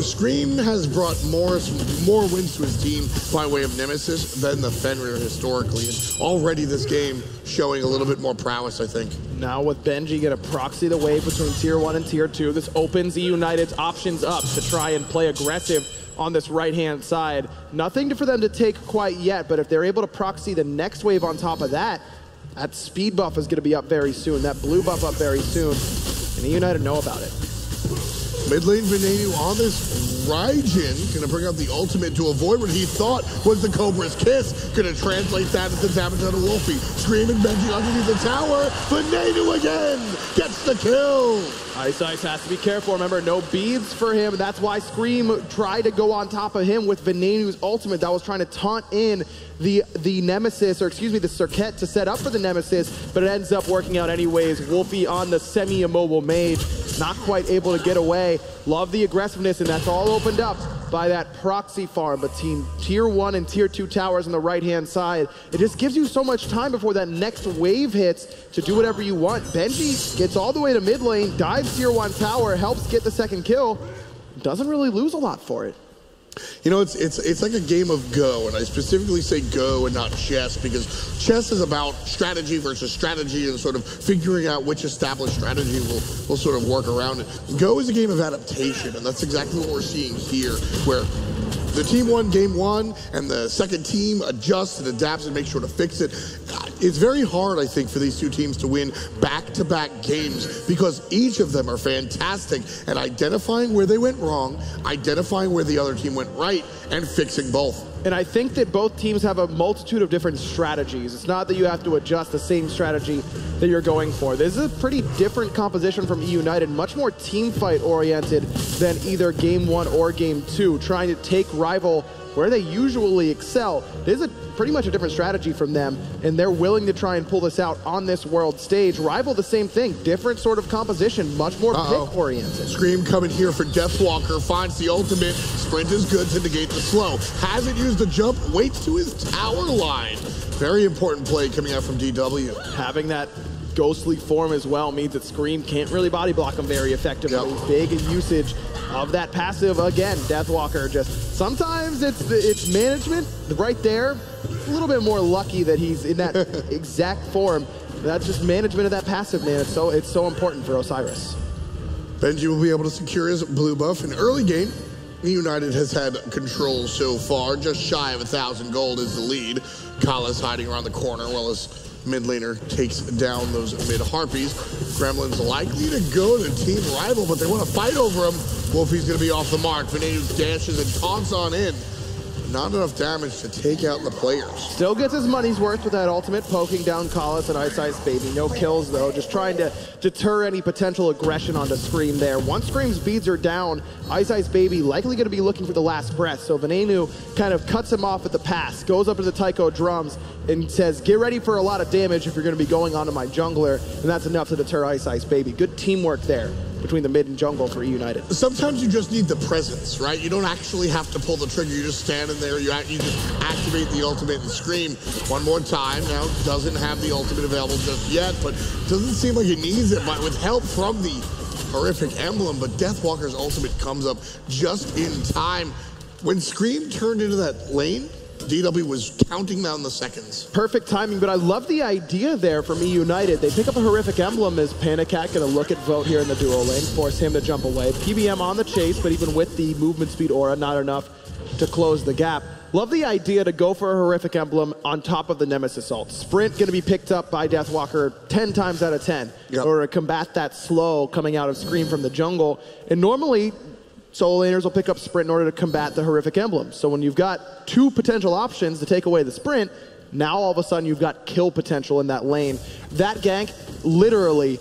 Scream has brought more wins to his team by way of Nemesis than the Fenrir historically. And already this game showing a little bit more prowess, I think. Now with Benji going to proxy the wave between Tier 1 and Tier 2, this opens EUnited's options up to try and play aggressive on this right-hand side. Nothing for them to take quite yet, but if they're able to proxy the next wave on top of that, that speed buff is going to be up very soon, that blue buff up very soon, and EUnited know about it. Mid lane Venenu on this Raijin, gonna bring out the ultimate to avoid what he thought was the Cobra's Kiss. Gonna translate that into damage on a Wolfie. Screaming Benji underneath the tower. Venenu again gets the kill. Ice has to be careful. Remember, no beads for him. That's why Scream tried to go on top of him with Venenu's ultimate that was trying to taunt in the Nemesis, or excuse me, the Circuit to set up for the Nemesis, but it ends up working out anyways. Wolfie on the semi-immobile mage, not quite able to get away. Love the aggressiveness, and that's all opened up by that proxy farm between tier 1 and tier 2 towers on the right-hand side. It just gives you so much time before that next wave hits to do whatever you want. Benji gets all the way to mid lane, dives tier 1 tower, helps get the second kill, doesn't really lose a lot for it. You know, it's like a game of Go, and I specifically say Go and not chess because chess is about strategy versus strategy and sort of figuring out which established strategy will sort of work around it. Go is a game of adaptation, and that's exactly what we're seeing here, where the team won game 1, and the second team adjusts and adapts and makes sure to fix it. It's very hard, I think, for these two teams to win back-to-back games because each of them are fantastic at identifying where they went wrong, identifying where the other team went right, and fixing both. And I think that both teams have a multitude of different strategies. It's not that you have to adjust the same strategy that you're going for. This is a pretty different composition from EUnited, much more team fight oriented than either game 1 or game 2, trying to take rival where they usually excel. This is pretty much a different strategy from them, and they're willing to try and pull this out on this world stage. Rival, the same thing, different sort of composition, much more pick oriented. Scream coming here for Deathwalker, finds the ultimate, sprint is good to negate the slow. Hasn't used the jump, waits to his tower line. Very important play coming out from DW. Having that ghostly form as well means that Scream can't really body block him very effectively. Yep. Big usage of that passive again. Deathwalker just, sometimes it's management right there. A little bit more lucky that he's in that exact form. That's just management of that passive, man. It's so important for Osiris. Benji will be able to secure his blue buff in early game. EUnited has had control so far. Just shy of 1,000 gold is the lead. Kala's hiding around the corner while his mid laner takes down those mid harpies. Gremlin's likely to go to team rival, but they want to fight over him. Wolfie's going to be off the mark. Venenu dashes and taunts on in. Not enough damage to take out the players. Still gets his money's worth with that ultimate, poking down Kalas and Ice Baby. No kills though, just trying to deter any potential aggression onto Scream there. Once Scream's beads are down, Ice Baby likely going to be looking for the last breath. So Venenu kind of cuts him off at the pass, goes up to the Taiko drums and says, get ready for a lot of damage if you're going to be going onto my jungler. And that's enough to deter Ice Baby. Good teamwork there between the mid and jungle for EUnited. Sometimes you just need the presence, right? You don't actually have to pull the trigger. You're just standing there. You just activate the ultimate and Scream one more time. Now, doesn't have the ultimate available just yet, but doesn't seem like he needs it. But with help from the horrific emblem, but Deathwalker's ultimate comes up just in time. When Scream turned into that lane, DW was counting down the seconds. Perfect timing, but I love the idea there from EUnited. They pick up a horrific emblem as Panicat gonna look at Vote here in the duo lane, force him to jump away. PBM on the chase, but even with the movement speed aura, not enough to close the gap. Love the idea to go for a horrific emblem on top of the Nemesis ult. Sprint gonna be picked up by Deathwalker 10 times out of 10 in order to combat that slow coming out of Scream from the jungle. And normally, solo laners will pick up sprint in order to combat the horrific emblem. So when you've got two potential options to take away the sprint, now all of a sudden you've got kill potential in that lane. That gank, literally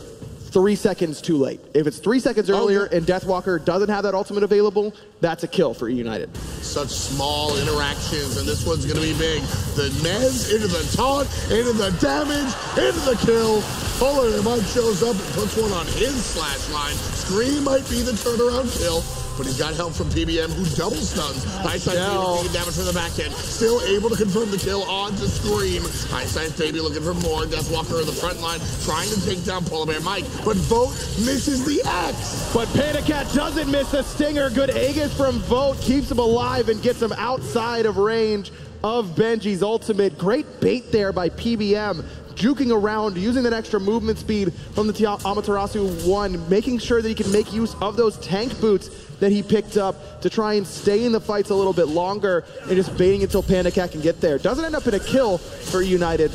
3 seconds too late. If it's 3 seconds earlier and Deathwalker doesn't have that ultimate available, that's a kill for EUnited. Such small interactions, and this one's gonna be big. The Nez into the taunt, into the damage, into the kill. Voller shows up and puts one on his slash line. Scream might be the turnaround kill, but he's got help from PBM, who double stuns. Ice taking damage from the back end. Still able to confirm the kill onto Scream. Ice Baby looking for more. Deathwalker in the front line, trying to take down Polar Bear Mike, but Vote misses the X. But Panicat doesn't miss the stinger. Good Aegis from Vote, keeps him alive and gets him outside of range of Benji's ultimate. Great bait there by PBM. juking around, using that extra movement speed from the Amaterasu 1, making sure that he can make use of those tank boots that he picked up to try and stay in the fights a little bit longer and just baiting until Panda Cat can get there. Doesn't end up in a kill for United,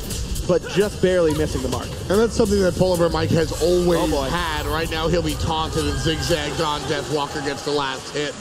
but just barely missing the mark. And that's something that Polar Bear Mike has always had. Right now he'll be taunted and zigzagged on. Deathwalker gets the last hit.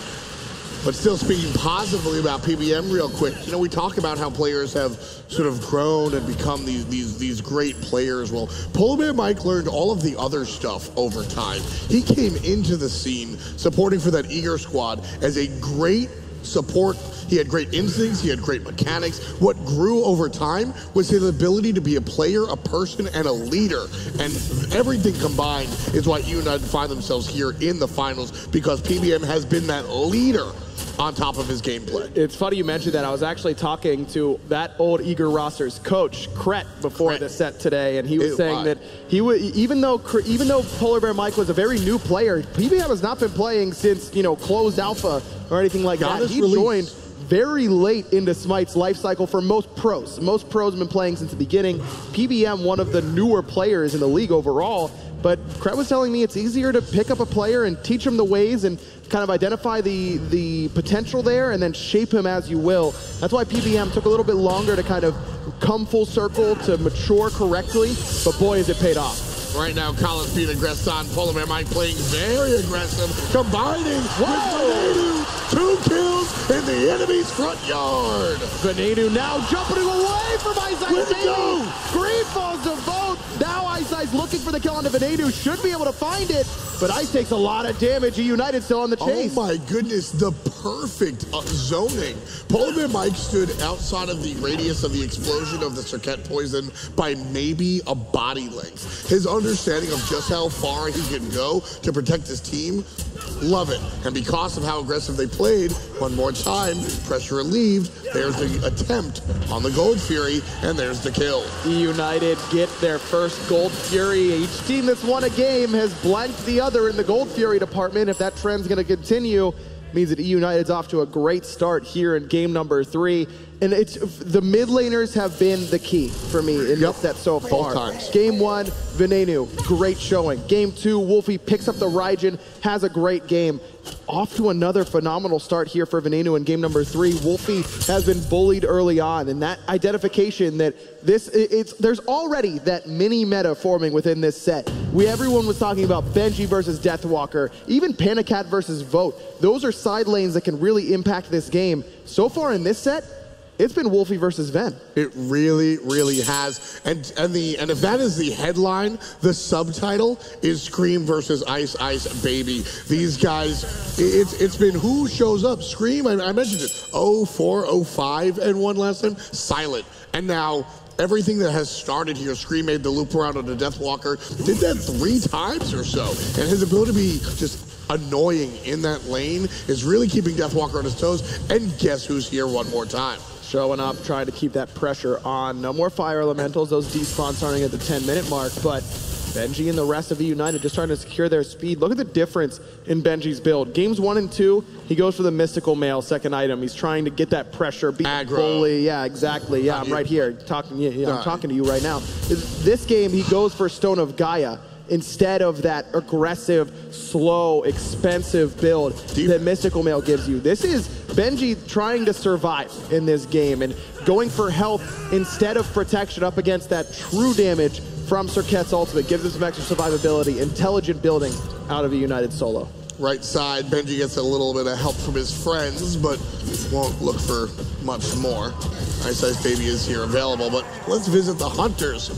But still speaking positively about PBM real quick, you know, we talk about how players have sort of grown and become these great players. Well, Polar Bear Mike learned all of the other stuff over time. He came into the scene supporting for that Eager squad as a great support. He had great instincts, he had great mechanics. What grew over time was his ability to be a player, a person, and a leader. And everything combined is why EUnited find themselves here in the finals, because PBM has been that leader on top of his gameplay. It's funny you mentioned that. I was actually talking to that old Eager roster's coach, Kret, before the set today, and he was saying that he would, even though Polar Bear Mike was a very new player, PBM has not been playing since, you know, closed alpha or anything like that. He joined very late into Smite's life cycle for most pros. Most pros have been playing since the beginning. PBM, one of the newer players in the league overall, but Kret was telling me it's easier to pick up a player and teach him the ways and kind of identify the potential there and then shape him as you will. That's why PBM took a little bit longer to kind of come full circle, to mature correctly, but boy, has it paid off. Right now, Collins being aggressive on Polar Bear Mike playing very aggressive, combining with Venenu. 2 kills in the enemy's front yard. Venenu now jumping away from Ice Ice. Green falls to vote. Now Ice Ice looking for the kill onto Venenu. Should be able to find it, but Ice takes a lot of damage. EUnited still on the chase. Oh my goodness, the perfect zoning. Polar Bear Mike stood outside of the radius of the explosion of the Circuit poison by maybe a body length. His understanding of just how far he can go to protect his team, love it. And because of how aggressive they played, one more time, pressure relieved, there's the attempt on the Gold Fury, and there's the kill. EUnited get their first Gold Fury. Each team that's won a game has blanked the other in the Gold Fury department. If that trend's gonna continue, means that EUnited's off to a great start here in game number 3. And it's the mid laners have been the key for me in this set so far. Both times. Game 1, Venenu, great showing. Game 2, Wolfie picks up the Raijin, has a great game. Off to another phenomenal start here for Venenu in game number 3. Wolfie has been bullied early on, and that identification that there's already that mini meta forming within this set. Everyone was talking about Benji versus Deathwalker, even Panda Cat versus Vote. Those are side lanes that can really impact this game. So far in this set, it's been Wolfie versus Ven. It really, really has. And if that is the headline, the subtitle is Scream versus Ice Ice Baby. These guys, it's been who shows up. Scream, I mentioned it, 04, 05, and one last time, silent. And now, everything that has started here, Scream made the loop around on the Deathwalker, did that 3 times or so. And his ability to be just annoying in that lane is really keeping Deathwalker on his toes. And guess who's here one more time? Showing up, trying to keep that pressure on. No more fire elementals, those despawns starting at the 10-minute mark, but Benji and the rest of EUnited just trying to secure their speed. Look at the difference in Benji's build. Games 1 and 2, he goes for the Mystical Mail, second item. He's trying to get that pressure, beat the bully. Yeah, exactly. Yeah, I'm right here talking. I'm talking to you right now. This game, he goes for Stone of Gaia instead of that aggressive, slow, expensive build that Mystical Mail gives you. This is Benji trying to survive in this game and going for health instead of protection up against that true damage from Circuit's ultimate. Gives him some extra survivability, intelligent building out of EUnited solo. Right side, Benji gets a little bit of help from his friends, but won't look for much more. Ice Ice Baby is here available, but let's visit the Hunters.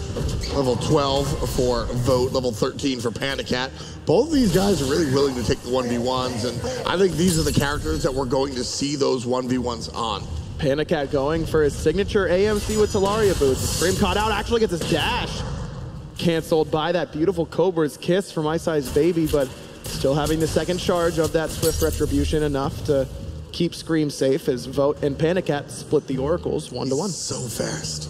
Level 12 for Vote, level 13 for Panda Cat. Both of these guys are really willing to take the 1v1s, and I think these are the characters that we're going to see those 1v1s on. Panda Cat going for his signature AMC with Talaria boots. Scream caught out, actually gets his dash canceled by that beautiful Cobra's Kiss from Ice Ice Baby, but still having the second charge of that Swift Retribution, enough to keep Scream safe as Vote and Panda Cat split the Oracles 1-1. So fast.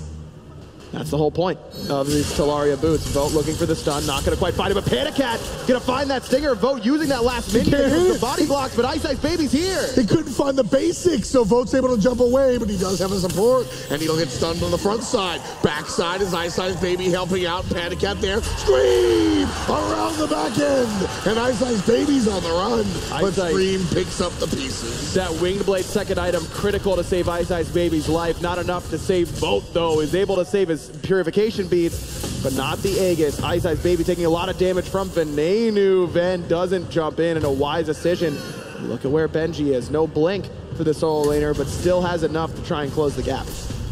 That's the whole point of these Talaria boots. Vote looking for the stun, not going to quite find it, but Panicat going to find that stinger. Vote using that last minion against the body blocks, but Ice Ice Baby's here. He couldn't find the basics, so Vote's able to jump away, but he does have a support, and he'll get stunned on the front side. Backside is Ice Ice Baby helping out. Panicat there. Scream around the back end, and Ice Ice Baby's on the run, but Scream picks up the pieces. That Winged Blade second item, critical to save Ice Ice Baby's life. Not enough to save Vote, though. Is able to save his purification beads, but not the Aegis. Ice Ice Baby taking a lot of damage from Venenu. Ven doesn't jump in a wise decision. Look at where Benji is. No blink for the solo laner, but still has enough to try and close the gap.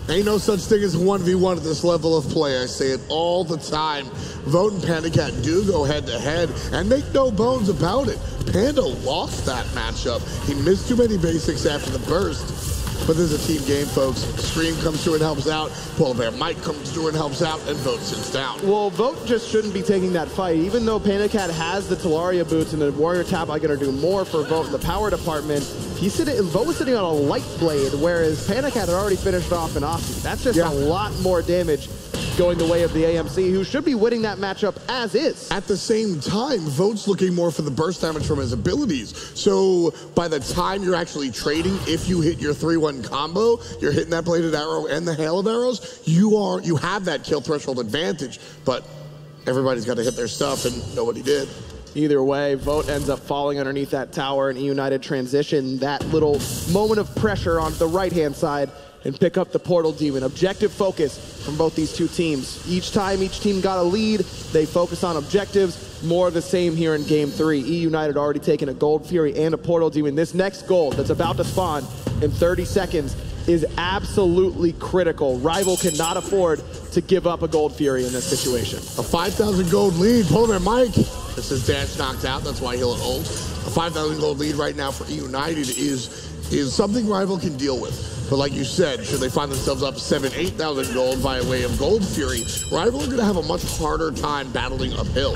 Ain't no such thing as 1v1 at this level of play. I say it all the time. Vote and Panicat do go head-to-head, and make no bones about it. Panda lost that matchup. He missed too many basics after the burst. But this is a team game, folks. Scream comes through and helps out. Polar Bear Mike comes through and helps out, and Vote sits down. Well, Vote just shouldn't be taking that fight. Even though Panicat has the Talaria boots and the Warrior Tap, I'm going to do more for Vote in the power department. Vote was sitting on a light blade, whereas Panicat had already finished off an Aussie. That's just a lot more damage going the way of the AMC, who should be winning that matchup as is. At the same time, Vote's looking more for the burst damage from his abilities. So by the time you're actually trading, if you hit your 3-1 combo, you're hitting that bladed arrow and the hail of arrows, you have that kill threshold advantage. But everybody's got to hit their stuff, and nobody did. Either way, Vote ends up falling underneath that tower, and EUnited transition that little moment of pressure on the right-hand side and pick up the Portal Demon. Objective focus from both these two teams. Each time each team got a lead, they focus on objectives. More of the same here in Game 3. EUnited already taken a Gold Fury and a Portal Demon. This next gold that's about to spawn in 30 seconds is absolutely critical. Rival cannot afford to give up a Gold Fury in this situation. A 5,000 gold lead. Polar Bear Mike. This is dash knocked out. That's why he'll ult. A 5,000 gold lead right now for EUnited is something Rival can deal with. But like you said, should they find themselves up 7,000, 8,000 gold by way of Gold Fury, Rival are going to have a much harder time battling uphill.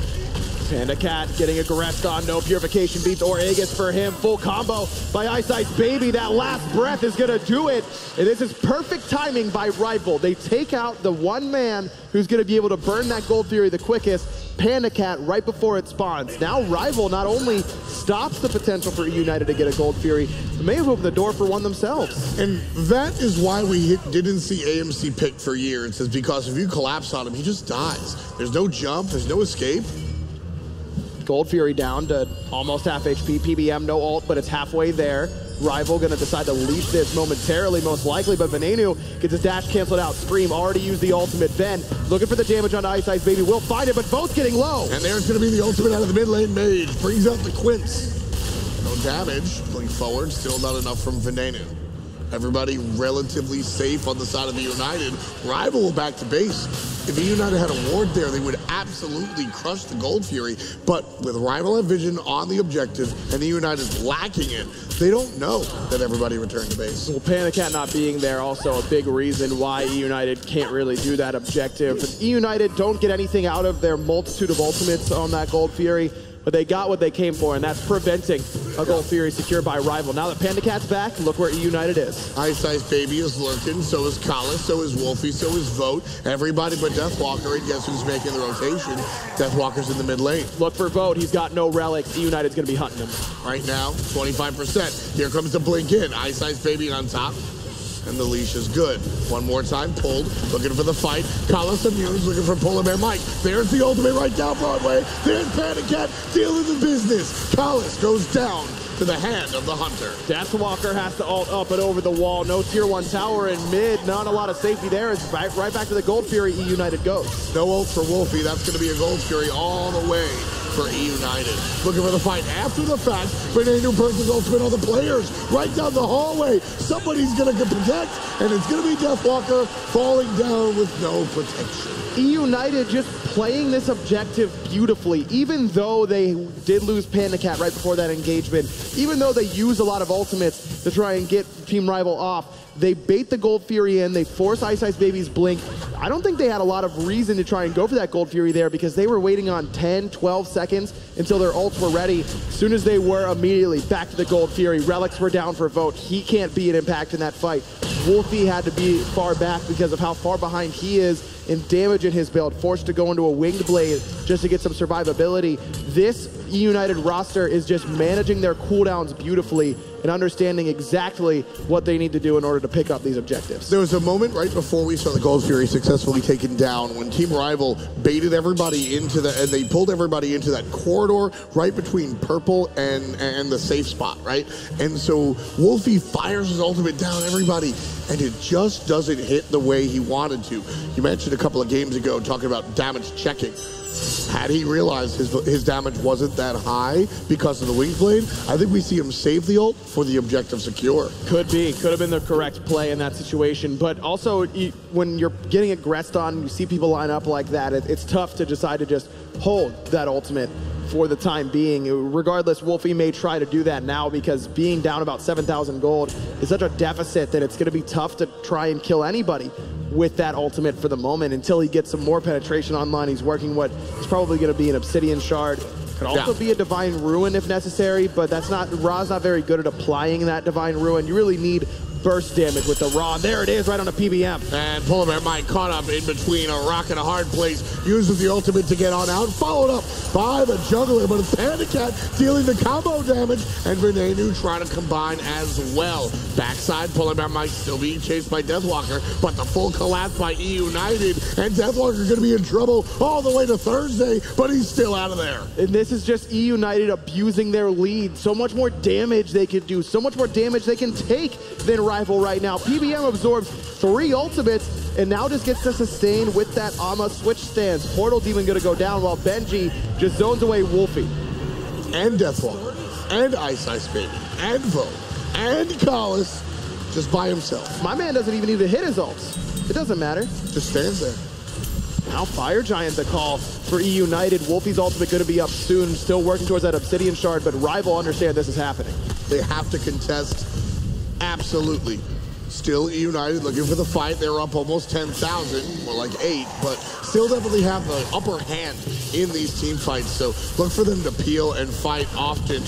Panicat getting aggressed on, no purification beats or Aegis for him. Full combo by Ice Ice Baby. That last breath is going to do it. And this is perfect timing by Rival. They take out the one man who's going to be able to burn that Gold Fury the quickest, Panicat, right before it spawns. Now Rival not only stops the potential for EUnited to get a Gold Fury, but may have opened the door for one themselves. And that is why we didn't see AMC picked for years, is because if you collapse on him, he just dies. There's no jump, there's no escape. Gold Fury down to almost half HP. PBM, no ult, but it's halfway there. Rival gonna decide to leash this momentarily, most likely, but Venenu gets his dash canceled out. Scream already used the ultimate. Ven looking for the damage on Ice Ice Baby. Will find it, but both getting low. And there's gonna be the ultimate out of the mid lane mage. Brings out the Quince. No damage. Going forward, still not enough from Venenu. Everybody relatively safe on the side of EUnited. Rival will back to base. If EUnited had a ward there, they would absolutely crush the Gold Fury. But with Rival have vision on the objective and EUnited lacking it, they don't know that everybody returned to base. Well, Panicat not being there also a big reason why EUnited can't really do that objective. EUnited don't get anything out of their multitude of ultimates on that Gold Fury, but they got what they came for, and that's preventing a Gold Fury secured by Rival. Now that Pandacat's back, look where EUnited is. Ice Ice Baby is lurking, so is Kala, so is Wolfie, so is Vote. Everybody but Deathwalker, and guess who's making the rotation? Deathwalker's in the mid lane. Look for Vote, he's got no relics. EUnited's gonna be hunting him. Right now, 25%. Here comes the blink in. Ice Ice Baby on top. And the leash is good. One more time, pulled, looking for the fight. Kalas Immune's looking for Polar Bear Mike. There's the ultimate right down Broadway. There's Panicat dealing the business. Kalas goes down to the hand of the hunter. Deathwalker has to ult up and over the wall. No tier 1 tower in mid. Not a lot of safety there. It's right back to the Gold Fury. EUnited goes. No ult for Wolfie. That's going to be a Gold Fury all the way for EUnited. Looking for the fight after the fact. Venenu burns his ultimate on the players. Right down the hallway. Somebody's going to protect, and it's going to be Deathwalker falling down with no protection. EUnited just playing this objective beautifully, even though they did lose Panicat right before that engagement, even though they used a lot of ultimates to try and get Team Rival off. They bait the Gold Fury in, they force Ice Ice Baby's blink. I don't think they had a lot of reason to try and go for that Gold Fury there because they were waiting on 10, 12 seconds until their ults were ready. As soon as they were, immediately back to the Gold Fury. Relics were down for Vote. He can't be an impact in that fight. Wolfie had to be far back because of how far behind he is. in damage in his build, forced to go into a winged blade just to get some survivability. This EUnited roster is just managing their cooldowns beautifully and understanding exactly what they need to do in order to pick up these objectives. There was a moment right before we saw the Gold Fury successfully taken down when Team Rival baited everybody into and they pulled everybody into that corridor right between purple and the safe spot, right? And so Wolfie fires his ultimate down everybody, and it just doesn't hit the way he wanted to. You mentioned a couple of games ago talking about damage checking. Had he realized his damage wasn't that high because of the wing blade, I think we see him save the ult for the objective secure. Could have been the correct play in that situation. But also, when you're getting aggressed on, you see people line up like that, it's tough to decide to just hold that ultimate for the time being. Regardless, Wolfie may try to do that now because being down about 7,000 gold is such a deficit that it's going to be tough to try and kill anybody with that ultimate for the moment until he gets some more penetration online. He's working what is probably going to be an Obsidian Shard. Could also be a Divine Ruin if necessary, but that's not, Ra's not very good at applying that Divine Ruin. You really need burst damage with the Ra. There it is, right on the PBM. And Polar Bear Mike caught up in between a rock and a hard place, uses the ultimate to get on out, followed up by the juggler, but it's Panda Cat dealing the combo damage, and Venenu trying to combine as well. Backside, Polar Bear Mike still being chased by Deathwalker, but the full collapse by EUnited, and Deathwalker going to be in trouble all the way to Thursday, but he's still out of there. And this is just EUnited abusing their lead. So much more damage they can do, so much more damage they can take than Rival right now. PBM absorbs 3 ultimates and now just gets to sustain with that Ama switch stance. Portal's even going to go down while Benji just zones away Wolfie. And Deathwalker, and Ice Baby, and Vo, and Collis, just by himself. My man doesn't even need to hit his ults. It doesn't matter. Just stands there. Now Fire Giant the call for EUnited. Wolfie's ultimate going to be up soon. Still working towards that Obsidian Shard, but Rival understand this is happening. They have to contest. Absolutely. Still EUnited looking for the fight. They're up almost 10,000, more like 8, but still definitely have the upper hand in these team fights. So look for them to peel and fight often.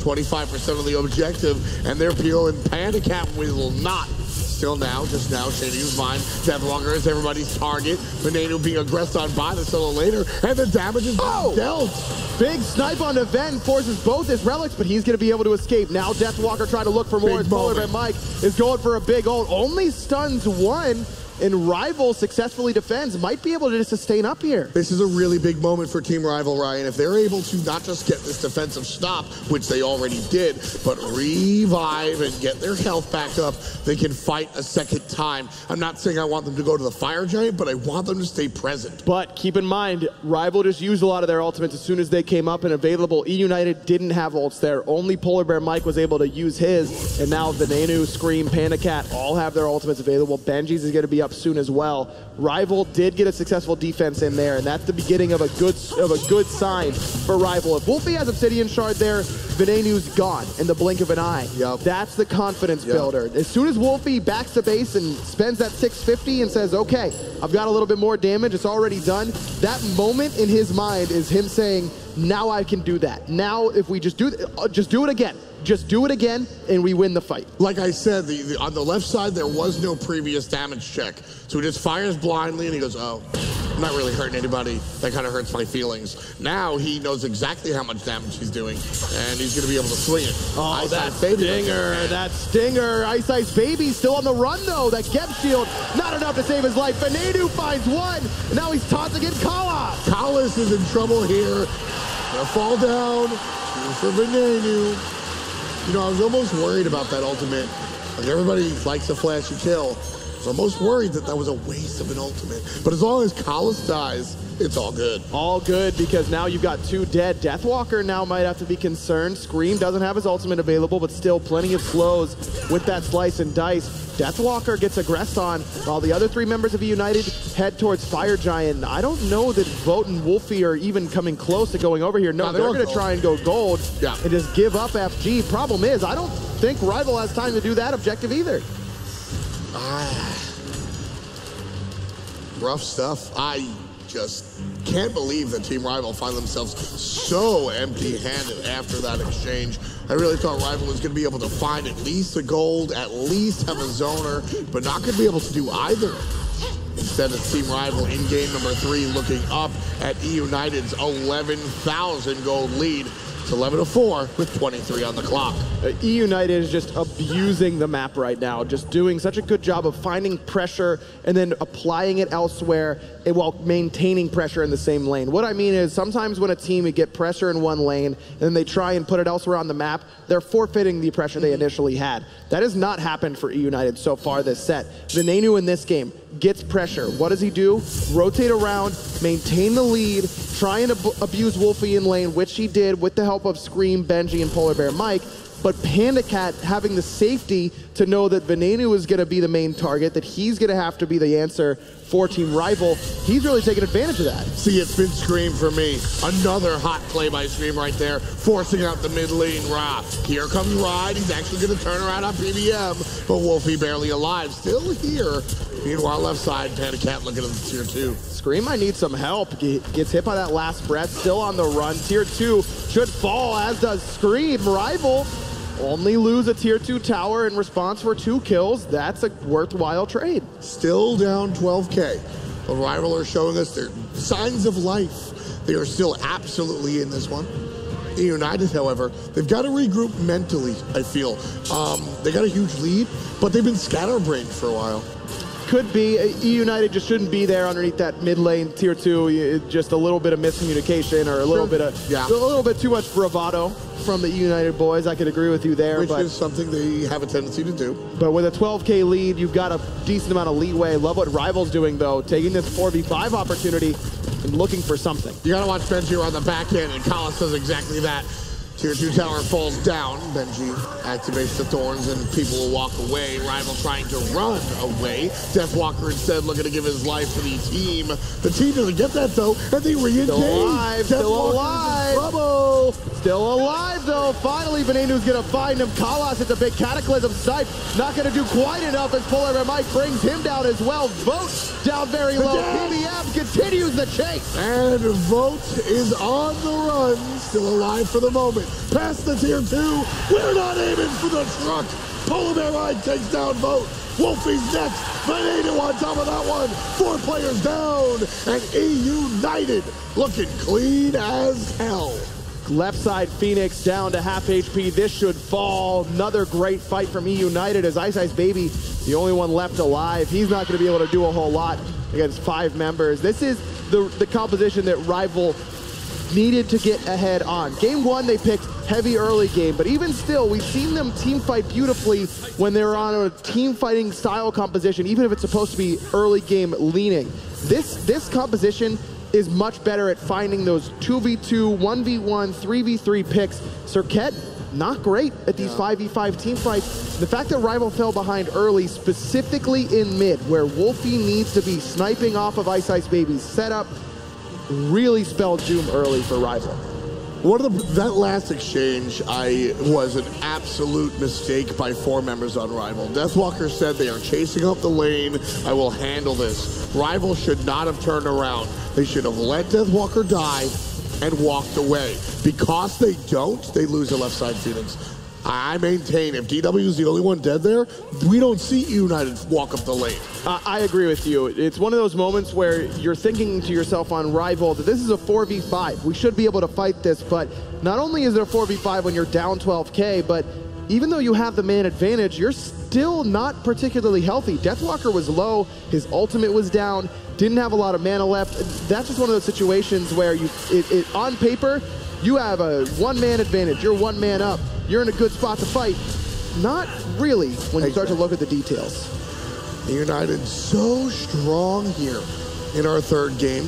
25% of the objective, and their peel and Panda Cat will not. Still now, just now, changing his mind. Deathwalker is everybody's target. Venenu being aggressed on by the solo later, and the damage is dealt. Big snipe on Event forces both his relics, but he's going to be able to escape. Now Deathwalker trying to look for more. Polar Bear Mike is going for a big ult. Only stuns 1. And Rival successfully defends, might be able to sustain up here. This is a really big moment for Team Rival, Ryan. If they're able to not just get this defensive stop, which they already did, but revive and get their health back up, they can fight a second time. I'm not saying I want them to go to the Fire Giant, but I want them to stay present. But keep in mind, Rival just used a lot of their ultimates as soon as they came up and available. EUnited didn't have ults there. Only Polar Bear Mike was able to use his, and now Venenu, Scream, Panda Cat all have their ultimates available. Benji's is going to be up soon as well. Rival did get a successful defense in there, and that's the beginning of a good sign for Rival. If Wolfie has Obsidian Shard there, Venenu's gone in the blink of an eye. That's the confidence builder. As soon as Wolfie backs the base and spends that 650 and says, okay, I've got a little bit more damage, it's already done, that moment in his mind is him saying, now I can do that. Now if we just do it again. Just do it again, and we win the fight. Like I said, on the left side, there was no previous damage check. So he just fires blindly, and he goes, oh, I'm not really hurting anybody. That kind of hurts my feelings. Now he knows exactly how much damage he's doing, and he's going to be able to swing it. Oh, that stinger, that stinger. Ice Baby still on the run, though. That Geb shield, not enough to save his life. Venenu finds 1, and now he's taunting in Collis. Collis is in trouble here. Gonna fall down for Venenu. You know, I was almost worried about that ultimate. Like, everybody likes a flashy kill. I was almost worried that was a waste of an ultimate. But as long as Collis dies, it's all good. All good, because now you've got 2 dead. Deathwalker now might have to be concerned. Scream doesn't have his ultimate available, but still plenty of slows with that slice and dice. Deathwalker gets aggressed on, while the other 3 members of EUnited head towards Fire Giant. I don't know that Vote and Wolfie are even coming close to going over here. No, they're going to try and go gold and just give up FG. Problem is, I don't think Rival has time to do that objective either. Rough stuff. I just can't believe that Team Rival find themselves so empty-handed after that exchange. I really thought Rival was going to be able to find at least a gold, at least have a zoner, but not going to be able to do either. Instead, said, it's Team Rival in game number 3, looking up at EUnited's 11,000 gold lead. It's 11-4 with 23 on the clock. EUnited is just abusing the map right now, just doing such a good job of finding pressure and then applying it elsewhere while maintaining pressure in the same lane. What I mean is sometimes when a team would get pressure in one lane and then they try and put it elsewhere on the map, they're forfeiting the pressure they initially had. That has not happened for EUnited so far this set. Venenu in this game gets pressure. What does he do? Rotate around, maintain the lead, try and abuse Wolfie in lane, which he did with the help of Scream, Benji, and Polar Bear Mike. But Panda Cat having the safety to know that Venenu is going to be the main target, that he's going to have to be the answer for Team Rival, he's really taking advantage of that. See, it's been Scream for me. Another hot play by Scream right there, forcing out the mid lane Ra. Here comes Ride. He's actually going to turn around on PBM, but Wolfie barely alive, still here. Meanwhile, left side, Panda Cat looking at the tier 2. Scream might need some help. Gets hit by that last breath, still on the run. Tier 2 should fall, as does Scream. Rival only lose a tier 2 tower in response for 2 kills. That's a worthwhile trade. Still down 12K. The Rival are showing us their signs of life. They are still absolutely in this one. EUnited, however, they've got to regroup mentally, I feel. They got a huge lead, but they've been scatterbrained for a while. Could be. EUnited just shouldn't be there underneath that mid lane tier 2. Just a little bit of miscommunication or a little bit of a little bit too much bravado from the EUnited boys. I could agree with you there. Which is something they have a tendency to do. But with a 12K lead, you've got a decent amount of leeway. Love what Rival's doing though, taking this 4v5 opportunity and looking for something. You gotta watch Benji on the back end, and Collis does exactly that. Tier 2 tower falls down. Benji activates the thorns and people will walk away. Rival trying to run away. Deathwalker instead looking to give his life to the team. The team doesn't get that though, and they re-engage. Still alive, still alive. Trouble. Still alive though. Finally, Venenu's gonna find him. Kalas, it's a big cataclysm snipe. Not gonna do quite enough as Polar Bear Mike brings him down as well. Vote down very low. PBM continues the chase. And Vote is on the run. Still alive for the moment. Past the tier 2. We're not aiming for the truck. Polar Bear Mike takes down Vote. Wolfie's next. Venenu on top of that one. 4 players down. And EUnited looking clean as hell. Left side Phoenix down to half HP. This should fall. Another great fight from EUnited as Ice Ice Baby, the only one left alive. He's not going to be able to do a whole lot against 5 members. This is the composition that Rival needed to get ahead on. Game 1, they picked heavy early game, but even still, we've seen them team fight beautifully when they're on a team fighting style composition, even if it's supposed to be early game leaning. This composition is much better at finding those 2v2, 1v1, 3v3 picks. Cirquette, not great at these 5v5 team fights. The fact that Rival fell behind early, specifically in mid, where Wolfie needs to be sniping off of Ice Ice Baby's setup, really spelled doom early for Rival. That last exchange was an absolute mistake by 4 members on Rival. Deathwalker said they are chasing up the lane. I will handle this. Rival should not have turned around. They should have let Deathwalker die and walked away. Because they don't, they lose the left side Phoenix. I maintain if DW is the only one dead there, we don't see EUnited walk up the lane. I agree with you. It's one of those moments where you're thinking to yourself on Rival that this is a 4v5. We should be able to fight this, but not only is it a 4v5 when you're down 12K, but even though you have the man advantage, you're still not particularly healthy. Deathwalker was low, his ultimate was down, didn't have a lot of mana left. That's just one of those situations where on paper, you have a one-man advantage. You're one man up. You're in a good spot to fight. Not really when you start to look at the details. EUnited so strong here in our 3rd game.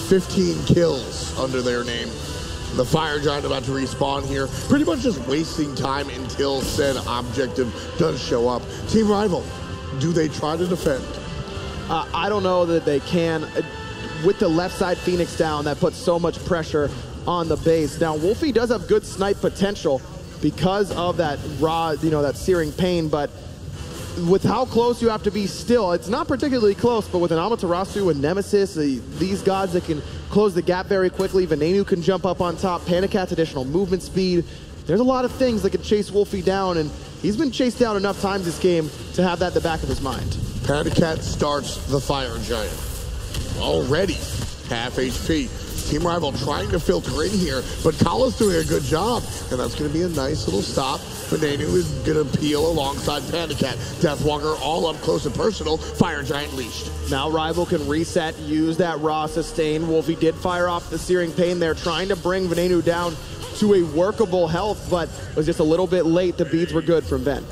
15 kills under their name. The Fire Giant about to respawn here. Pretty much just wasting time until said objective does show up. Team Rival, do they try to defend? I don't know that they can. With the left side Phoenix down, that puts so much pressure on the base. Now, Wolfie does have good snipe potential because of that raw, that searing pain, but with how close you have to be still, it's not particularly close, but with an Amaterasu and Nemesis, these gods that can close the gap very quickly, Venenu can jump up on top, Panda Cat's additional movement speed, there's a lot of things that can chase Wolfie down, and he's been chased down enough times this game to have that in the back of his mind. Panda Cat starts the Fire Giant. Already half HP. Team Rival trying to filter in here, but Kala's doing a good job, and that's going to be a nice little stop. Venenu is going to peel alongside Panda Cat. Deathwalker all up close and personal. Fire Giant leashed. Now Rival can reset, use that raw sustain. Wolfie did fire off the Searing Pain there, trying to bring Venenu down to a workable health, but was just a little bit late. The beads were good from Ven.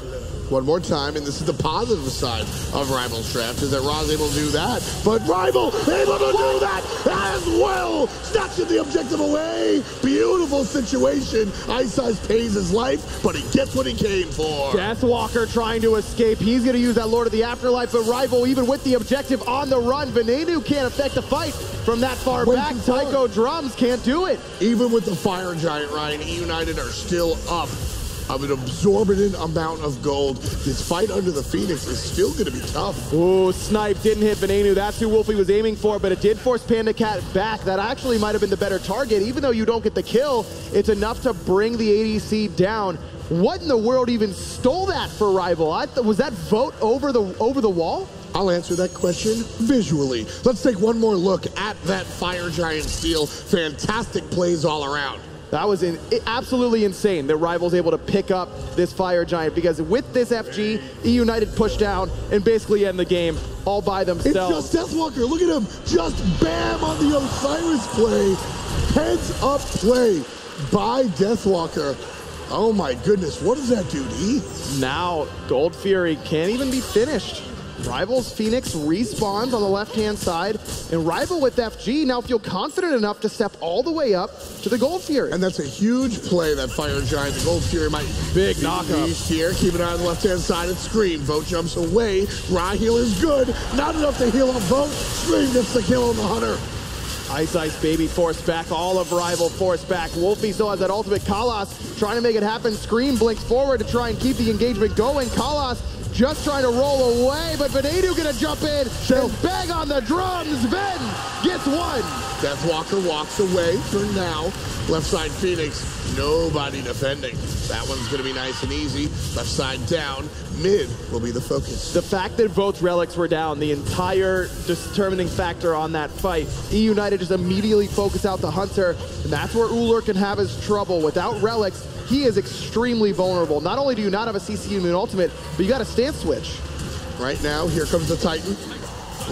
One more time, and this is the positive side of Rival's draft, is that Ra's able to do that, but Rival able to do that as well! Snatching the objective away! Beautiful situation. Ice Ice pays his life, but he gets what he came for. Deathwalker trying to escape. He's going to use that Lord of the Afterlife, but Rival, even with the objective on the run, Venenu can't affect the fight from that far back. Tycho Drums can't do it. Even with the Fire Giant, Ryan, EUnited are still up of an absorbent amount of gold. This fight under the Phoenix is still going to be tough. Ooh, Snipe didn't hit Venenu. That's who Wolfie was aiming for, but it did force Panda Cat back. That actually might have been the better target. Even though you don't get the kill, it's enough to bring the ADC down. What in the world even stole that for Rival? Was that vote over the wall? I'll answer that question visually. Let's take one more look at that Fire Giant steal. Fantastic plays all around. That was absolutely insane that Rival's able to pick up this Fire Giant, because with this FG, EUnited push down and basically end the game all by themselves. It's just Deathwalker. Look at him. Just bam on the Osiris play. Heads up play by Deathwalker. Oh my goodness. What does that do, D? Now, Gold Fury can't even be finished. Rival's Phoenix respawns on the left-hand side, and Rival with FG now feel confident enough to step all the way up to the Gold Fury. And that's a huge play, that Fire Giant. The Gold Fury might big knockup here. Keep an eye on the left-hand side and Scream. Vote jumps away. Raw heal is good. Not enough to heal on Vote. Scream gets the kill on the Hunter. Ice Ice Baby forced back, all of Rival forced back. Wolfie still has that ultimate. Kalas trying to make it happen. Scream blinks forward to try and keep the engagement going. Kalas just trying to roll away, but Venenu gonna jump in and bang on the drums. Ven gets one. Deathwalker walks away for now. Left side Phoenix, nobody defending. That one's gonna be nice and easy. Left side down, mid will be the focus. The fact that Vote's relics were down, the entire determining factor on that fight. EUnited just immediately focus out the Hunter, and that's where Ullr can have his trouble. Without relics, he is extremely vulnerable. Not only do you not have a CC Immune ultimate, but you got a stance switch. Right now, here comes the Titan.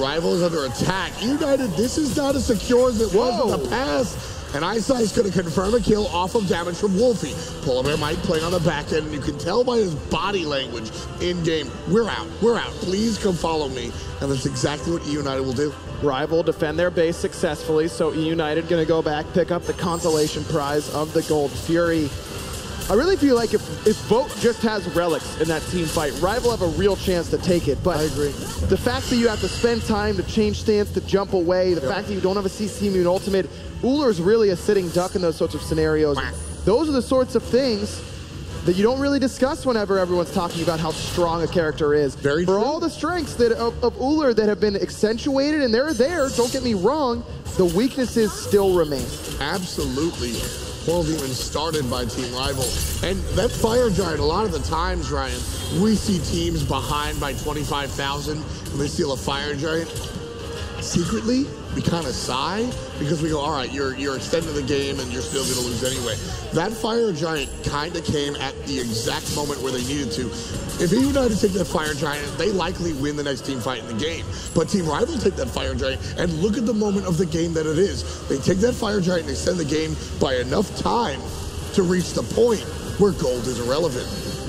Rival is under attack. EUnited, this is not as secure as it was in the past. And Ice Ice going to confirm a kill off of damage from Wolfie. Polar Bear Mike playing on the back end, and you can tell by his body language in-game, we're out, please come follow me. And that's exactly what EUnited will do. Rival defend their base successfully, so EUnited going to go back, pick up the consolation prize of the Gold Fury. I really feel like if Vote just has relics in that team fight, Rival have a real chance to take it. But I agree. The fact that you have to spend time to change stance, to jump away, the fact that you don't have a CC Immune ultimate, Ullr's really a sitting duck in those sorts of scenarios. Those are the sorts of things that you don't really discuss whenever everyone's talking about how strong a character is. Very For true. all the strengths that of Ullr that have been accentuated, and they're there, don't get me wrong, the weaknesses still remain. Absolutely. Well, even started by Team Rival. And that Fire Giant, a lot of the times, Ryan, we see teams behind by 25,000 and they steal a Fire Giant. Secretly, we kind of sigh because we go, all right, you're extending the game and you're still going to lose anyway. That Fire Giant kind of came at the exact moment where they needed to. If EUnited take that Fire Giant, they likely win the next team fight in the game. But Team Rival take that Fire Giant, and look at the moment of the game that it is. They take that Fire Giant and extend the game by enough time to reach the point where gold is irrelevant.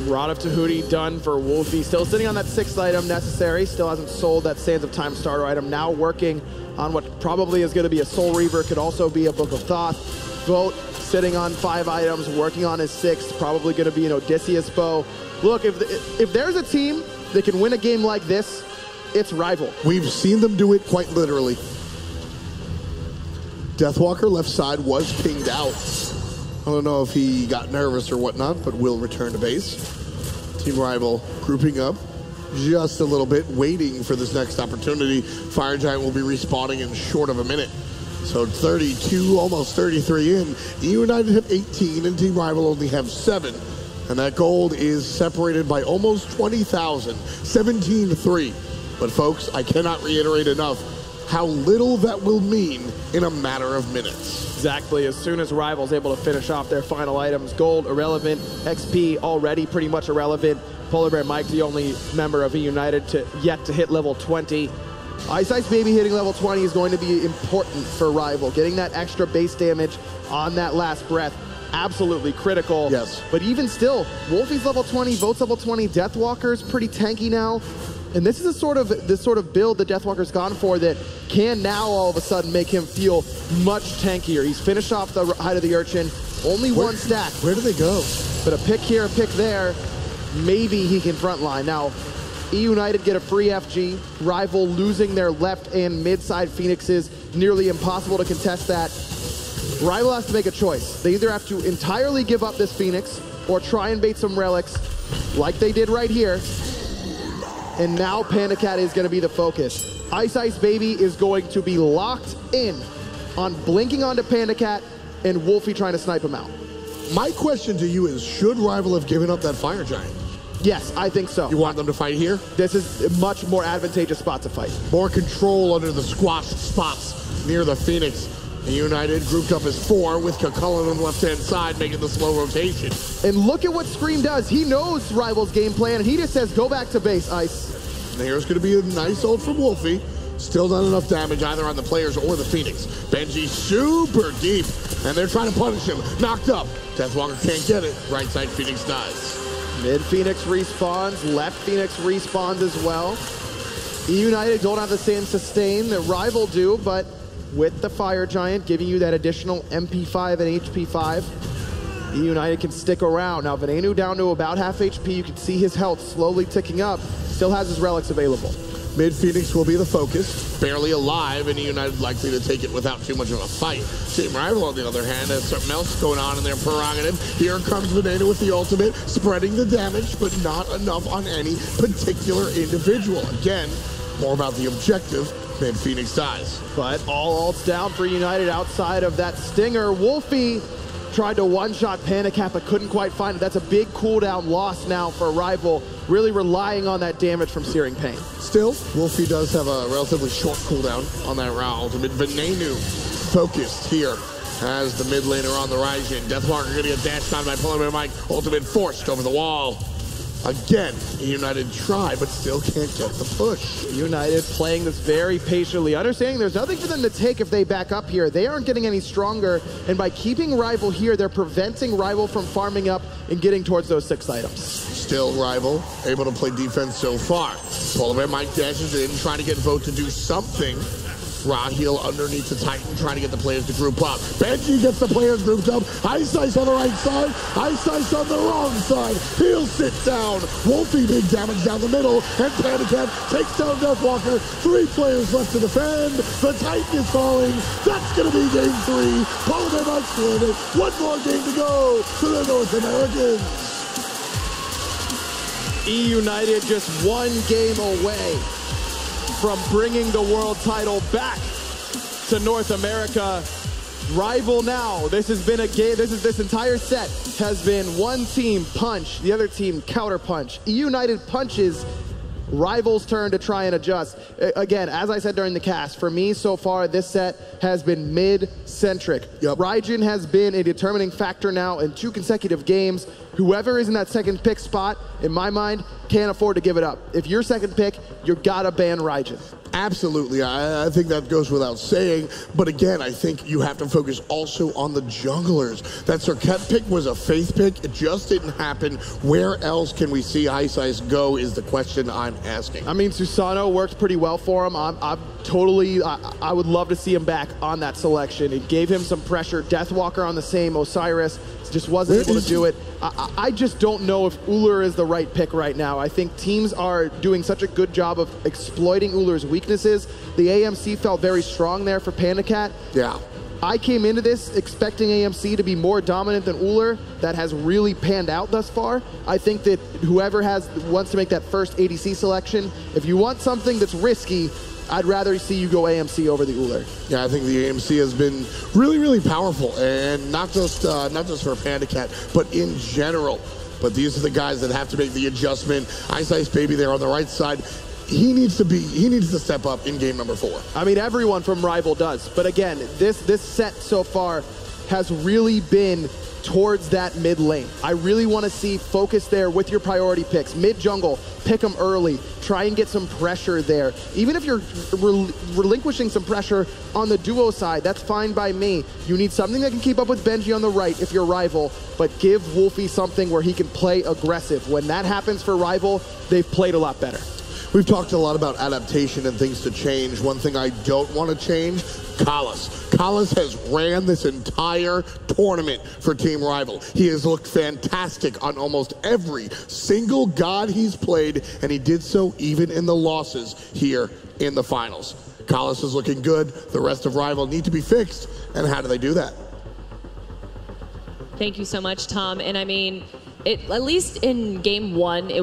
Rod of Tahuti done for Wolfie. Still sitting on that 6th item necessary. Still hasn't sold that Sands of Time starter item. Now working on what probably is going to be a Soul Reaver. Could also be a Book of Thoth. Vote sitting on 5 items, working on his 6th. Probably going to be an Odysseus bow. Look, if there's a team that can win a game like this, it's Rival. We've seen them do it quite literally. Deathwalker left side was pinged out. I don't know if he got nervous or whatnot, but will return to base. Team Rival grouping up just a little bit, waiting for this next opportunity. Fire Giant will be respawning in short of a minute. So 32, almost 33 in. EUnited have 18 and Team Rival only have 7. And that gold is separated by almost 20,000, 17-3. But folks, I cannot reiterate enough how little that will mean in a matter of minutes. Exactly. As soon as Rival's able to finish off their final items, gold irrelevant, XP already pretty much irrelevant. Polar Bear Mike, the only member of EUnited yet to hit level 20. Ice Baby hitting level 20 is going to be important for Rival. Getting that extra base damage on that last breath, absolutely critical. Yes. But even still, Wolfie's level 20, Vote's level 20, Deathwalker's pretty tanky now. And this is the sort of build that Deathwalker's gone for that can now all of a sudden make him feel much tankier. He's finished off the height of the Urchin, only one stack. Where do they go? But a pick here, a pick there, maybe he can frontline. Now, EUnited get a free FG. Rival losing their left and mid-side Phoenixes. Nearly impossible to contest that. Rival has to make a choice. They either have to entirely give up this Phoenix or try and bait some relics like they did right here. And now Panda Cat is going to be the focus. Ice Baby is going to be locked in on blinking onto Panda Cat and Wolfie trying to snipe him out. My question to you is, should Rival have given up that Fire Giant? Yes, I think so. You want them to fight here? This is a much more advantageous spot to fight. More control under the squashed spots near the Phoenix. EUnited grouped up as 4 with Kakulin on the left-hand side making the slow rotation. And look at what Scream does. He knows Rival's game plan, and he just says, go back to base, Ice. And here's going to be a nice ult from Wolfie. Still not enough damage either on the players or the Phoenix. Benji super deep, and they're trying to punish him. Knocked up. Deathwalker can't get it. Right side Phoenix dies. Mid Phoenix respawns, left Phoenix respawns as well. EUnited don't have the same sustain that Rival do, but with the Fire Giant giving you that additional MP5 and HP5, EUnited can stick around. Now Venenu down to about half HP, you can see his health slowly ticking up, still has his relics available. Mid Phoenix will be the focus, barely alive, and EUnited likely to take it without too much of a fight. Team Rival, on the other hand, has something else going on in their prerogative. Here comes Venenu with the ultimate, spreading the damage, but not enough on any particular individual. Again, more about the objective. Mid Phoenix dies. But all ults down for EUnited outside of that Stinger. Wolfie tried to one-shot Panda Cat, but couldn't quite find it. That's a big cooldown loss now for Rival, really relying on that damage from Searing Pain. Still, Wolfie does have a relatively short cooldown on that round. Ultimate Venenu focused here as the mid laner on the Raijin. Deathwalker going to get dashed on by Polar Bear Mike. Ultimate forced over the wall. Again, EUnited try, but still can't get the push. EUnited playing this very patiently, understanding there's nothing for them to take if they back up here. They aren't getting any stronger, and by keeping Rival here, they're preventing Rival from farming up and getting towards those 6 items. Still Rival able to play defense so far. Polar Bear Mike dashes in, trying to get Vote to do something. Raheel underneath the Titan, trying to get the players to group up. Benji gets the players grouped up. Ice on the right side. Ice on the wrong side. He'll sit down. Wolfie big damage down the middle. And Panda Cat takes down Deathwalker. 3 players left to defend. The Titan is falling. That's going to be game 3. Polar Bear Mike's doing it. 1 more game to go for the North Americans. EUnited just 1 game away from bringing the world title back to North America. Rival now, this has been a game, this entire set has been one team punch, the other team counter punch. EUnited punches, Rival's turn to try and adjust. Again, as I said during the cast, for me so far, this set has been mid-centric. Yep. Raijin has been a determining factor now in 2 consecutive games. Whoever is in that second pick spot, in my mind, can't afford to give it up. If you're second pick, you gotta ban Raijin. Absolutely, I think that goes without saying, but again, I think you have to focus also on the junglers. That Serket pick was a faith pick, it just didn't happen. Where else can we see Ice go is the question I'm asking. I mean, Susano worked pretty well for him. I would love to see him back on that selection. It gave him some pressure. Deathwalker on the same, Osiris just wasn't able to do it. I just don't know if Ullr is the right pick right now. I think teams are doing such a good job of exploiting Ullr's weaknesses. The AMC felt very strong there for Panda Cat. Yeah. I came into this expecting AMC to be more dominant than Ullr. That has really panned out thus far. I think that whoever wants to make that first ADC selection, if you want something that's risky, I'd rather see you go AMC over the Ullr. Yeah, I think the AMC has been really, really powerful, and not just for Panda Cat, but in general. But these are the guys that have to make the adjustment. Ice Baby there on the right side. he needs to step up in game number 4. I mean, everyone from Rival does. But again, this set so far has really been towards that mid lane. I really want to see focus there with your priority picks. Mid jungle, pick them early. Try and get some pressure there. Even if you're relinquishing some pressure on the duo side, that's fine by me. You need something that can keep up with Benji on the right if you're Rival, but give Wolfie something where he can play aggressive. When that happens for Rival, they've played a lot better. We've talked a lot about adaptation and things to change. One thing I don't want to change, Kalas. Kalas has ran this entire tournament for Team Rival. He has looked fantastic on almost every single god he's played, and he did so even in the losses here in the finals. Kalas is looking good. The rest of Rival need to be fixed, and how do they do that? Thank you so much, Tom. And I mean, at least in game 1, it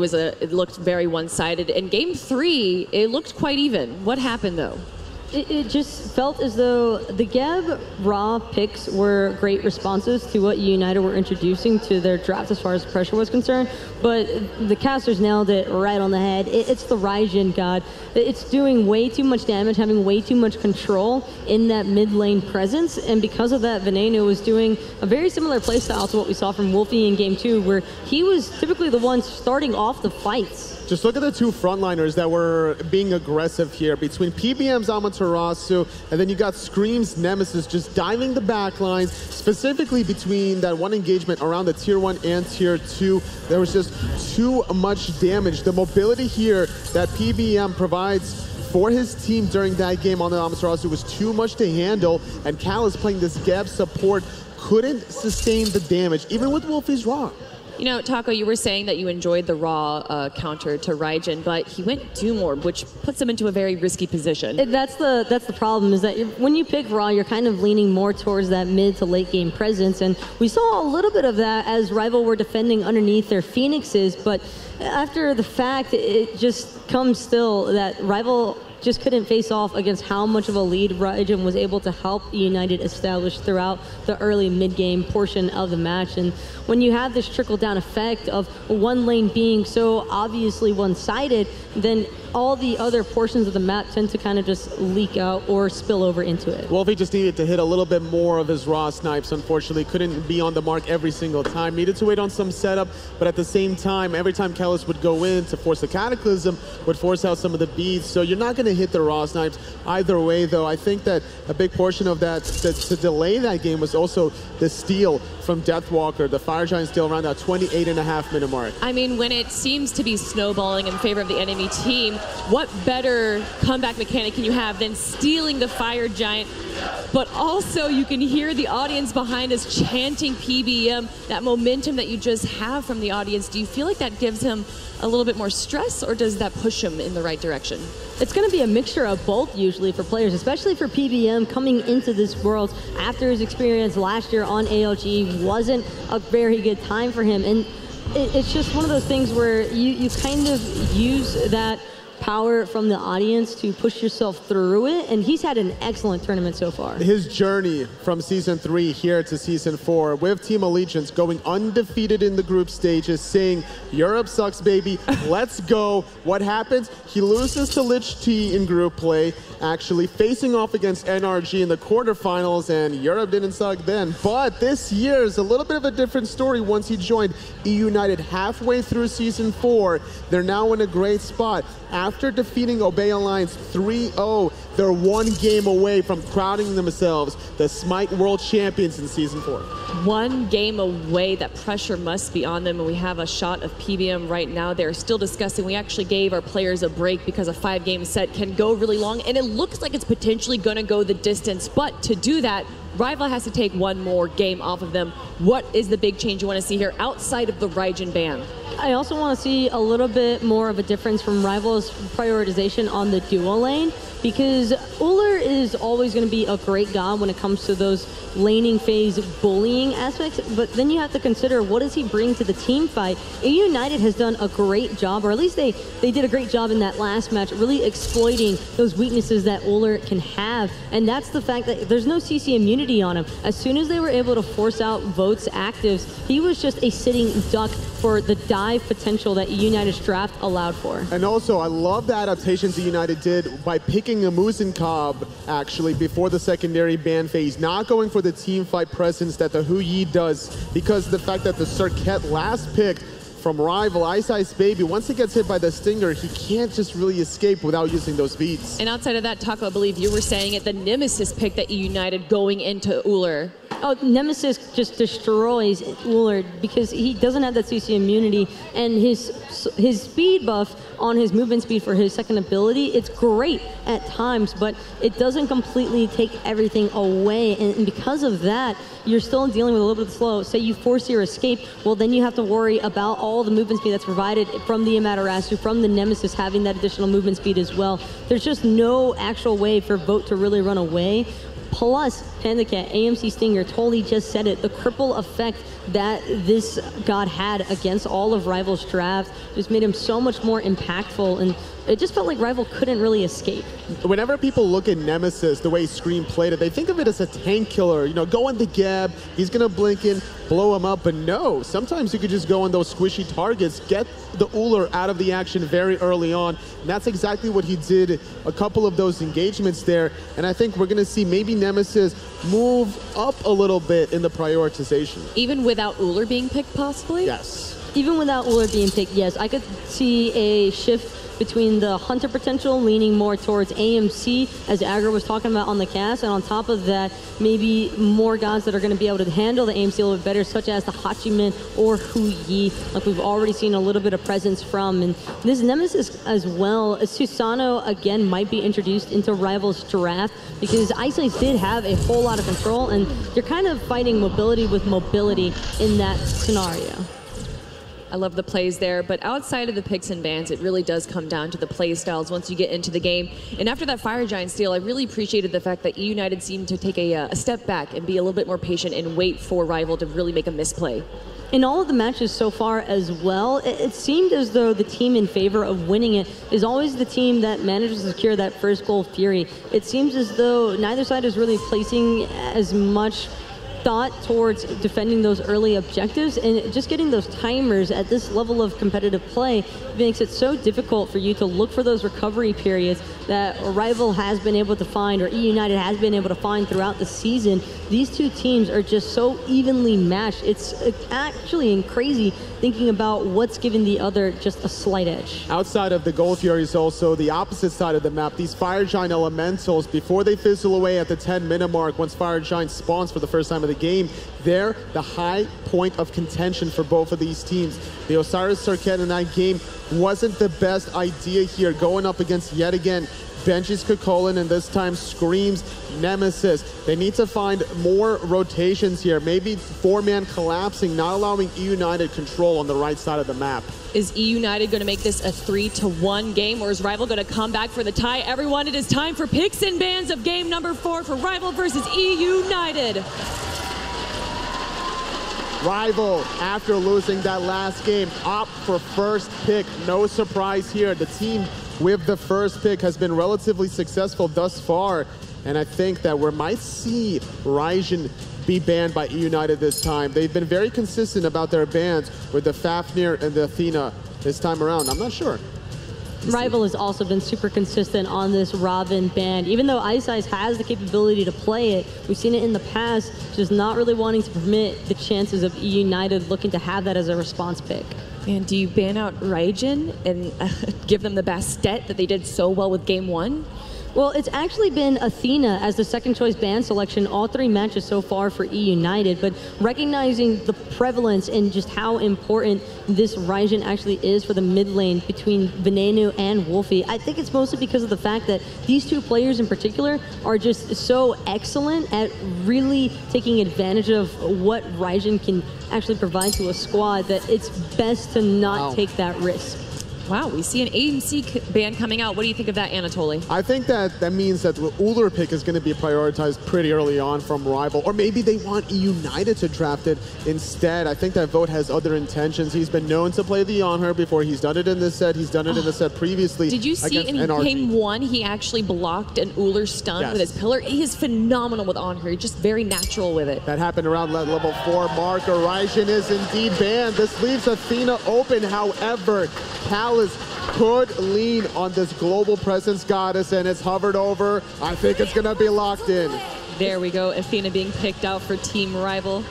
looked very one-sided. In game 3, it looked quite even. What happened though? It just felt as though the Geb Raw picks were great responses to what EUnited were introducing to their draft as far as pressure was concerned, but the casters nailed it right on the head. It's the Raijin god. It's doing way too much damage, having way too much control in that mid lane presence, and because of that, Veneno was doing a very similar playstyle to what we saw from Wolfie in game 2, where he was typically the one starting off the fights. Just look at the two frontliners that were being aggressive here between PBM's Amaterasu and then you got Scream's Nemesis just diving the back lines, specifically between that one engagement around the tier 1 and tier 2. There was just too much damage. The mobility here that PBM provides for his team during that game on the Amaterasu was too much to handle, and Kalas playing this Geb support couldn't sustain the damage, even with Wolfie's Raw. You know, Taco, you were saying that you enjoyed the Raw counter to Raijin, but he went Doom Orb, which puts him into a very risky position. That's the problem, is that when you pick Raw, you're kind of leaning more towards that mid to late game presence, and we saw a little bit of that as Rival were defending underneath their Phoenixes, but after the fact, it just comes still that Rival just couldn't face off against how much of a lead Raijin was able to help EUnited establish throughout the early mid-game portion of the match. And when you have this trickle-down effect of one lane being so obviously one-sided, then all the other portions of the map tend to kind of just leak out or spill over into it. Wolfie just needed to hit a little bit more of his raw snipes, unfortunately. Couldn't be on the mark every single time. Needed to wait on some setup, but at the same time, every time Kalas would go in to force the Cataclysm, would force out some of the beads. So you're not going to hit the raw snipes either way, though. I think that a big portion of that, to delay that game, was also the steal from Deathwalker, the Fire Giant steal around that 28.5 minute mark. I mean, when it seems to be snowballing in favor of the enemy team, what better comeback mechanic can you have than stealing the Fire Giant? But also you can hear the audience behind us chanting PBM, that momentum that you just have from the audience. Do you feel like that gives him a little bit more stress, or does that push him in the right direction? It's going to be a mixture of both usually for players, especially for PBM coming into this Worlds after his experience last year on ALG wasn't a very good time for him. And it's just one of those things where you kind of use that power from the audience to push yourself through it, and he's had an excellent tournament so far. His journey from Season 3 here to Season 4 with Team Allegiance going undefeated in the group stages, saying, Europe sucks, baby, let's go. What happens? He loses to Lich T in group play, actually facing off against NRG in the quarterfinals, and Europe didn't suck then. But this year is a little bit of a different story once he joined EUnited halfway through Season 4. They're now in a great spot. After defeating Obey Alliance 3-0, they're one game away from crowning themselves the Smite World Champions in Season 4. One game away. That pressure must be on them, and we have a shot of PBM right now. They're still discussing. We actually gave our players a break because a 5-game set can go really long, and it looks like it's potentially going to go the distance. But to do that, Rival has to take one more game off of them. What is the big change you want to see here outside of the Raijin ban? I also want to see a little bit more of a difference from Rival's prioritization on the duo lane. because Uller is always going to be a great god when it comes to those laning phase bullying aspects, but then you have to consider, what does he bring to the team fight? EUnited has done a great job, or at least they did a great job in that last match, really exploiting those weaknesses that Uller can have, and that's the fact that there's no CC immunity on him. As soon as they were able to force out Vote's actives, he was just a sitting duck for the dive potential that EUnited's draft allowed for. And also, I love the adaptations EUnited did by picking a Musenkab, actually, before the secondary ban phase, not going for the team fight presence that the Hu Yi does, because the fact that the Serket last pick from rival Ice Ice Baby, once he gets hit by the Stinger, he can't just really escape without using those beats. And outside of that, Taco, I believe you were saying it, the Nemesis pick that EUnited going into Uller. Oh, Nemesis just destroys Uller because he doesn't have that CC immunity, and his speed buff on his movement speed for his second ability, it's great at times, but it doesn't completely take everything away, and because of that, you're still dealing with a little bit of slow. Say you force your escape, well then you have to worry about all the movement speed that's provided from the Amaterasu, from the Nemesis having that additional movement speed as well. There's just no actual way for Vote to really run away. Plus, Pandacat, AMC Stinger, totally just said it, the cripple effect that this god had against all of Rival's draft just made him so much more impactful, and it just felt like Rival couldn't really escape. Whenever people look at Nemesis, the way Scream played it, they think of it as a tank killer. You know, go on the Gab, he's going to blink in, blow him up, but no, sometimes you could just go on those squishy targets, get the Uller out of the action very early on, and that's exactly what he did a couple of those engagements there, and I think we're going to see maybe Nemesis move up a little bit in the prioritization. Even without Uller being picked, possibly? Yes. Even without Uller being picked, yes. I could see a shift between the Hunter potential leaning more towards AMC, as Aggro was talking about on the cast, and on top of that, maybe more guys that are going to be able to handle the AMC a little bit better, such as the Hachiman or Hu Yi, like we've already seen a little bit of presence from. And this Nemesis as well, Susano again might be introduced into Rival's draft, because Ice Ice did have a whole lot of control, and you're kind of fighting mobility with mobility in that scenario. I love the plays there, but outside of the picks and bans, it really does come down to the play styles once you get into the game. And after that Fire Giant steal, I really appreciated the fact that EUnited seemed to take a step back and be a little bit more patient and wait for Rival to really make a misplay. In all of the matches so far as well, it seemed as though the team in favor of winning it is always the team that manages to secure that first goal Fury. It seems as though neither side is really placing as much thought towards defending those early objectives, and just getting those timers at this level of competitive play makes it so difficult for you to look for those recovery periods that Rival has been able to find, or EUnited has been able to find throughout the season. These two teams are just so evenly matched. It's actually crazy thinking about what's given the other just a slight edge. Outside of the Gold Furies, also the opposite side of the map, these Fire Giant Elementals, before they fizzle away at the 10-minute mark, once Fire Giant spawns for the first time of the game, they're the high point of contention for both of these teams. The Osiris Serket in that game wasn't the best idea here, going up against, yet again, Benji's Kokolin, and this time Scream's Nemesis. They need to find more rotations here. Maybe four-man collapsing, not allowing EUnited control on the right side of the map. Is EUnited going to make this a 3-1 game, or is Rival going to come back for the tie? Everyone, it is time for picks and bans of game number 4 for Rival versus EUnited. Rival, after losing that last game, opt for first pick. No surprise here. The team with the first pick has been relatively successful thus far, and I think that we might see Raijin be banned by EUnited this time. They've been very consistent about their bans with the Fafnir and the Athena this time around. I'm not sure. Rival has also been super consistent on this Robin ban. Even though Ice Ice has the capability to play it, we've seen it in the past, just not really wanting to permit the chances of EUnited looking to have that as a response pick. And do you ban out Raijin and give them the Bastet that they did so well with game 1? Well, it's actually been Athena as the second choice ban selection all 3 matches so far for EUnited, but recognizing the prevalence and just how important this Raijin actually is for the mid lane between Venenu and Wolfie, I think it's mostly because of the fact that these two players in particular are just so excellent at really taking advantage of what Raijin can actually provide to a squad that it's best to not take that risk. Wow, we see an AMC ban coming out. What do you think of that, Anatoly? I think that means that the Uller pick is going to be prioritized pretty early on from Rival, or maybe they want EUnited to draft it instead. I think that vote has other intentions. He's been known to play the on her before. He's done it in this set. He's done it in the set previously. Did you see in game 1, he actually blocked an Uller stun with his pillar? He is phenomenal with on her. Just very natural with it. That happened around level 4 mark. Horizon is indeed banned. This leaves Athena open. However, Callus could lean on this global presence goddess, and it's hovered over. I think it's going to be locked in. There we go. Athena being picked out for Team Rival.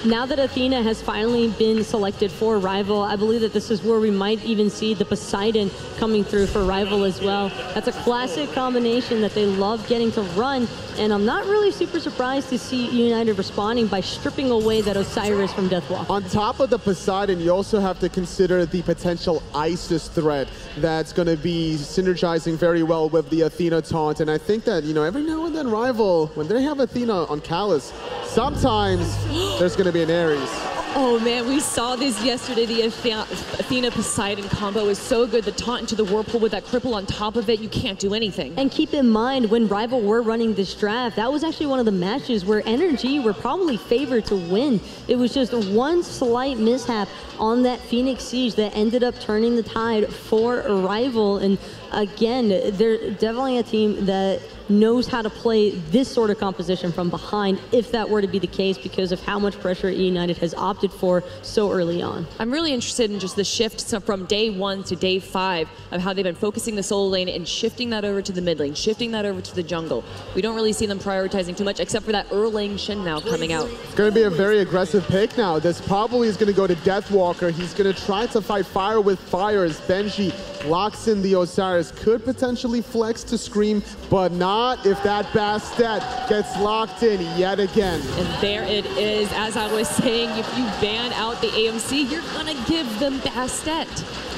Now that Athena has finally been selected for Rival, I believe that this is where we might even see the Poseidon coming through for Rival as well. That's a classic combination that they love getting to run, and I'm not really super surprised to see EUnited responding by stripping away that Osiris from Deathwalk. On top of the Poseidon, you also have to consider the potential Isis threat that's going to be synergizing very well with the Athena taunt, and I think that, you know, every now and then Rival, when they have Athena on Callus, sometimes there's going to be an Ares. Oh man, we saw this yesterday. The Athena Poseidon combo is so good. The taunt into the whirlpool with that cripple on top of it, you can't do anything. And keep in mind, when Rival were running this draft, that was actually one of the matches where NRG were probably favored to win. It was just one slight mishap on that Phoenix Siege that ended up turning the tide for Rival. And again, they're definitely a team that knows how to play this sort of composition from behind, if that were to be the case, because of how much pressure EUnited has opted for so early on. I'm really interested in just the shift from day 1 to day 5 of how they've been focusing the solo lane and shifting that over to the mid lane, shifting that over to the jungle. We don't really see them prioritizing too much, except for that Erlang Shin now coming out. It's going to be a very aggressive pick now. This probably is going to go to Deathwalker. He's going to try to fight fire with fire as Benji locks in the Osiris. Could potentially flex to Scream, but not if that Bastet gets locked in yet again. And there it is. As I was saying, if you ban out the AMC, you're going to give them Bastet.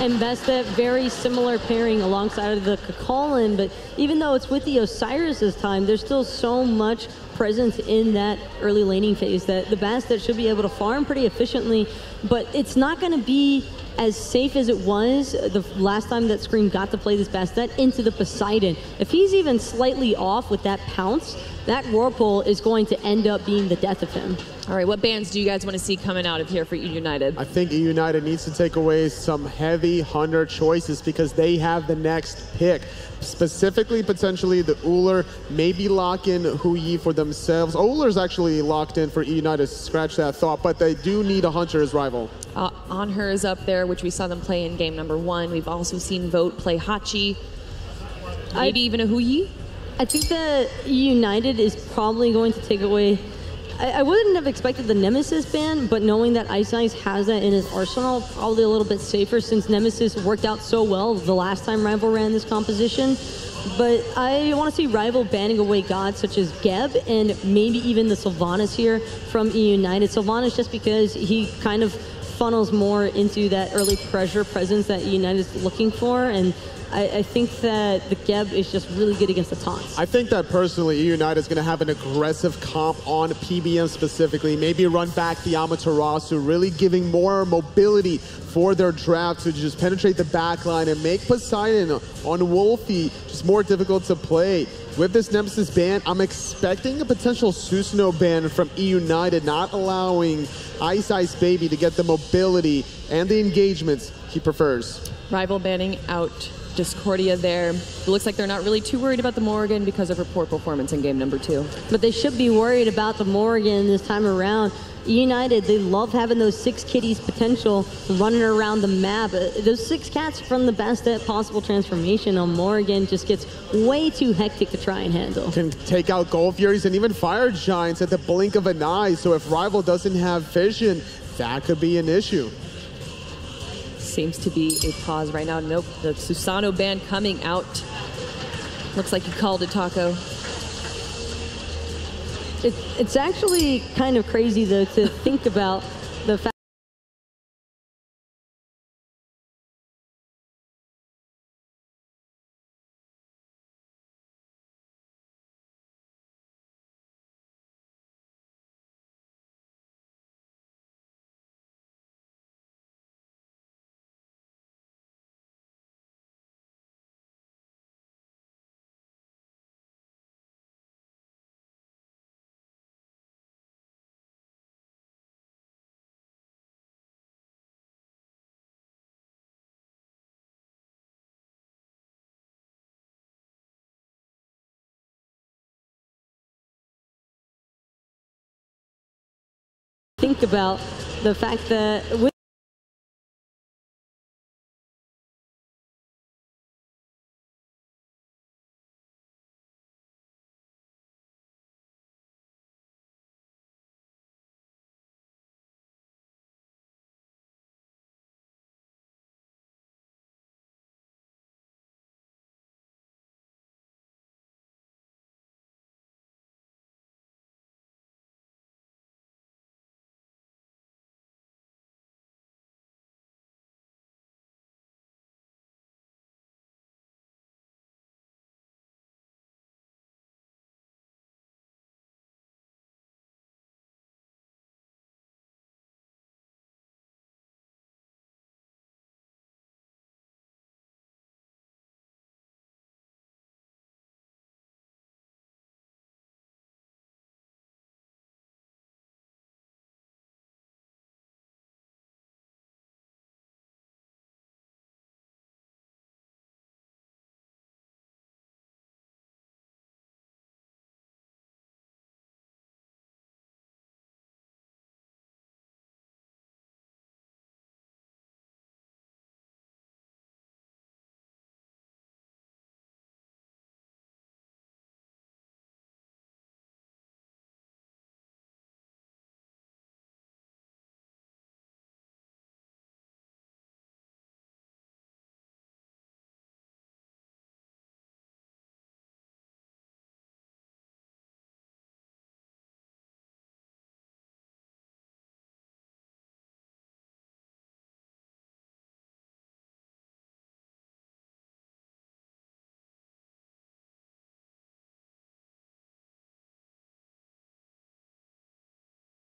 And Bastet, very similar pairing alongside of the Kakalin, but even though it's with the Osiris this time, there's still so much presence in that early laning phase that the Bastet should be able to farm pretty efficiently, but it's not going to be as safe as it was the last time that Scream got to play this Bastet into the Poseidon. If he's even slightly off with that pounce, that Whirlpool is going to end up being the death of him. All right, what bans do you guys want to see coming out of here for EUnited? I think EUnited needs to take away some heavy hunter choices because they have the next pick. Specifically, potentially, the Uller, maybe lock in Huyi for themselves. Uller's actually locked in for EUnited, scratch that thought, but they do need a hunter as rival. On her is up there, which we saw them play in game number 1. We've also seen Vote play Hachi, maybe even a Huyi. I think that EUnited is probably going to take away. I wouldn't have expected the Nemesis ban, but knowing that Ice has that in his arsenal, probably a little bit safer since Nemesis worked out so well the last time Rival ran this composition. But I want to see Rival banning away gods such as Geb and maybe even the Sylvanas here from EUnited. Sylvanas just because he kind of funnels more into that early pressure presence that EUnited is looking for, and I think that the Geb is just really good against the taunts. I think that personally, EUnited is going to have an aggressive comp on PBM specifically. Maybe run back the Amaterasu, really giving more mobility for their draft to just penetrate the backline and make Poseidon on Wolfie just more difficult to play. With this Nemesis ban, I'm expecting a potential Susanoo ban from EUnited, not allowing Ice Baby to get the mobility and the engagements he prefers. Rival banning out Discordia there. It looks like they're not really too worried about the Morrigan because of her poor performance in game number 2. But they should be worried about the Morrigan this time around. EUnited, they love having those 6 kitties potential running around the map. Those 6 cats from the best at possible transformation on Morrigan just gets way too hectic to try and handle. Can take out Gold Furies and even Fire Giants at the blink of an eye, so if Rival doesn't have vision, that could be an issue. Seems to be a pause right now. Nope, the Susanoo ban coming out. Looks like you called it, Taco. It's actually kind of crazy, though, to think about the fact think about the fact that with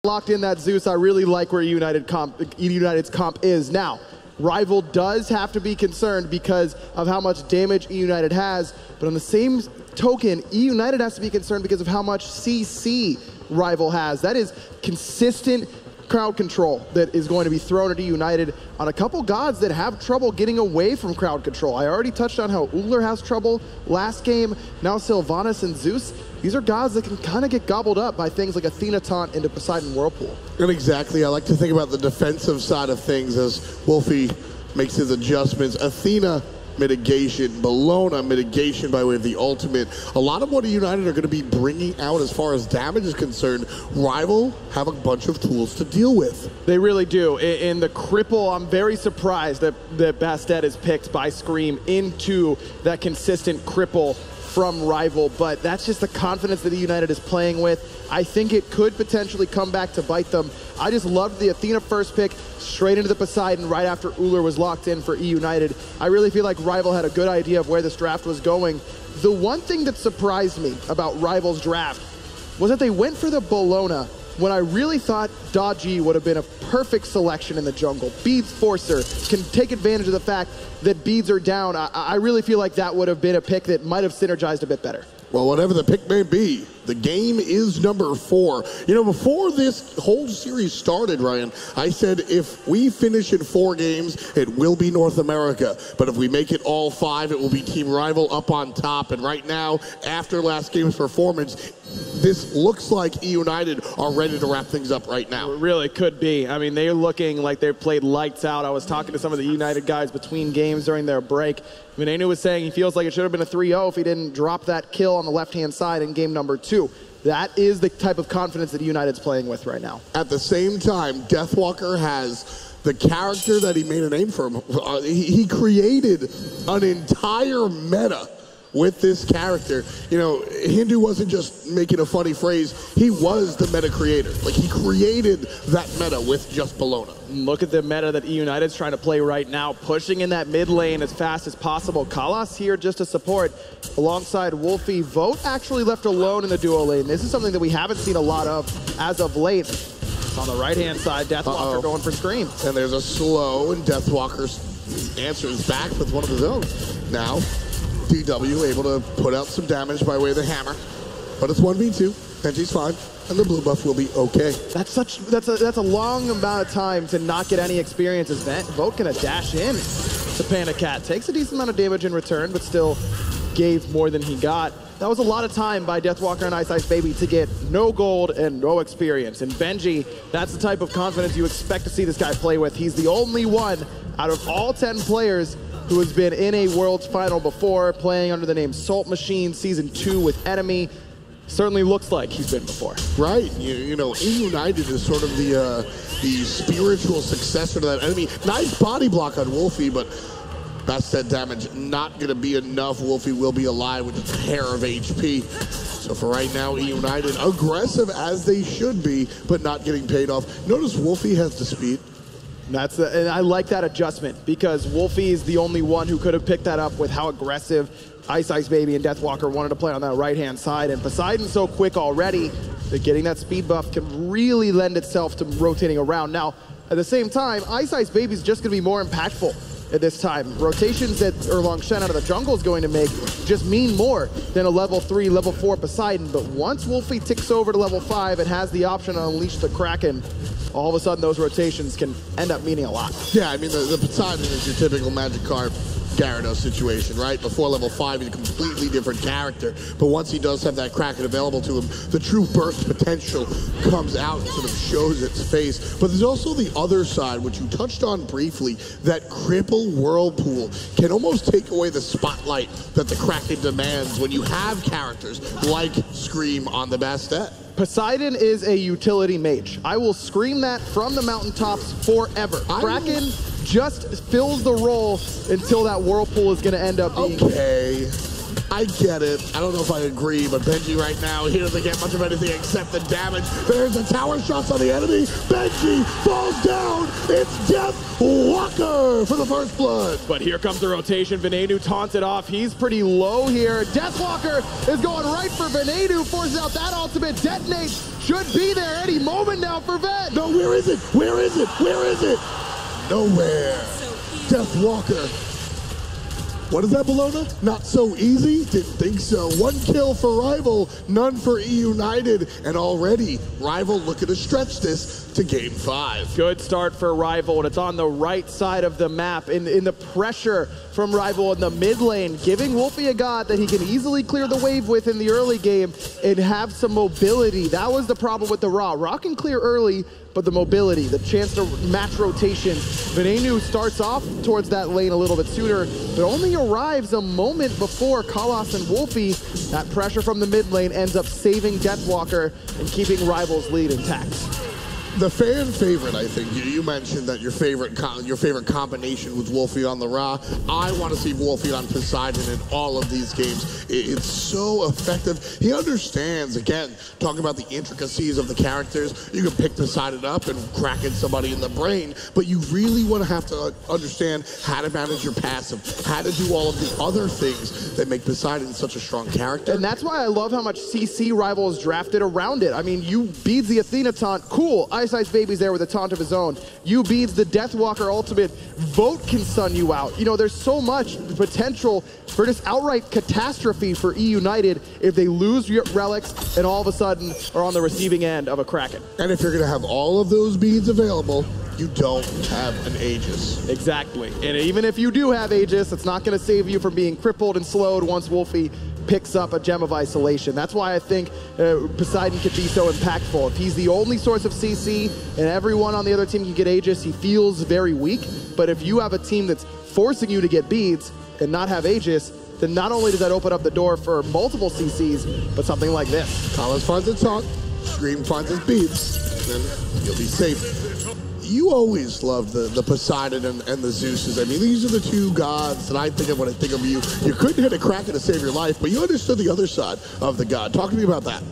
locked in that Zeus, I really like where EUnited's comp is. Now, Rival does have to be concerned because of how much damage EUnited has, but on the same token, EUnited has to be concerned because of how much CC Rival has. That is consistent crowd control that is going to be thrown at EUnited on a couple gods that have trouble getting away from crowd control. I already touched on how Uller has trouble last game. Now Sylvanas and Zeus. These are gods that can kind of get gobbled up by things like Athena Taunt into Poseidon Whirlpool. And exactly, I like to think about the defensive side of things as Wolfie makes his adjustments. Athena, mitigation. Bologna, mitigation by way of the ultimate. A lot of what EUnited are going to be bringing out as far as damage is concerned. Rival have a bunch of tools to deal with. They really do. In the cripple, I'm very surprised that Bastet is picked by Scream into that consistent cripple from Rival, but that's just the confidence that EUnited is playing with. I think it could potentially come back to bite them. I just loved the Athena first pick, straight into the Poseidon right after Uller was locked in for EUnited. I really feel like Rival had a good idea of where this draft was going. The one thing that surprised me about Rival's draft was that they went for the Bologna when I really thought Dodgy would have been a perfect selection in the jungle. Beads Forcer can take advantage of the fact that beads are down. I really feel like that would have been a pick that might have synergized a bit better. Well, whatever the pick may be, the game is number 4. You know, before this whole series started, Ryan, I said if we finish in 4 games, it will be North America. But if we make it all 5, it will be Team Rival up on top. And right now, after last game's performance, this looks like EUnited are ready to wrap things up right now. It really could be. I mean, they're looking like they've played lights out. I was talking to some of the EUnited guys between games during their break. Manenu was saying he feels like it should have been a 3-0 if he didn't drop that kill on the left-hand side in game number 2. That is the type of confidence that EUnited's playing with right now. At the same time, Deathwalker has the character that he made a name for him. He created an entire meta with this character. You know, Hindu wasn't just making a funny phrase, he was the meta creator. Like, he created that meta with just Bologna. Look at the meta that EUnited's trying to play right now, pushing in that mid lane as fast as possible. Kalas here just to support alongside Wolfie. Vote actually left alone in the duo lane. This is something that we haven't seen a lot of as of late. On the right-hand side, Deathwalker going for Scream. And there's a slow, and Deathwalker answers back with one of his own. Now, DW able to put out some damage by way of the hammer, but it's 1v2. Benji's fine, and the blue buff will be okay. That's a long amount of time to not get any experience as Vote gonna dash in to Panda Cat. Takes a decent amount of damage in return, but still gave more than he got. that was a lot of time by Deathwalker and Ice Ice Baby to get no gold and no experience. And Benji, that's the type of confidence you expect to see this guy play with. He's the only one out of all 10 players who has been in a Worlds Final before, playing under the name Salt Machine Season 2 with Enemy. Certainly looks like he's been before. Right. You know, EUnited is sort of the spiritual successor to that Enemy. Nice body block on Wolfie, but best set damage not going to be enough. Wolfie will be alive with a hair of HP. So for right now, EUnited aggressive as they should be, but not getting paid off. Notice Wolfie has the speed. And I like that adjustment because Wolfie is the only one who could have picked that up with how aggressive Ice Ice Baby and Deathwalker wanted to play on that right-hand side. And Poseidon's so quick already that getting that speed buff can really lend itself to rotating around. Now, at the same time, Ice Ice Baby's just going to be more impactful at this time. Rotations that Erlang Shen out of the jungle is going to make just mean more than a level 3, level 4 Poseidon. But once Wolfie ticks over to level 5 and has the option to unleash the Kraken, all of a sudden those rotations can end up meaning a lot. Yeah, I mean, the Poseidon is your typical Magikarp Gyarados situation, right? Before level 5, he's a completely different character. But once he does have that Kraken available to him, the true burst potential comes out and sort of shows its face. But there's also the other side, which you touched on briefly, that cripple Whirlpool can almost take away the spotlight that the Kraken demands when you have characters like Scream on the Bastet. Poseidon is a utility mage. I will scream that from the mountaintops forever. Kraken just fills the role until that Whirlpool is going to end up being... Okay, I get it. I don't know if I agree, but Benji right now, he doesn't get much of anything except the damage. There's the tower shots on the enemy. Benji falls down. It's Deathwalker for the first blood. But here comes the rotation. Venenu taunted off. He's pretty low here. Deathwalker is going right for Venenu. Forces out that ultimate. Detonate should be there any moment now for Ven. No, where is it? Where is it? Where is it? Nowhere. Deathwalker. What is that, Bologna? Not so easy? Didn't think so. 1 kill for Rival, none for EUnited, and already Rival looking to stretch this to Game 5. Good start for Rival, and it's on the right side of the map in the pressure from Rival in the mid lane, giving Wolfie a god that he can easily clear the wave with in the early game and have some mobility. That was the problem with the Ra. Ra can clear early, but the mobility, the chance to match rotation. Venenu starts off towards that lane a little bit sooner, but only arrives a moment before Kalas and Wolfie. That pressure from the mid lane ends up saving Deathwalker and keeping Rival's lead intact. The fan favorite, I think, you mentioned that your favorite combination was Wolfie on the Ra. I want to see Wolfie on Poseidon in all of these games. It's so effective. He understands, again, talking about the intricacies of the characters. You can pick Poseidon up and crack in somebody in the brain, but you really want to have to understand how to manage your passive, how to do all of the other things that make Poseidon such a strong character. And that's why I love how much CC Rival is drafted around it. I mean, you beads the Athena taunt, cool. Ice Ice Baby's there with a taunt of his own. You beads the Deathwalker ultimate. Vote can stun you out. You know, there's so much potential for just outright catastrophe for EUnited if they lose relics and all of a sudden are on the receiving end of a Kraken. And if you're going to have all of those beads available, you don't have an Aegis. Exactly. And even if you do have Aegis, it's not going to save you from being crippled and slowed once Wolfie picks up a Gem of Isolation. That's why I think Poseidon could be so impactful. If he's the only source of CC and everyone on the other team can get Aegis, he feels very weak. But if you have a team that's forcing you to get beads and not have Aegis, then not only does that open up the door for multiple CCs, but something like this. Thomas finds a taunt, Scream finds his beads, then you'll be safe. You always loved the Poseidon and the Zeuses. I mean, these are the two gods that I think of when I think of you. You couldn't hit a Kraken to save your life, but you understood the other side of the god. Talk to me about that.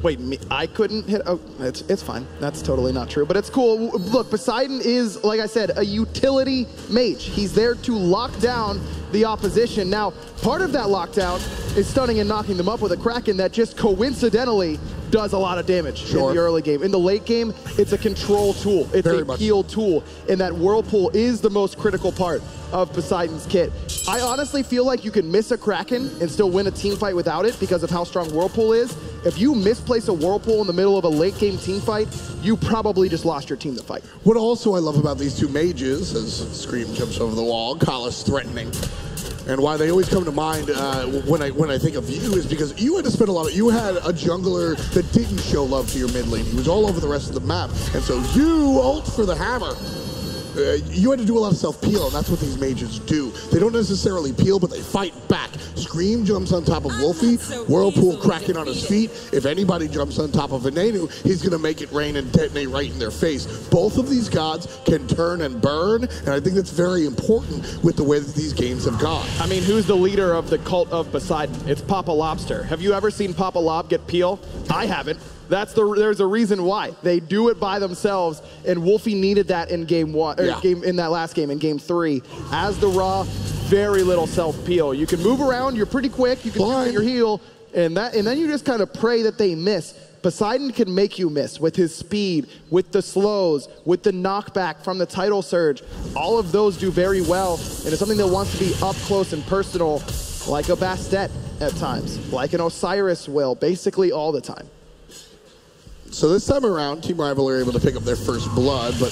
Wait, I couldn't hit... Oh, it's fine. That's totally not true, but it's cool. Look, Poseidon is, like I said, a utility mage. He's there to lock down the opposition. Now, part of that lockdown is stunning and knocking them up with a Kraken that just coincidentally does a lot of damage in the early game. In the late game, it's a control tool. It's a heal tool, and that Whirlpool is the most critical part of Poseidon's kit. I honestly feel like you can miss a Kraken and still win a team fight without it because of how strong Whirlpool is, if you misplace a Whirlpool in the middle of a late game team fight, you probably just lost your team the fight. What also I love about these two mages, as Scream jumps over the wall, Kala's threatening, and why they always come to mind when I think of you is because you had to spend a lot of, you had a jungler that didn't show love to your mid lane. He was all over the rest of the map, and so you ult for the hammer. You had to do a lot of self-peel, and that's what these mages do. They don't necessarily peel, but they fight back. Scream jumps on top of Wolfie, Whirlpool cracking on his feet. If anybody jumps on top of Venenu, he's going to make it rain and detonate right in their face. Both of these gods can turn and burn, and I think that's very important with the way that these games have gone. I mean, who's the leader of the cult of Poseidon? It's Papa Lobster. Have you ever seen Papa Lob get peel? I haven't. There's a reason why. They do it by themselves, and Wolfie needed that in game one, or in that last game, in game 3. As the Raw, very little self-peel. You can move around, you're pretty quick, you can shoot your heel, and then you just kind of pray that they miss. Poseidon can make you miss with his speed, with the slows, with the knockback from the tidal surge. All of those do very well, and it's something that wants to be up close and personal, like a Bastet at times, like an Osiris will, basically all the time. So this time around, Team Rival are able to pick up their first blood, but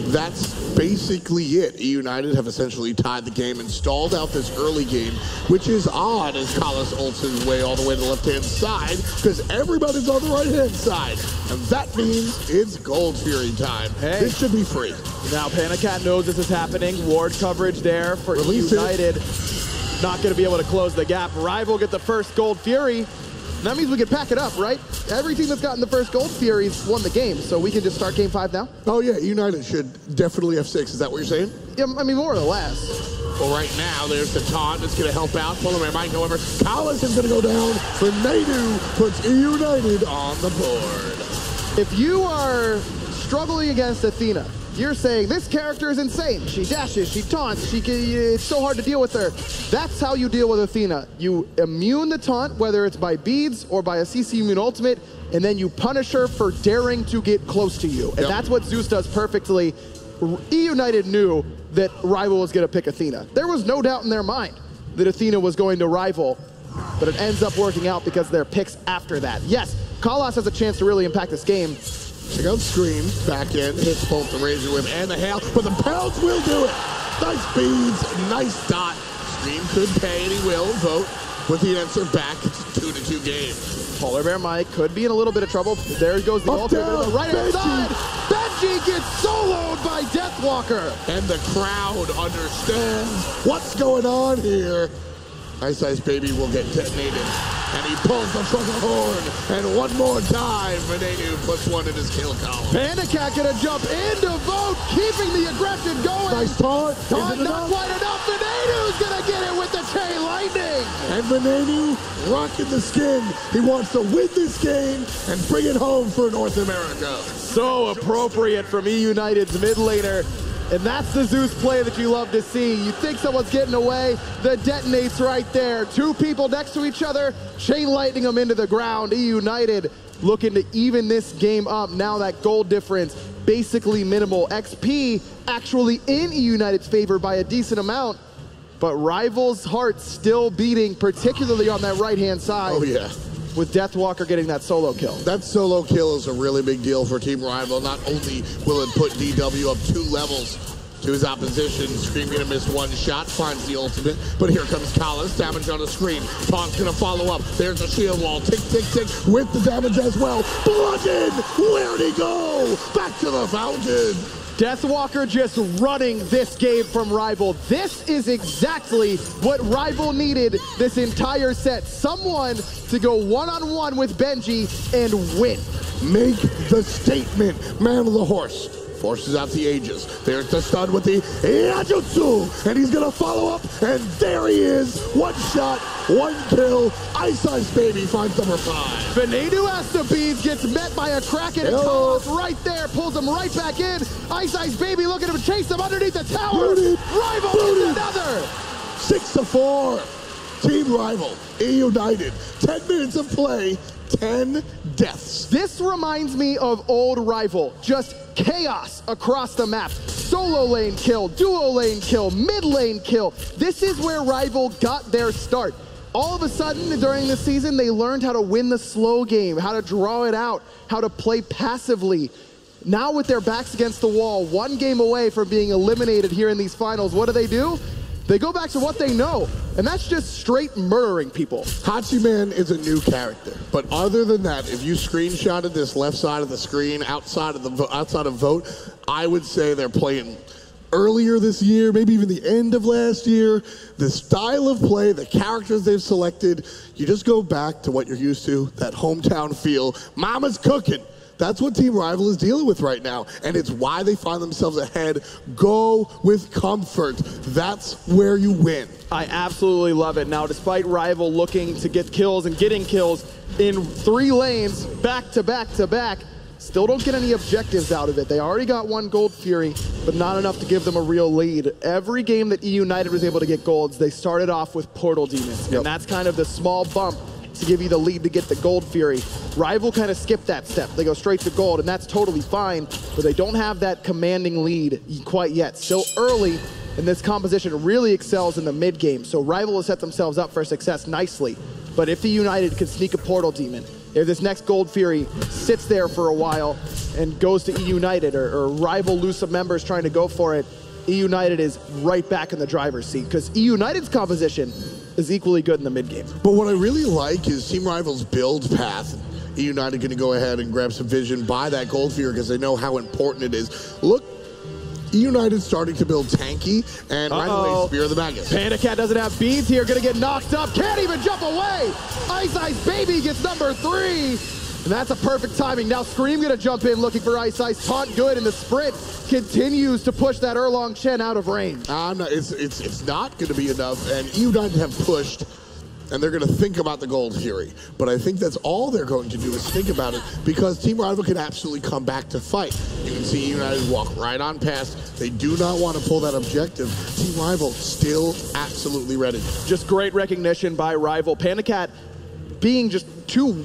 that's basically it. EUnited have essentially tied the game and stalled out this early game, which is odd as Kalas ults his way all the way to the left-hand side, because everybody's on the right-hand side. And that means it's Gold Fury time. Hey. This should be free. Now Panicat knows this is happening. Ward coverage there for EUnited. Not going to be able to close the gap. Rival get the first Gold Fury. That means we can pack it up, right? Every team that's gotten the first Gold Fury's won the game, so we can just start game 5 now? Oh yeah, United should definitely have 6. Is that what you're saying? Yeah, I mean, more or less. Well, right now, there's the taunt that's going to help out. Polar Mike, however, Kalas is going to go down. Venenu puts EUnited on the board. If you are struggling against Athena, you're saying, this character is insane. She dashes, she taunts, it's so hard to deal with her. That's how you deal with Athena. You immune the taunt, whether it's by beads or by a CC immune ultimate, and then you punish her for daring to get close to you. And that's what Zeus does perfectly. EUnited knew that Rival was going to pick Athena. There was no doubt in their mind that Athena was going to Rival, but it ends up working out because their picks after that. Yes, Kalas has a chance to really impact this game. Check out Scream, back in, hits both the Razor Whip and the Hail, but the Pounds will do it. Nice beads, nice dot. Scream could pay, and he will vote with the answer back. It's a 2-2 game. Polar Bear Mike could be in a little bit of trouble. There goes the ultimate on the right-hand side. Benji gets soloed by Deathwalker. And the crowd understands what's going on here. Ice Ice Baby will get detonated. And he pulls the trigger horn. And one more time, Venenu puts one in his kill column. Panicat gonna jump in to vote, keeping the aggression going. Nice taunt. Taunt not quite enough. Venenu's gonna get it with the chain lightning. And Venenu rocking the skin. He wants to win this game and bring it home for North America. So appropriate from EUnited's mid laner. And that's the Zeus play that you love to see. You think someone's getting away, the detonate's right there. 2 people next to each other, chain lightning them into the ground. EUnited looking to even this game up. Now that gold difference, basically minimal. XP actually in EUnited's favor by a decent amount, but Rival's heart still beating, particularly on that right-hand side. Oh yeah. With Deathwalker getting that solo kill. That solo kill is a really big deal for Team Rival. Not only will it put DW up 2 levels to his opposition, Scream gonna miss 1 shot, finds the ultimate, but here comes Kalas, damage on the screen. Taunt's gonna follow up, there's the shield wall, tick, tick, tick, with the damage as well. Bludgeon, where'd he go? Back to the fountain. Deathwalker just running this game from Rival. This is exactly what Rival needed this entire set. Someone to go one-on-one with Benji and win. Make the statement. Man of the horse. Forces out the Aegis. There's the stun with the Yajutsu. And he's going to follow up. And there he is. 1 shot, 1 kill. Ice Ice Baby finds number 5. Venenu has the beads, gets met by a Kraken. And Kalas right there, pulls him right back in. Ice Ice Baby looking to chase him underneath the tower. Rival gets another. 6-4. Team Rival, EUnited. 10 minutes of play, 10 deaths. This reminds me of old Rival. Just chaos across the map. Solo lane kill, duo lane kill, mid lane kill. This is where Rival got their start. all of a sudden during this season, they learned how to win the slow game, how to draw it out, how to play passively. Now with their backs against the wall, one game away from being eliminated here in these finals, what do? They go back to what they know, and that's just straight murdering people. Hachiman is a new character, but other than that, if you screenshotted this left side of the screen outside of Vote, I would say they're playing earlier this year, maybe even the end of last year. The style of play, the characters they've selected, you just go back to what you're used to, that hometown feel. Mama's cooking. That's what Team Rival is dealing with right now, and it's why they find themselves ahead. Go with comfort. That's where you win. I absolutely love it. Now, despite Rival looking to get kills and getting kills in 3 lanes, back to back to back, still don't get any objectives out of it. They already got 1 Gold Fury, but not enough to give them a real lead. Every game that EUnited was able to get golds, they started off with Portal Demons, and that's kind of the small bump to give you the lead to get the Gold Fury. Rival kind of skipped that step. They go straight to gold, and that's totally fine, but they don't have that commanding lead quite yet. Still early, and this composition really excels in the mid game, so Rival has set themselves up for success nicely. But if the EUnited can sneak a Portal Demon, if this next Gold Fury sits there for a while and goes to EUnited, or Rival lose some members trying to go for it, EUnited is right back in the driver's seat, because EUnited's composition is equally good in the mid game. But what I really like is Team Rival's build path. EUnited going to go ahead and grab some vision, buy that Gold Fury because they know how important it is. Look, EUnited starting to build tanky, and right away Spear of the Magus. Panda Cat doesn't have beads here, gonna get knocked up, can't even jump away! Ice Baby gets number 3, and that's a perfect timing. Now Scream gonna jump in looking for Ice, taunt good, and the sprint continues to push that Erlong Chen out of range. It's not gonna be enough, and EUnited have pushed, and they're going to think about the Gold Fury. But I think that's all they're going to do is think about it, because Team Rival can absolutely come back to fight. You can see EUnited walk right on past. They do not want to pull that objective. Team Rival still absolutely ready. Just great recognition by Rival. Panda Cat being just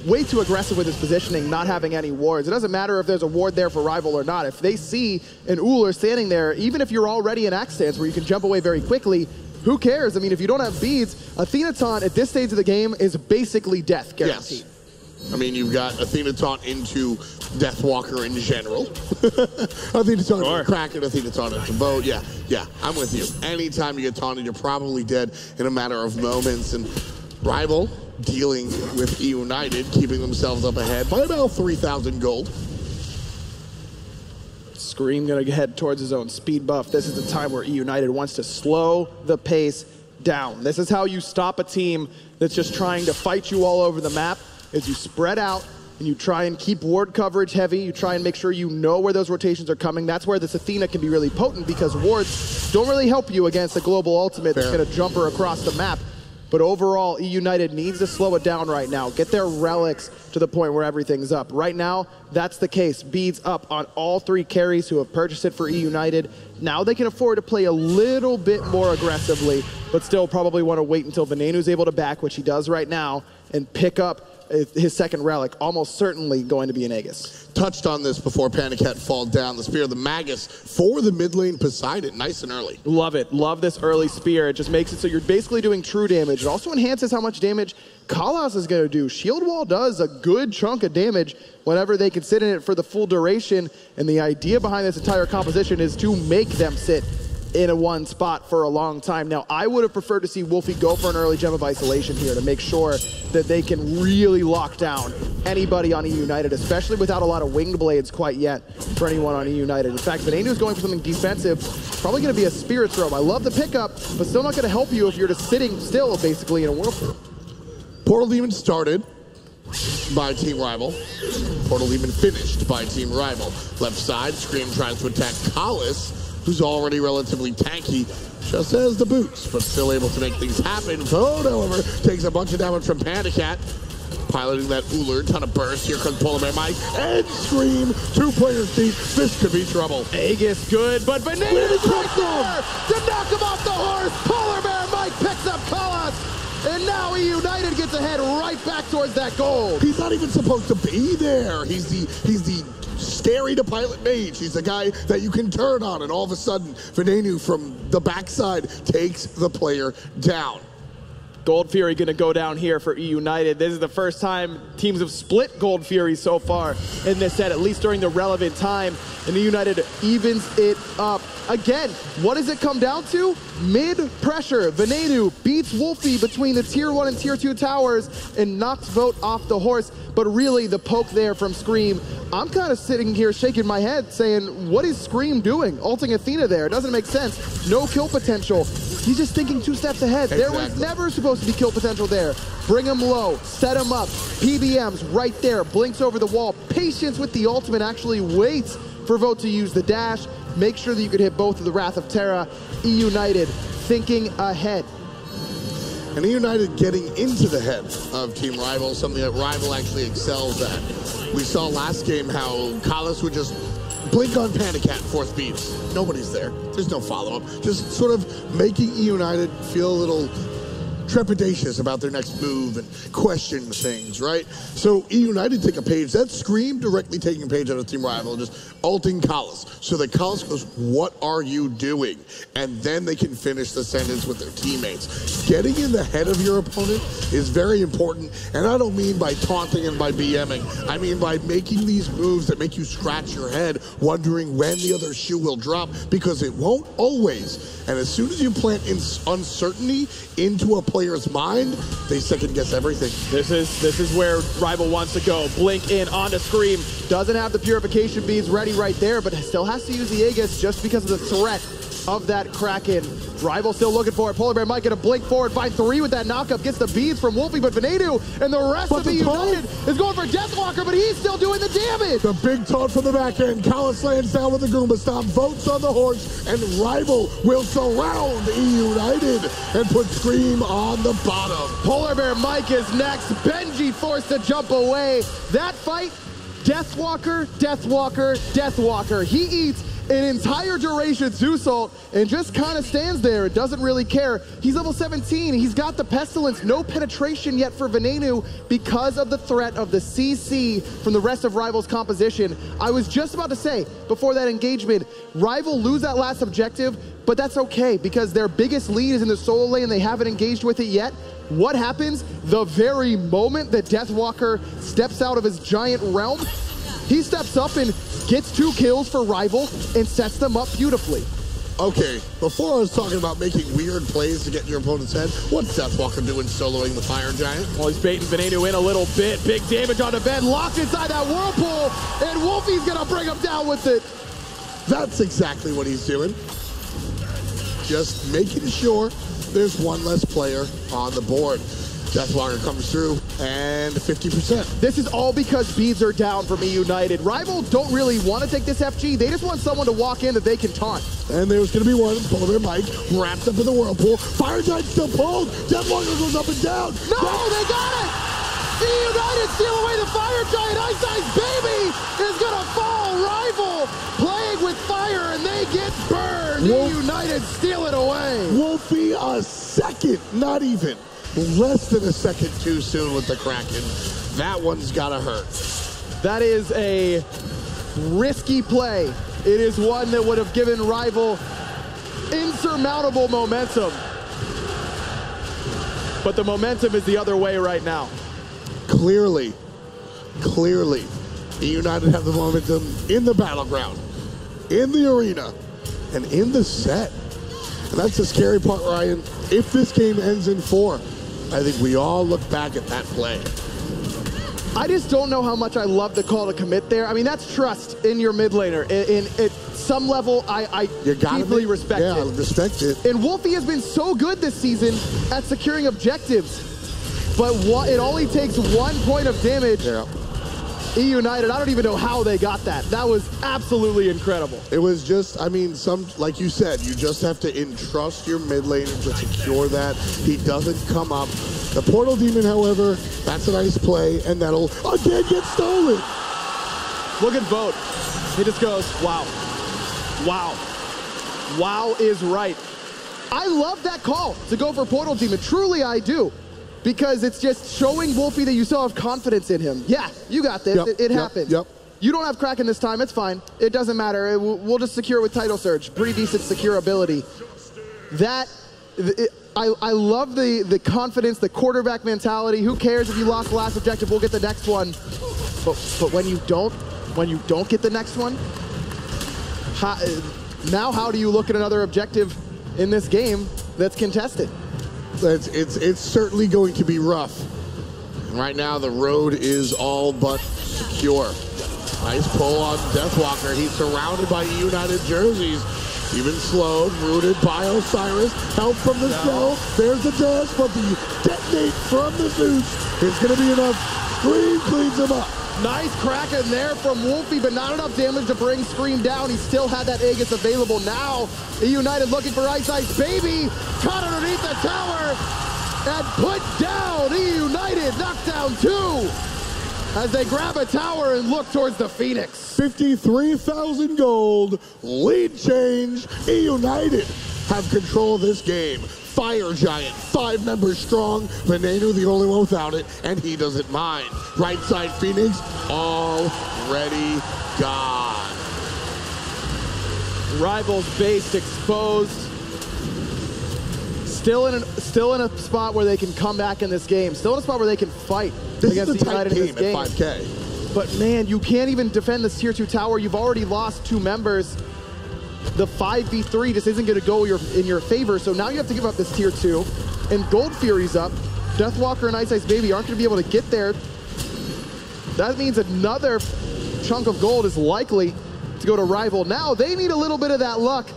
way too aggressive with his positioning, not having any wards. It doesn't matter if there's a ward there for Rival or not. If they see an Uller standing there, even if you're already in Axe stance where you can jump away very quickly, who cares? I mean, if you don't have beads, Athena taunt at this stage of the game is basically death guaranteed. Yes. I mean, you've got Athena taunt into Deathwalker in general. Athena taunt into Kraken, Athena taunt into Vote. Yeah, I'm with you. Anytime you get taunted, you're probably dead in a matter of moments. And Rival dealing with EUnited, keeping themselves up ahead by about 3,000 gold. Scream gonna head towards his own speed buff. This is the time where EUnited wants to slow the pace down. This is how you stop a team that's just trying to fight you all over the map, is you spread out and you try and keep ward coverage heavy. You try and make sure you know where those rotations are coming. That's where this Athena can be really potent, because wards don't really help you against a global ultimate that's gonna jumper across the map. But overall, EUnited needs to slow it down right now. Get their relics to the point where everything's up. Right now, that's the case. Beads up on all 3 carries who have purchased it for EUnited. Now they can afford to play a little bit more aggressively, but still probably want to wait until Venenu's able to back, which he does right now, and pick up his second relic, almost certainly going to be an Aegis. Touched on this before Panda Cat fall down. The Spear of the Magus for the mid lane Poseidon, nice and early. Love it. Love this early spear. It just makes it so you're basically doing true damage. It also enhances how much damage Kalas is going to do. Shield Wall does a good chunk of damage whenever they can sit in it for the full duration, and the idea behind this entire composition is to make them sit in a one spot for a long time. Now, I would have preferred to see Wolfie go for an early Gem of Isolation here to make sure that they can really lock down anybody on EUnited, especially without a lot of winged blades quite yet for anyone on EUnited. In fact, Venenu's going for something defensive, probably going to be a Spirit Throw. I love the pickup, but still not going to help you if you're just sitting still, basically, in a whirlpool. Portal Demon started by Team Rival. Portal Demon finished by Team Rival. Left side, Scream tries to attack Kalas, who's already relatively tanky, just has the boots, but still able to make things happen. Vote, however, takes a bunch of damage from Panda Cat, piloting that Uller, ton of burst. Here comes Polar Bear Mike, and Scream, 2 players deep. This could be trouble. Aegis good, but Venenu's right there to knock him off the horse. Polar Bear Mike picks up Kalas, and now EUnited gets ahead right back towards that goal. He's not even supposed to be there. He's the scary to pilot mage. He's the guy that you can turn on, and all of a sudden, Venenu from the backside takes the player down. Gold Fury going to go down here for EUnited. This is the first time teams have split Gold Fury so far in this set, at least during the relevant time. And EUnited evens it up. Again, what does it come down to? Mid-pressure. Venenu beats Wolfie between the Tier 1 and Tier 2 towers and knocks Vote off the horse. But really, the poke there from Scream, I'm kind of sitting here shaking my head saying, what is Scream doing? Ulting Athena there. It doesn't make sense. No kill potential. He's just thinking 2 steps ahead. Exactly. There was never supposed to be kill potential there. Bring him low, set him up. PBM's right there, blinks over the wall. Patience with the ultimate, actually waits for Vote to use the dash. Make sure that you could hit both of the Wrath of Terra. EUnited thinking ahead. And EUnited getting into the head of Team Rival, something that Rival actually excels at. We saw last game how Kalas would just blink on Panda Cat 4th beats. Nobody's there. There's no follow-up. Just sort of making EUnited feel a little trepidatious about their next move and question things, right? So EUnited take a page. That's Scream directly taking a page out of Team Rival, just ulting Kalas. So that Kalas goes, what are you doing? And then they can finish the sentence with their teammates. Getting in the head of your opponent is very important, and I don't mean by taunting and by BMing. I mean by making these moves that make you scratch your head, wondering when the other shoe will drop, because it won't always. And as soon as you plant uncertainty into a player's mind, they second guess everything. This is where Rival wants to go. Blink in onto Scream. Doesn't have the purification beads ready right there, but still has to use the Aegis just because of the threat of that Kraken. Rival still looking for it. Polar Bear might get a blink forward, find 3 with that knockup, gets the beads from Wolfie, but Venenu and the rest of EUnited is going for Deathwalker, but he's still doing the damage. The big taunt from the back end. Kalas lands down with the Goomba Stomp, Votes on the horse, and Rival will surround EUnited and put Scream on the bottom. Polar Bear Mike is next. Benji forced to jump away. That fight, Deathwalker, Deathwalker, Deathwalker. He eats an entire duration Zeus ult and just kind of stands there. It doesn't really care. He's level 17. He's got the Pestilence. No penetration yet for Venenu because of the threat of the CC from the rest of Rival's composition. I was just about to say, before that engagement, Rival lose that last objective, but that's okay because their biggest lead is in the solo lane and they haven't engaged with it yet. What happens the very moment that Deathwalker steps out of his giant realm? He steps up and gets 2 kills for Rival and sets them up beautifully. Okay, before I was talking about making weird plays to get in your opponent's head, what's Deathwalker doing soloing the Fire Giant? Well, he's baiting Venenu in a little bit. Big damage on the bed, locked inside that whirlpool, and Wolfie's gonna bring him down with it. That's exactly what he's doing. Just making sure there's one less player on the board. Deathwalker comes through, and 50%. This is all because beads are down from EUnited. Rival don't really want to take this FG. They just want someone to walk in that they can taunt. And there's going to be one. Polar Bear Mike wrapped up in the whirlpool. Fire Giant still pulled. Deathwalker goes up and down. No, they got it! EUnited steal away the Fire Giant. Ice Ice Baby is going to fall. Rival playing with fire, and they get burned. EUnited steal it away. Wolfie a second, not even. Less than a second too soon with the Kraken. That one's gotta hurt. That is a risky play. It is one that would have given Rival insurmountable momentum. But the momentum is the other way right now. Clearly, EUnited have the momentum in the battleground, in the arena, and in the set. And that's the scary part, Ryan. If this game ends in 4, I think we all look back at that play. I just don't know how much I love the call to commit there. I mean, that's trust in your mid laner. At some level, I deeply respect it. Yeah, I respect it. And Wolfie has been so good this season at securing objectives. But it only takes 1 point of damage. Yeah. EUnited, I don't even know how they got that. That was absolutely incredible. It was just, I mean, like you said, you just have to entrust your mid laner to secure that. He doesn't come up. The Portal Demon, however, that's a nice play, and that'll again get stolen. Look at Vote. He just goes, wow. Wow. Wow is right. I love that call to go for Portal Demon. Truly, I do. Because it's just showing Wolfie that you still have confidence in him. Yeah, you got this. Yep, it happened. Yep. You don't have Kraken this time. It's fine. It doesn't matter. We'll just secure with Title Surge. Pretty decent secure ability. I love the confidence, the quarterback mentality. Who cares if you lost the last objective? We'll get the next one. But when you don't get the next one, how do you look at another objective in this game that's contested? It's certainly going to be rough. Right now, the road is all but secure. Nice pull on Deathwalker. He's surrounded by EUnited jerseys. Even slowed, rooted by Osiris. Help from the snow. There's the dash, but the detonate from the Zeus is going to be enough. Scream cleans him up. Nice crack in there from Wolfie, but not enough damage to bring Scream down. He still had that Aegis available. Now, EUnited looking for Ice Ice Baby. Caught underneath the tower and put down. EUnited knocked down 2 as they grab a tower and look towards the Phoenix. 53,000 gold. Lead change. EUnited have control of this game. Fire Giant, 5 members strong. Veneno the only one without it, and he doesn't mind. Right side Phoenix already gone. Rivals base exposed. Still in a spot where they can come back in this game. Still in a spot where they can fight against the United in this game. At 5K. But man, you can't even defend this tier 2 tower. You've already lost 2 members. The 5v3 just isn't going to go in your favor, so now you have to give up this tier 2. And Gold Fury's up. Deathwalker and Ice Ice Baby aren't going to be able to get there. That means another chunk of gold is likely to go to Rival. Now they need a little bit of that luck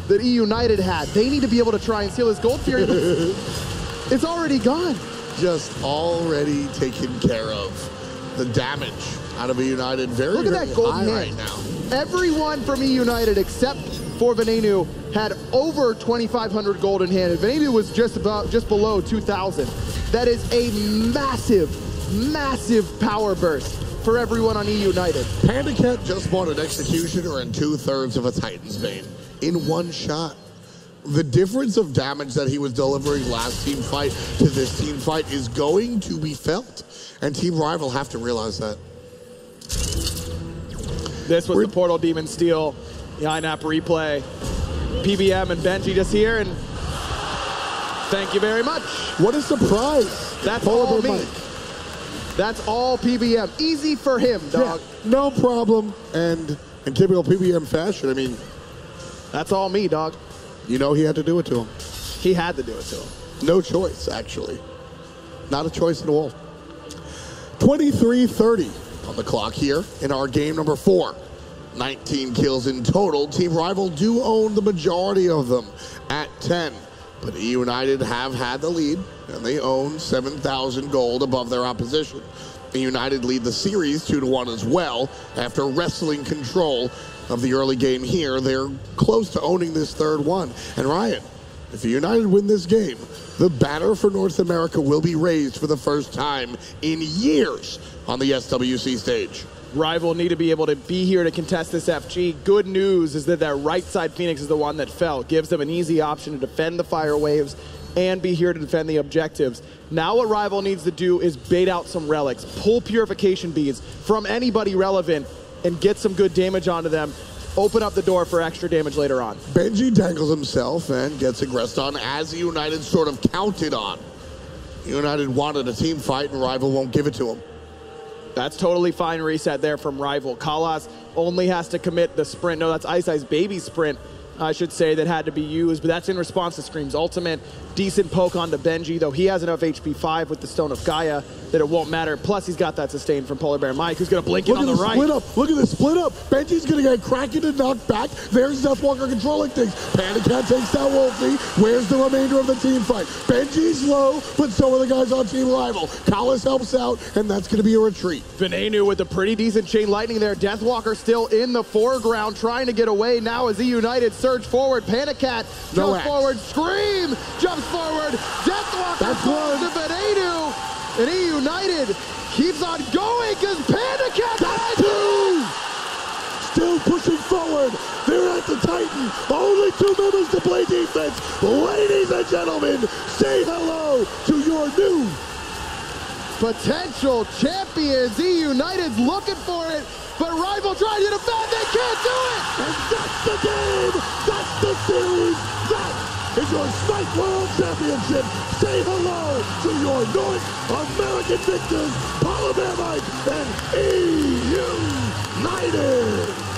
that EUnited had. They need to be able to try and steal this Gold Fury. It's already gone. Just already taken care of. The damage out of EUnited very, Look at that gold high hand. right now. Everyone from EUnited except for Veneno had over 2,500 gold in hand. Veneno was just below 2,000. That is a massive power burst for everyone on EUnited. Panda Cat just bought an Executioner and 2/3 of a Titan's Bane in one shot. The difference of damage that he was delivering last team fight to this team fight is going to be felt. And Team Rival have to realize that. This was the Portal Demon Steel, the INAP replay. PBM and Benji just here, and thank you very much. What a surprise. That's all me. That's all PBM. Easy for him, dog. Yeah, no problem. And in typical PBM fashion, I mean, that's all me, dog. You know he had to do it to him. He had to do it to him. No choice, actually. Not a choice at all. 23:30 on the clock here in our game number 4. 19 kills in total. Team Rival do own the majority of them at 10. But EUnited have had the lead, and they own 7,000 gold above their opposition. EUnited lead the series 2-1 as well. After wrestling control of the early game here, they're close to owning this 3rd one. And Ryan, if EUnited win this game, the banner for North America will be raised for the first time in years on the SWC stage. Rival need to be able to be here to contest this FG. Good news is that right side Phoenix is the one that fell. Gives them an easy option to defend the fire waves and be here to defend the objectives. Now what Rival needs to do is bait out some relics, pull purification beads from anybody relevant and get some good damage onto them. Open up the door for extra damage later on. Benji tangles himself and gets aggressed on as EUnited sort of counted on. EUnited wanted a team fight and Rival won't give it to him. That's totally fine reset there from Rival. Kalas only has to commit the sprint. No, that's Ice Ice Baby's sprint, I should say, that had to be used, but that's in response to Scream's ultimate. Decent poke onto Benji, though he has enough HP 5 with the Stone of Gaia that it won't matter. Plus, he's got that sustain from Polar Bear Mike, who's going to blink it on the right. Split up. Look at this split up. Benji's going to get cracked and knocked back. There's Deathwalker controlling things. Panda Cat takes down Wolfie. Where's the remainder of the team fight? Benji's low, but so are the guys on Team Rival. Kalas helps out, and that's going to be a retreat. Veneno with a pretty decent chain lightning there. Deathwalker still in the foreground, trying to get away. Now as EUnited surge forward. Panda Cat jumps forward. Scream jumps forward. Deathwalker falls to Veneno. And EUnited keeps on going because Panda Cat got 2! Still pushing forward. They're at the Titan. Only 2 members to play defense. Ladies and gentlemen, say hello to your new potential champions. EUnited's looking for it, but Rival trying to defend. They can't do it! And that's the game. That's the series. That is your Smite World Championship. Say hello to your North American victors, Polar Mike and EUnited.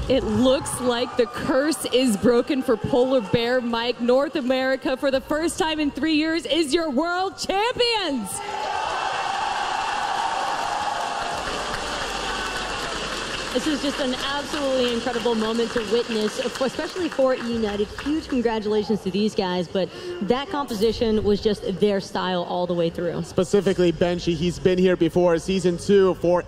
It looks like the curse is broken for Polar Bear Mike. North America, for the first time in 3 years, is your world champions. This is just an absolutely incredible moment to witness, especially for EUnited. Huge congratulations to these guys, but that composition was just their style all the way through. Specifically, Benji, he's been here before, season 2 for